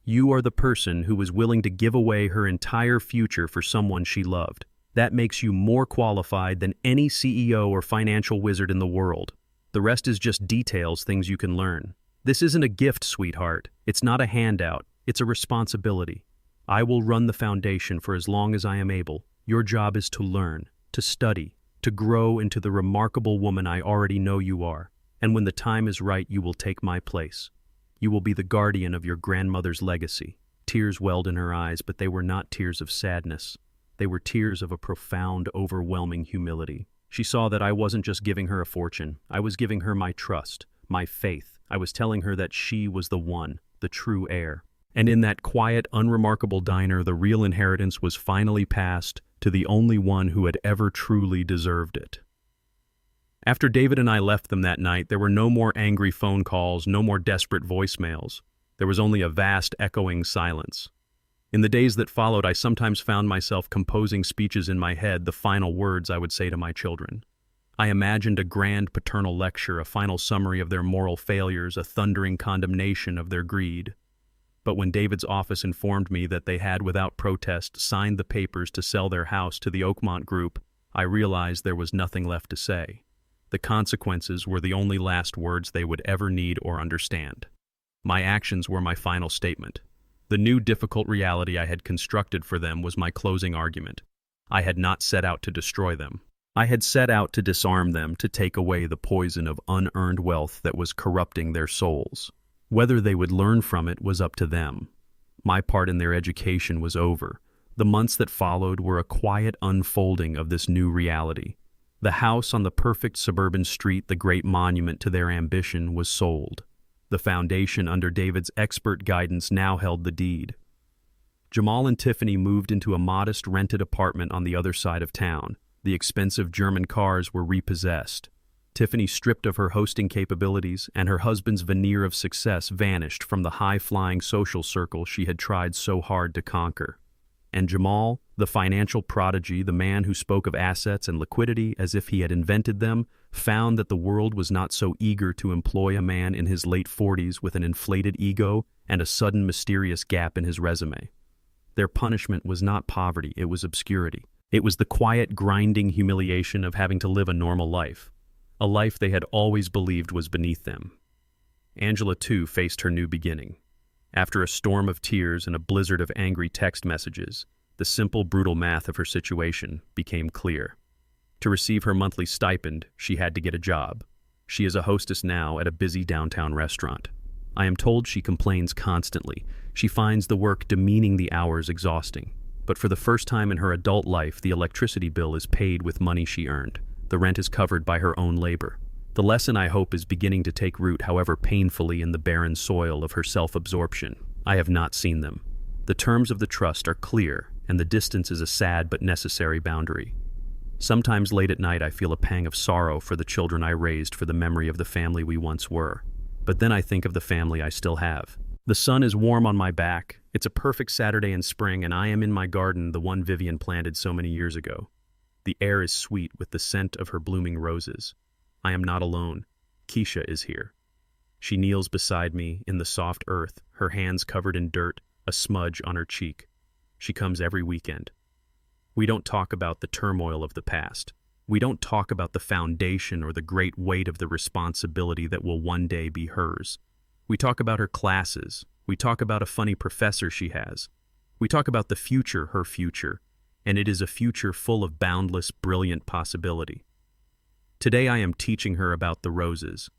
"You are the person who was willing to give away her entire future for someone she loved. That makes you more qualified than any CEO or financial wizard in the world. The rest is just details, things you can learn. This isn't a gift, sweetheart. It's not a handout. It's a responsibility. I will run the foundation for as long as I am able. Your job is to learn, to study, to grow into the remarkable woman I already know you are. And when the time is right, you will take my place. You will be the guardian of your grandmother's legacy." Tears welled in her eyes, but they were not tears of sadness. They were tears of a profound, overwhelming humility. She saw that I wasn't just giving her a fortune. I was giving her my trust, my faith. I was telling her that she was the one, the true heir. And in that quiet, unremarkable diner, the real inheritance was finally passed to the only one who had ever truly deserved it. After David and I left them that night, there were no more angry phone calls, no more desperate voicemails. There was only a vast, echoing silence. In the days that followed, I sometimes found myself composing speeches in my head, the final words I would say to my children. I imagined a grand paternal lecture, a final summary of their moral failures, a thundering condemnation of their greed. But when David's office informed me that they had, without protest, signed the papers to sell their house to the Oakmont Group, I realized there was nothing left to say. The consequences were the only last words they would ever need or understand. My actions were my final statement. The new difficult reality I had constructed for them was my closing argument. I had not set out to destroy them. I had set out to disarm them, to take away the poison of unearned wealth that was corrupting their souls. Whether they would learn from it was up to them. My part in their education was over. The months that followed were a quiet unfolding of this new reality. The house on the perfect suburban street, the great monument to their ambition, was sold. The foundation, under David's expert guidance, now held the deed. Jamal and Tiffany moved into a modest rented apartment on the other side of town. The expensive German cars were repossessed. Tiffany stripped of her hosting capabilities, and her husband's veneer of success vanished from the high-flying social circle she had tried so hard to conquer. And Jamal, the financial prodigy, the man who spoke of assets and liquidity as if he had invented them, found that the world was not so eager to employ a man in his late 40s with an inflated ego and a sudden mysterious gap in his resume. Their punishment was not poverty, it was obscurity. It was the quiet, grinding humiliation of having to live a normal life, a life they had always believed was beneath them. Angela, too, faced her new beginning. After a storm of tears and a blizzard of angry text messages, the simple, brutal math of her situation became clear. To receive her monthly stipend, she had to get a job. She is a hostess now at a busy downtown restaurant. I am told she complains constantly. She finds the work demeaning, the hours exhausting. But for the first time in her adult life, the electricity bill is paid with money she earned. The rent is covered by her own labor. The lesson, I hope, is beginning to take root, however painfully, in the barren soil of her self-absorption. I have not seen them. The terms of the trust are clear, and the distance is a sad but necessary boundary. Sometimes late at night I feel a pang of sorrow for the children I raised, for the memory of the family we once were. But then I think of the family I still have. The sun is warm on my back. It's a perfect Saturday in spring, and I am in my garden, the one Vivian planted so many years ago. The air is sweet with the scent of her blooming roses. I am not alone. Keisha is here. She kneels beside me in the soft earth, her hands covered in dirt, a smudge on her cheek. She comes every weekend. We don't talk about the turmoil of the past. We don't talk about the foundation or the great weight of the responsibility that will one day be hers. We talk about her classes. We talk about a funny professor she has. We talk about the future, her future, and it is a future full of boundless, brilliant possibility. Today I am teaching her about the roses.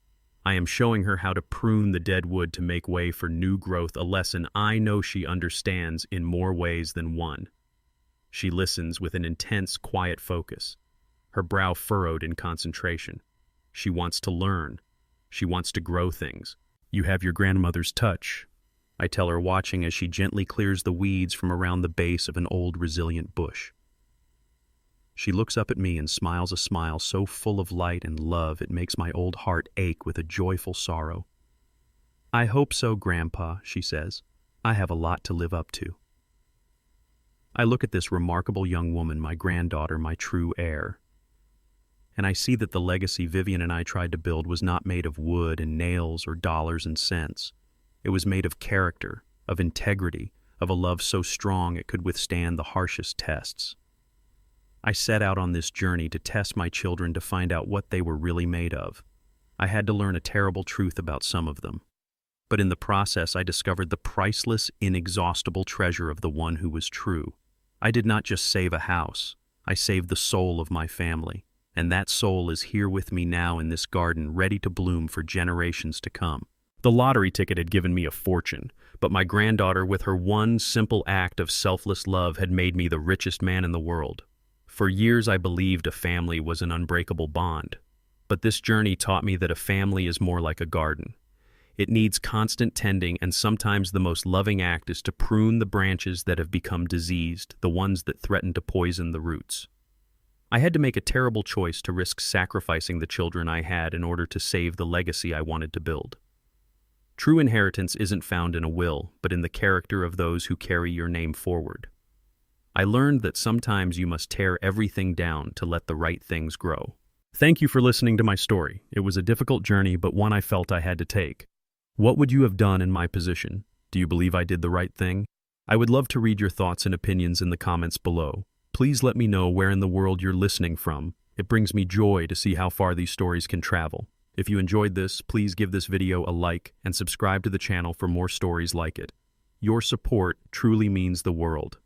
I am showing her how to prune the dead wood to make way for new growth, a lesson I know she understands in more ways than one. She listens with an intense, quiet focus, her brow furrowed in concentration. She wants to learn. She wants to grow things. You have your grandmother's touch, I tell her, watching as she gently clears the weeds from around the base of an old, resilient bush. She looks up at me and smiles a smile so full of light and love it makes my old heart ache with a joyful sorrow. I hope so, Grandpa, she says. I have a lot to live up to. I look at this remarkable young woman, my granddaughter, my true heir, and I see that the legacy Vivian and I tried to build was not made of wood and nails or dollars and cents. It was made of character, of integrity, of a love so strong it could withstand the harshest tests. I set out on this journey to test my children, to find out what they were really made of. I had to learn a terrible truth about some of them. But in the process, I discovered the priceless, inexhaustible treasure of the one who was true. I did not just save a house. I saved the soul of my family. And that soul is here with me now in this garden, ready to bloom for generations to come. The lottery ticket had given me a fortune, but my granddaughter, with her one simple act of selfless love, had made me the richest man in the world. For years I believed a family was an unbreakable bond, but this journey taught me that a family is more like a garden. It needs constant tending, and sometimes the most loving act is to prune the branches that have become diseased, the ones that threaten to poison the roots. I had to make a terrible choice to risk sacrificing the children I had in order to save the legacy I wanted to build. True inheritance isn't found in a will, but in the character of those who carry your name forward. I learned that sometimes you must tear everything down to let the right things grow. Thank you for listening to my story. It was a difficult journey, but one I felt I had to take. What would you have done in my position? Do you believe I did the right thing? I would love to read your thoughts and opinions in the comments below. Please let me know where in the world you're listening from. It brings me joy to see how far these stories can travel. If you enjoyed this, please give this video a like and subscribe to the channel for more stories like it. Your support truly means the world.